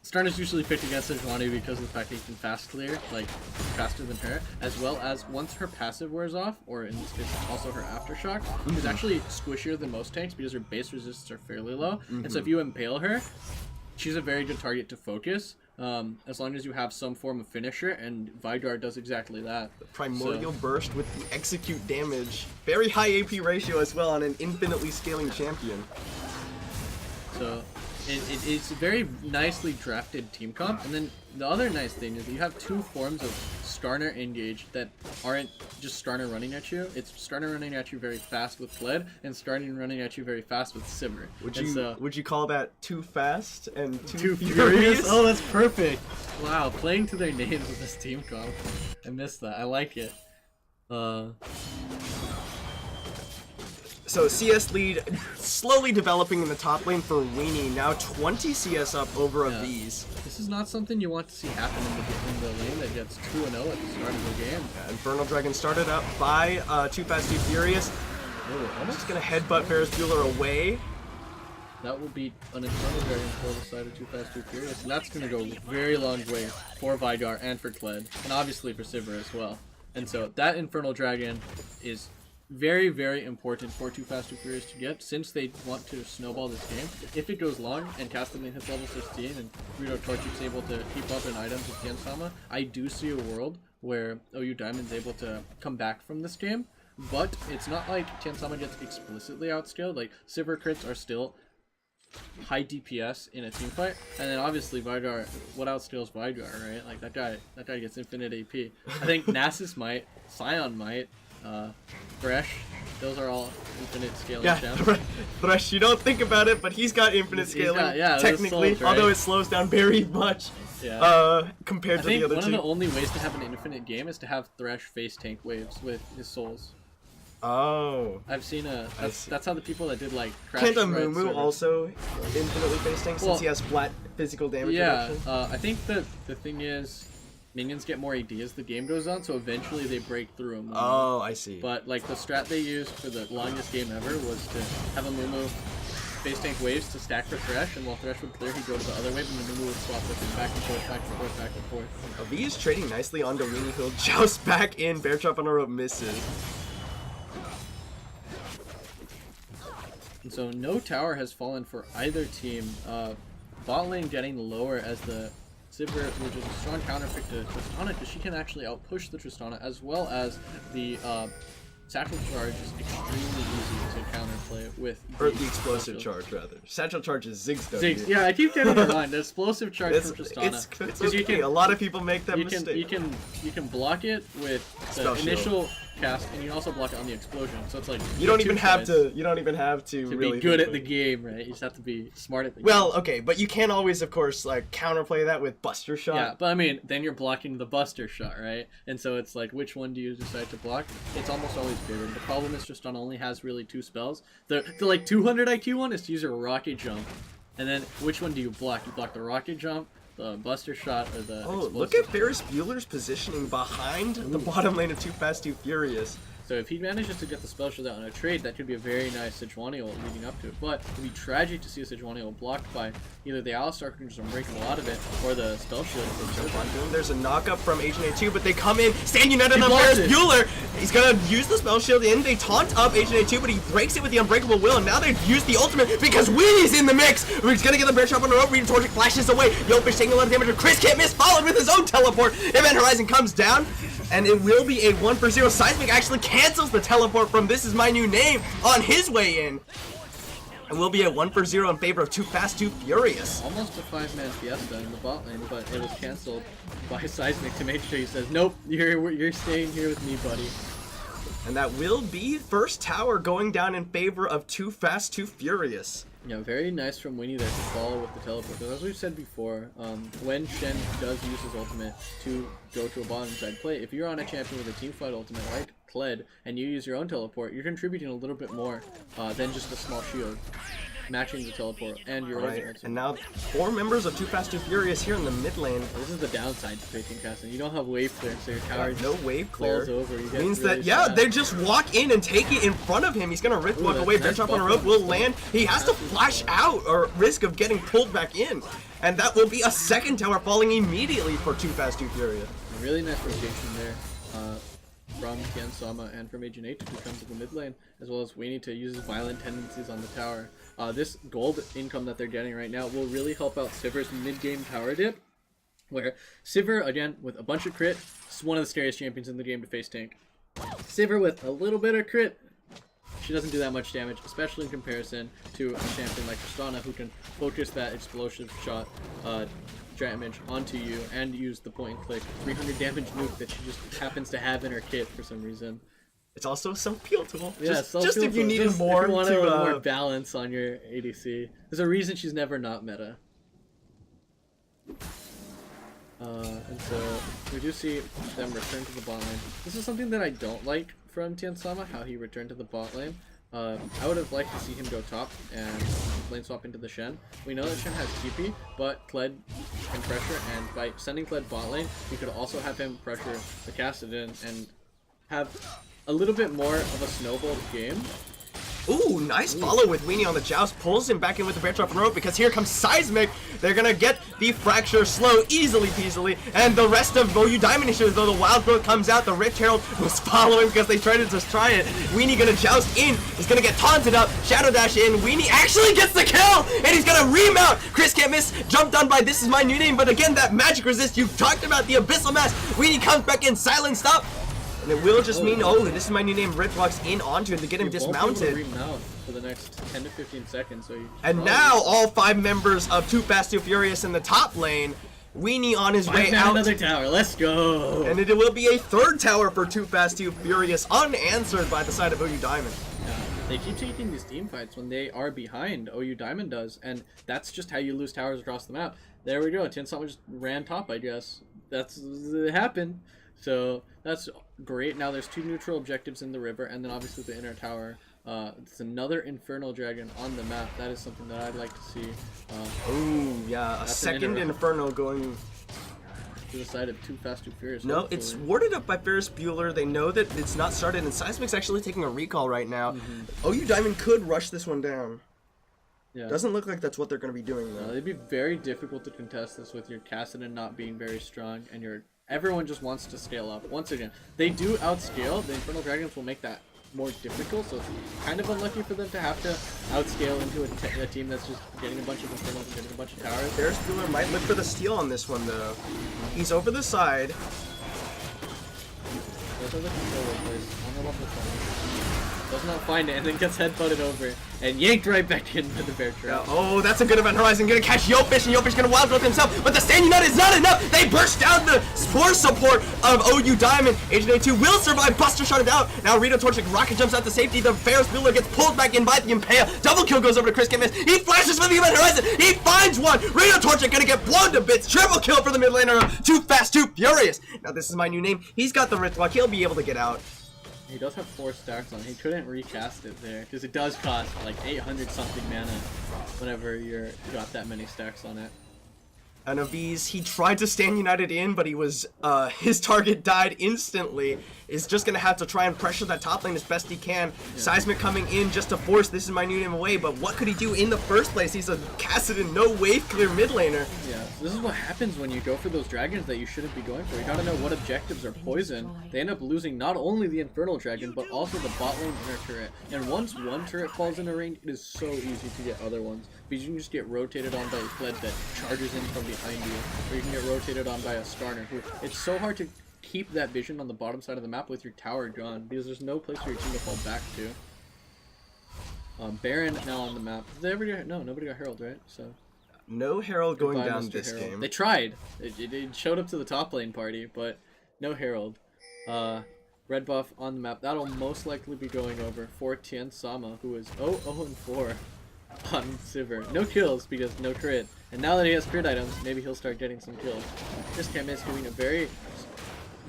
Skarner's usually picked against Sejuani because of the fact that he can fast clear, like faster than her, as well as once her passive wears off, or in this case also her aftershock, is actually squishier than most tanks because her base resists are fairly low. And so if you impale her, she's a very good target to focus, as long as you have some form of finisher, and Vidar does exactly that. The Primordial Burst with the execute damage. Very high AP ratio as well on an infinitely scaling champion. So it's a very nicely drafted team comp, and then the other nice thing is that you have two forms of Skarner engaged that aren't just Skarner running at you. It's Skarner running at you very fast with Kled, and Skarner running at you very fast with Sivir. Would you call that too fast and too furious? Oh, that's perfect. Wow, playing to their names with this team comp. I missed that. I like it. So CS lead slowly developing in the top lane for Weenie. Now 20 CS up over Aviz. This is not something you want to see happen in the lane that gets 2-0 at the start of the game. Infernal Dragon started up by Too Fast Too Furious. Almost gonna headbutt Ferris Bueller away. That will be an Infernal Dragon for the side of Too Fast Too Furious. And that's gonna go a very long way for Vidar and for Kled, and obviously for Sivir as well. And so that Infernal Dragon is very, very important for Too Fast Too Furious to get, since they want to snowball this game. If it goes long and Castellane hits level 16 and Dorito Torchic's able to keep up in items with Tiansama, I do see a world where OU Diamond's able to come back from this game, but it's not like Tiansama gets explicitly outscaled. Like, Sivir crits are still high DPS in a team fight, and then obviously Vidar, what outscales Vidar, right? Like, that guy gets infinite AP. I think Nasus might, Scion might, Thresh, those are all infinite scaling champs. Thresh, you don't think about it, but he's got infinite scaling, technically, sold, right? although it slows down very much compared to the other two. I think one of the only ways to have an infinite game is to have Thresh face tank waves with his souls. Oh. I've seen that's how the people that did like Crash Can't a Mumu also infinitely face tank since he has flat physical damage reduction? I think that the thing is, minions get more AD as the game goes on, so eventually they break through a Mumu. Oh, I see. But like the strat they used for the longest game ever was to have a Mumu face tank waves to stack for Thresh, and while Thresh would clear, he'd go to the other wave, and the Mumu would swap with him back and forth, back and forth, back and forth. V is trading nicely onto Weenie, who'll joust back in. Bear Trap on a rope misses. And so no tower has fallen for either team. Bot lane getting lower as the Sivir, which is a strong counter pick to Tristana, because she can actually outpush the Tristana, as well as the Satchel Charge is extremely easy to counterplay with. Or the Explosive Charge, rather. Satchel Charge is Ziggs, though. Ziggs, yeah, I keep getting it wrong. The Explosive Charge from Tristana. It's okay. A lot of people make that mistake. You can block it with the Spell initial shield. cast, and you also block it on the explosion. So it's like You don't two even have sides to. You don't even have to really be good think at the about it. game, right? You just have to be smart at the game. Well, okay, but you can always, of course, like counterplay that with Buster Shot. Yeah, but I mean, then you're blocking the Buster Shot, right? And so it's like, which one do you decide to block? It's almost always bigger. The problem is Tristana only has really 2 spells. The like 200 IQ one is to use a Rocket Jump. And then which one do you block? You block the Rocket Jump, the Buster Shot, or the Oh, explosive? look at Ferris Bueller's positioning behind the bottom lane of Too Fast, Too Furious. So if he manages to get the spell shield out on a trade, that could be a very nice Sejuani ult leading up to it. But it would be tragic to see a Sejuani ult blocked by either the Alistar, who can just unbreakable out of it, or the spell shield. There's a knockup from Agent A2, but they come in, stand united He on blocks Ferris it. Bueller. He's gonna use the spell shield in. They taunt up Agent A2, but he breaks it with the Unbreakable Will, and now they've used the ultimate because Wee's in the mix. He's gonna get the bear trap on the rope. Reed Torchic flashes away. Yofish taking a lot of damage, but Chris can't miss, followed with his own teleport. Event Horizon comes down, and it will be a 1-for-0. Seismic actually cancels the teleport from This Is My New Name on his way in. It will be a 1-for-0 in favor of Too Fast, Too Furious. Almost a 5-man fiesta in the bot lane, but it was cancelled by Seismic to make sure he says, nope, you're staying here with me, buddy. And that will be first tower going down in favor of Too Fast, Too Furious. Yeah, very nice from Winnie there to follow with the teleport. Because as we've said before, when Shen does use his ultimate to go to a bottom side play, if you're on a champion with a team fight ultimate like Kled, and you use your own teleport, you're contributing a little bit more than just a small shield. Matching the teleport and your Right, ultimate. and now 4 members of Too Fast, Too Furious here in the mid lane. This is the downside to facing casting. You don't have wave clear, so your tower No wave clear. falls over. You get Means really that, yeah, sad. they just walk in and take it in front of him. He's gonna rift walk that's away. nice Bench up on a buff rope on will the land. He has to flash out or risk of getting pulled back in. And that will be a second tower falling immediately for Too Fast, Too Furious. A really nice rotation there from Tian Sama and from Agent 8 to come to the mid lane, as well as Weenie to use his violent tendencies on the tower. This gold income that they're getting right now will really help out Sivir's mid-game tower dip, where Sivir, again, with a bunch of crit, is one of the scariest champions in the game to face tank. Sivir with a little bit of crit, she doesn't do that much damage, especially in comparison to a champion like Tristana, who can focus that explosive shot damage onto you and use the point and click 300 damage nuke that she just happens to have in her kit for some reason. It's also a self-peel tool. Yeah, just if you needed just more if you wanted to more balance on your ADC. There's a reason she's never not meta. And so we do see them return to the bot lane. This is something that I don't like from Tian Sama, how he returned to the bot lane. I would have liked to see him go top and lane swap into the Shen. We know that Shen has TP, but Kled can pressure, and by sending Kled bot lane, you could also have him pressure the Kassadin and have a little bit more of a snowballed game. Ooh, nice follow with Weenie on the joust. Pulls him back in with the bear trap on the rope because here comes Seismic. They're gonna get the fracture slow easily peasily. And the rest of OU Diamond issues, though the Wild Growth comes out, the Rift Herald was following because they tried to just try it. Weenie gonna joust in. He's gonna get taunted up. Shadow Dash in. Weenie actually gets the kill! And he's gonna remount. Chris can't miss. Jumped on by This Is My New Name. But again, that magic resist. You've talked about the Abyssal Mask. Weenie comes back in. Silenced up. And it will just mean, This Is My New Name, Rift walks in onto him to get him dismounted. Remount for the next 10 to 15 seconds. So And now all 5 members of Too Fast, Too Furious in the top lane. Weenie on his way out. Another tower. Let's go. And it will be a 3rd tower for Too Fast, Too Furious, unanswered by the side of OU Diamond. They keep taking these team fights when they are behind. OU Diamond does, and that's just how you lose towers across the map. There we go. Tian Sama just ran top, I guess. It happened. So that's great. Now there's 2 neutral objectives in the river, and then obviously the inner tower. It's another Infernal Dragon on the map. That is something that I'd like to see. Ooh, yeah, a second Inferno going. To the side of Too Fast, Too Furious. No, hopefully. it's warded up by Ferris Bueller. They know that it's not started, and Seismic's actually taking a recall right now. OU Diamond could rush this one down. Yeah. Doesn't look like that's what they're going to be doing, though. It'd be very difficult to contest this with your Kassadin not being very strong, and everyone just wants to scale up. Once again, they do outscale. The Infernal Dragons will make that more difficult, so it's kind of unlucky for them to have to outscale into a team that's just getting a bunch of Infernals and getting a bunch of towers. Ferris Bueller might look for the steal on this one, though. He's over the side. Those are the control plays on the level 7. does not find it, and then gets headbutted over and yanked right back into the bear trap. Oh, that's a good Event Horizon. Gonna catch Yopish, and Yopish gonna wild growth himself, but the Stand United is not enough. They burst down the force support of OU Diamond. Agent A2 will survive. Buster shot it out. Now Rito Torchic rocket jumps out to safety. The Ferris Bueller gets pulled back in by the Impale. Double kill goes over to Chris Can't Miss. He flashes for the Event Horizon. He finds one. Rito Torchic gonna get blown to bits. Triple kill for the mid laner. Too fast, too furious. Now this is my new name. He's got the Rift Lock. He'll be able to get out. He does have 4 stacks on. He couldn't recast it there because it does cost like 800 something mana whenever you got that many stacks on it. And Aviz, he tried to stand United in, but he was, his target died instantly. Is just gonna have to try and pressure that top lane as best he can. Yeah. Seismic coming in just to force This Is My New Name away, but what could he do in the first place? He's a Kassadin, no wave clear mid laner. Yeah, so this is what happens when you go for those dragons that you shouldn't be going for. You gotta know what objectives are poison. They end up losing not only the Infernal Dragon, but also the bot lane inner turret. And once one turret falls into range, it is so easy to get other ones. Because you can just get rotated on by a Fled that charges in from behind you, or you can get rotated on by a Skarner, who it's so hard to keep that vision on the bottom side of the map with your tower gone, because there's no place for your team to fall back to. Baron now on the map. Did they ever get, no, nobody got Herald, right? So no Herald going goodbye, down Mr. this Herald. game. They tried. It showed up to the top lane party, but no Herald. Red buff on the map. That'll most likely be going over for Tien Sama, who is 0-4 on Sivir. No kills because no crit. And now that he has crit items, maybe he'll start getting some kills. Just Can't Miss doing a very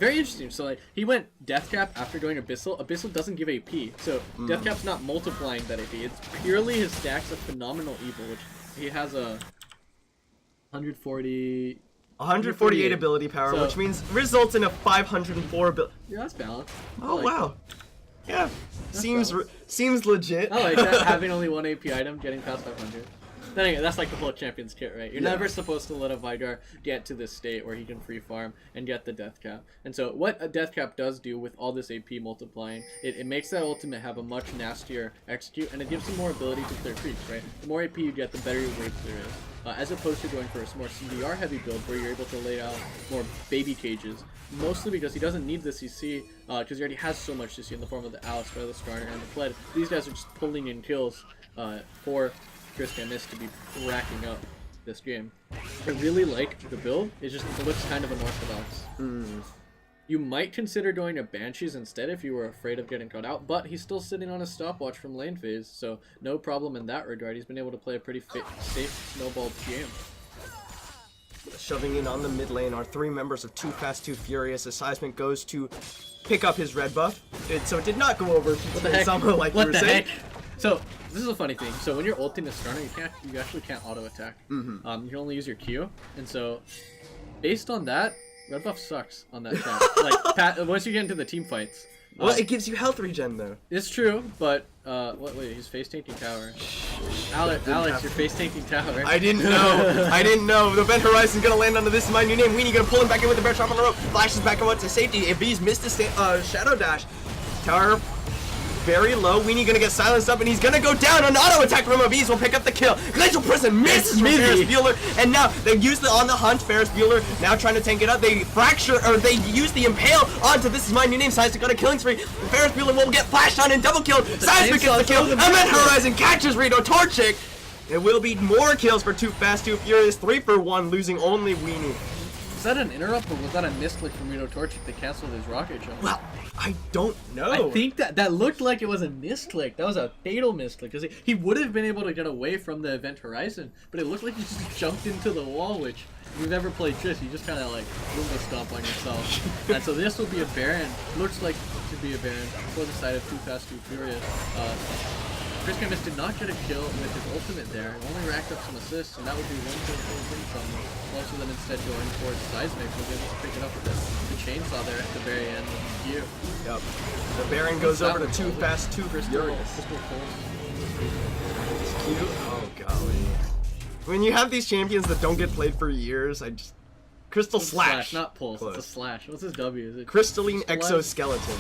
interesting. So like he went Death Cap after going Abyssal. Abyssal doesn't give AP, so Death Cap's not multiplying that AP. It's purely his stacks of Phenomenal Evil, which he has a 148 ability power, so, which means results in a 504 ability. Yeah, that's balanced. Oh like wow. Yeah, seems legit. I like that, having only one AP item, getting past 500. Then again, that's like the whole champion's kit, right? You're never supposed to let a Vigar get to this state where he can free farm and get the death cap. And so what a death cap does do with all this AP multiplying, it makes that ultimate have a much nastier execute, and it gives him more ability to clear creeps, right? The more AP you get, the better your wave clear is. As opposed to going for a more CDR heavy build where you're able to lay out more baby cages. Mostly because he doesn't need the CC, because he already has so much CC in the form of the Alistar, the Skarner, and the Fled. These guys are just pulling in kills for Chris Can't Miss to be racking up this game. I really like the build, it looks kind of unorthodox. You might consider going to Banshees instead if you were afraid of getting caught out, but he's still sitting on a stopwatch from lane phase, so no problem in that regard. He's been able to play a pretty safe snowballed game. Shoving in on the mid lane are 3 members of Too Fast, Too Furious as Seismic goes to pick up his red buff. So it did not go over Sama like you were saying. So this is a funny thing. So when you're ulting a Skarner, you actually can't auto attack. You can only use your Q, and so based on that, red buff sucks on that champ. Like once you get into the team fights. Well, it gives you health regen though. It's true, but wait, he's face tanking tower. Alex, you're face tanking tower. I didn't know. I didn't know. The Event Horizon's gonna land onto This Is My New Name. Weenie gonna pull him back in with the bear trap on the rope. Flashes back and to safety. If he's missed his shadow dash, tower very low. Weenie gonna get silenced up, and he's gonna go down. An auto attack from Aviz will pick up the kill. Glacial Prison misses from Ferris Bueller, and now they use the on the hunt. Ferris Bueller now trying to tank it up. They they use the impale onto This Is My New Name. Seismic got a killing spree. Ferris Bueller will get flashed on and double killed. Seismic gets the kill. Event Horizon catches Rito Torchic. It will be more kills for Too Fast, Too Furious. 3 for 1, losing only Weenie. Was that an interrupt, or was that a misclick from Rito Torchic that canceled his rocket jump? Well, I don't know. I think that looked like it was a misclick. That was a fatal misclick, because he would have been able to get away from the Event Horizon, but it looked like he just jumped into the wall, which, if you've ever played Triss, you just kind of like Roomba stomp on yourself. And so this will be a Baron. Looks like to be a Baron for the side of Too Fast, Too Furious. Chris Can't Miss did not get a kill with his ultimate there. Only racked up some assists, and that would be one kill from him. Also then instead going towards Seismic, was able to pick it up with the chainsaw there at the very end of the queue. Yep. The Baron goes over to Too Fast, Too Furious. Oh golly. When you have these champions that don't get played for years, Crystal Slash. Not Pulse, Close. it's a Slash. What's his W? Is it Crystalline Slash? Exoskeleton.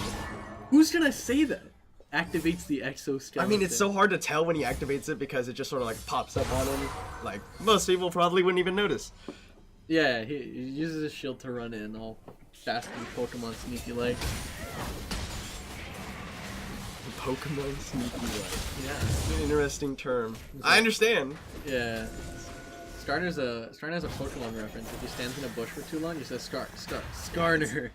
Who's gonna say that? Activates the exoskeleton. I mean, it's so hard to tell when he activates it because it just sort of like pops up on him. Like, most people probably wouldn't even notice. Yeah, he uses his shield to run in, all fast and Pokemon sneaky like. Pokemon sneaky like. Yeah. It's an interesting term. I understand. Yeah. Starner has a Pokemon reference. If he stands in a bush for too long, he says Skarner.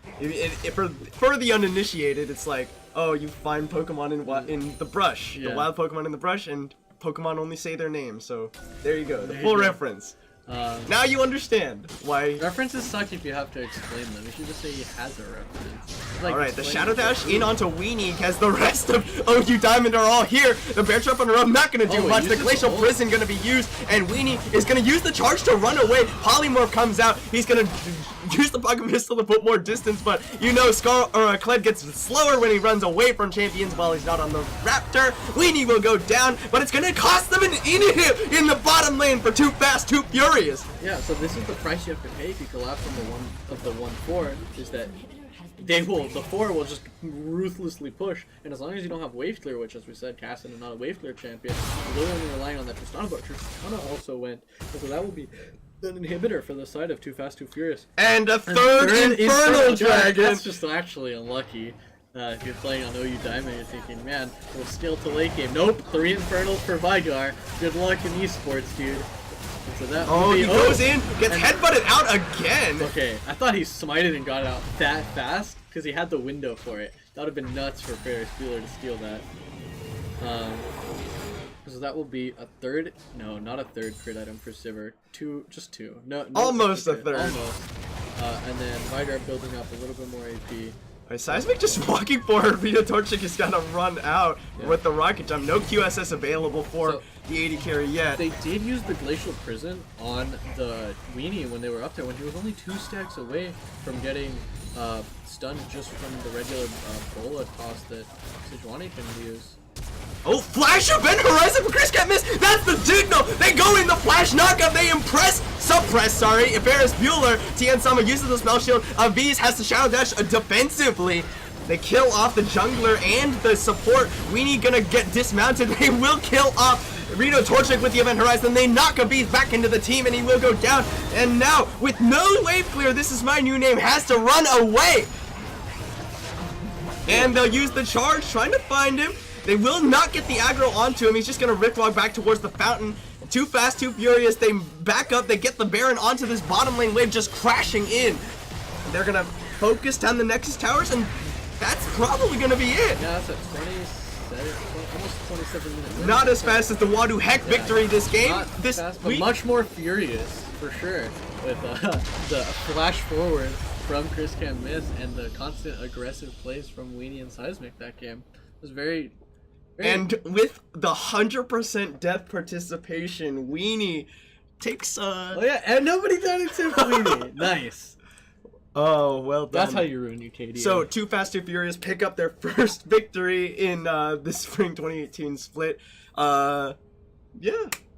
For the uninitiated, it's like, oh, you find Pokemon in the brush, Yeah. the wild Pokemon in the brush, and Pokemon only say their name. So there you go, the There full you go. reference. Now you understand why. References suck if you have to explain them. You should just say he has a reference. Like, All right, the explain Shadow it. Dash in onto Weenie as the rest of OU Diamond are all here. The Bear Trap on the road not gonna do Oh, much. he The uses Glacial ult. Prison gonna be used, and Weenie is gonna use the charge to run away. Polymorph comes out. He's gonna use the Pocket Pistol to put more distance, but you know Kled gets slower when he runs away from champions while he's not on the Raptor. Weenie will go down, but it's gonna cost them an inhib in the bottom lane for Too Fast, Too Furious. Yeah, so this is the price you have to pay if you collapse on the 1-4, is that the 4 will just ruthlessly push, and as long as you don't have Wave Clear, which as we said, Cassin is not a Wave Clear champion, you're really only relying on that Tristana, but Tristana also went, and so that will be an inhibitor for the side of Too Fast, Too Furious. And a third Infernal Dragon. That's just actually unlucky. If you're playing on OU Diamond, you're thinking, man, we'll steal to late game. Nope, 3 Infernals for Vigar. Good luck in esports, dude. And so that Oh, would be, he goes in, gets and- headbutted out again. Okay, I thought he smited and got it out that fast because he had the window for it. That would have been nuts for Ferris Bueller to steal that. So that will be a third, no, not a third crit item for Sivir. Just two. No, Almost a crit, third. Almost. And then Vigar building up a little bit more AP. Alright, Seismic just walking forward. Vito Torchic is gonna run out with the rocket jump. No QSS available for So- the AD carry yet. They did use the Glacial Prison on the Weenie when they were up there, when he was only 2 stacks away from getting stunned just from the regular bola toss that Sejuani can use. Oh, Flash of Ben Horizon for Chris can't miss. That's the signal. They go in the Flash knockup. They suppress, sorry. Ferris Bueller. Tien Sama uses the Spell Shield. Aviz has to Shadow Dash defensively. They kill off the jungler and the support. Weenie gonna get dismounted. They will kill off Rito Torchic with the Event Horizon. They knock Aviz back into the team and he will go down. And now, with no wave clear, this is my new name, has to run away. And they'll use the charge, trying to find him. They will not get the aggro onto him. He's just gonna rickwalk back towards the fountain. Too Fast, Too Furious. They back up. They get the Baron onto this bottom lane wave, just crashing in. They're gonna focus down the Nexus towers, and that's probably gonna be it. Yeah, that's a 27, almost 27 minute win. Not as fast as the Wadu Heck victory this game. Not This fast, but week. much more furious, for sure, with the flash forward from Chris Can't Miss and the constant aggressive plays from Weenie and Seismic that game. It was very... And with the 100% death participation, Weenie takes Oh yeah, and nobody done except Weenie. Nice. Oh, well done. That's how you ruin your KD. So, Too Fast, Too Furious pick up their first victory in the Spring 2018 split. Yeah.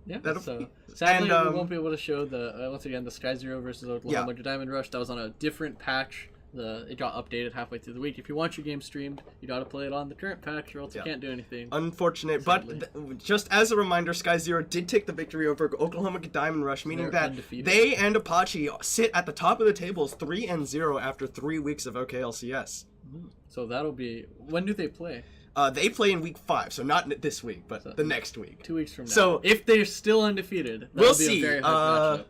yeah, that'll so be- sadly and, we won't be able to show the once again the Sky Zero versus Oklahoma Diamond Rush. That was on a different patch. It got updated halfway through the week. If you want your game streamed, you gotta play it on the current patch, or else you can't do anything. Unfortunate, Sadly. but just as a reminder, Sky Zero did take the victory over Oklahoma Diamond Rush, meaning They're that undefeated. they and Apache sit at the top of the tables 3-0 after 3 weeks of OKLCS. So that'll be, when do they play? They play in week 5, so not this week, but So- the next week. 2 weeks from now. So- if they're still undefeated, that'll We'll be see. a very hard matchup.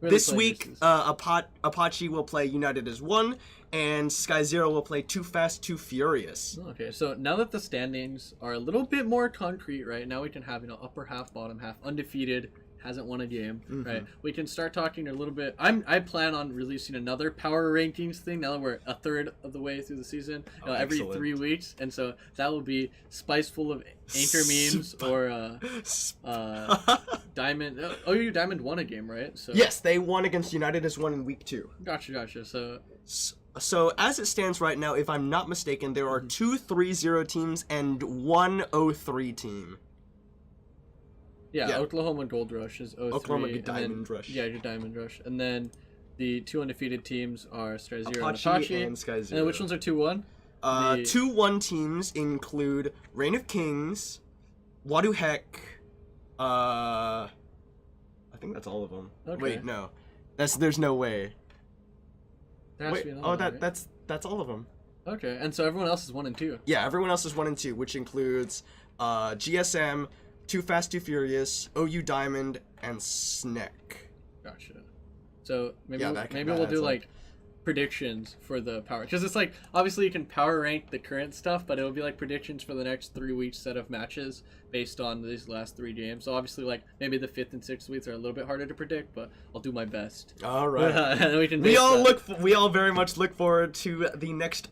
Who are they This playing week, versus? Apache will play United as One, and Sky Zero will play Too Fast, Too Furious. Okay, so now that the standings are a little bit more concrete, right? Now we can have, upper half, bottom half, undefeated, hasn't won a game, right? We can start talking a little bit. I plan on releasing another power rankings thing now that we're a third of the way through the season, every excellent. 3 weeks, and so that will be spice full of anchor memes or Diamond. OU Diamond won a game, right? So Yes, they won against United as One in week 2. gotcha. So as it stands right now, if I'm not mistaken, there are 2 3-0 teams and 1 0-3 team. Yeah, Oklahoma Gold Rush is 0-3. Oklahoma and Diamond then, Rush. Yeah, your Diamond Rush. And then the 2 undefeated teams are Sky Zero Apache and Apache. and Sky And Zero. then which ones are 2-1? 2-1 teams include Reign of Kings, Wadu Heck, I think that's all of them. Okay. Wait, no. There's no way. There has Wait, to be another oh, one, right? that's all of them. Okay, and so everyone else is 1 and 2. Yeah, everyone else is 1 and 2, which includes GSM, Too Fast, Too Furious, OU Diamond, and Sneck. Gotcha. So maybe Yeah, maybe that we'll do adds up. like predictions for the power, because it's like obviously you can power rank the current stuff, but it would be like predictions for the next 3 weeks set of matches based on these last 3 games. So obviously like maybe the 5th and 6th weeks are a little bit harder to predict, but I'll do my best. All right. And then we can we base all that. we all very much look forward to the next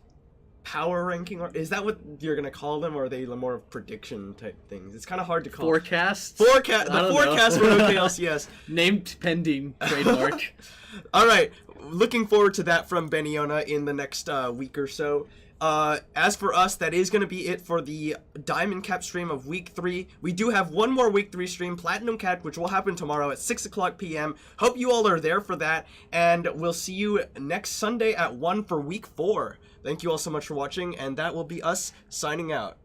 power ranking. Or is that what you're gonna call them, or are they more of prediction type things? It's kind of hard to call. Forecasts. Forecast. I The don't forecast for know. OKLCS. Named pending trademark. All right. Looking forward to that from Beniona in the next week or so. As for us, that is going to be it for the Diamond Cap stream of Week 3. We do have one more Week 3 stream, Platinum Cap, which will happen tomorrow at 6 o'clock p.m. Hope you all are there for that, and we'll see you next Sunday at 1 for Week 4. Thank you all so much for watching, and that will be us signing out.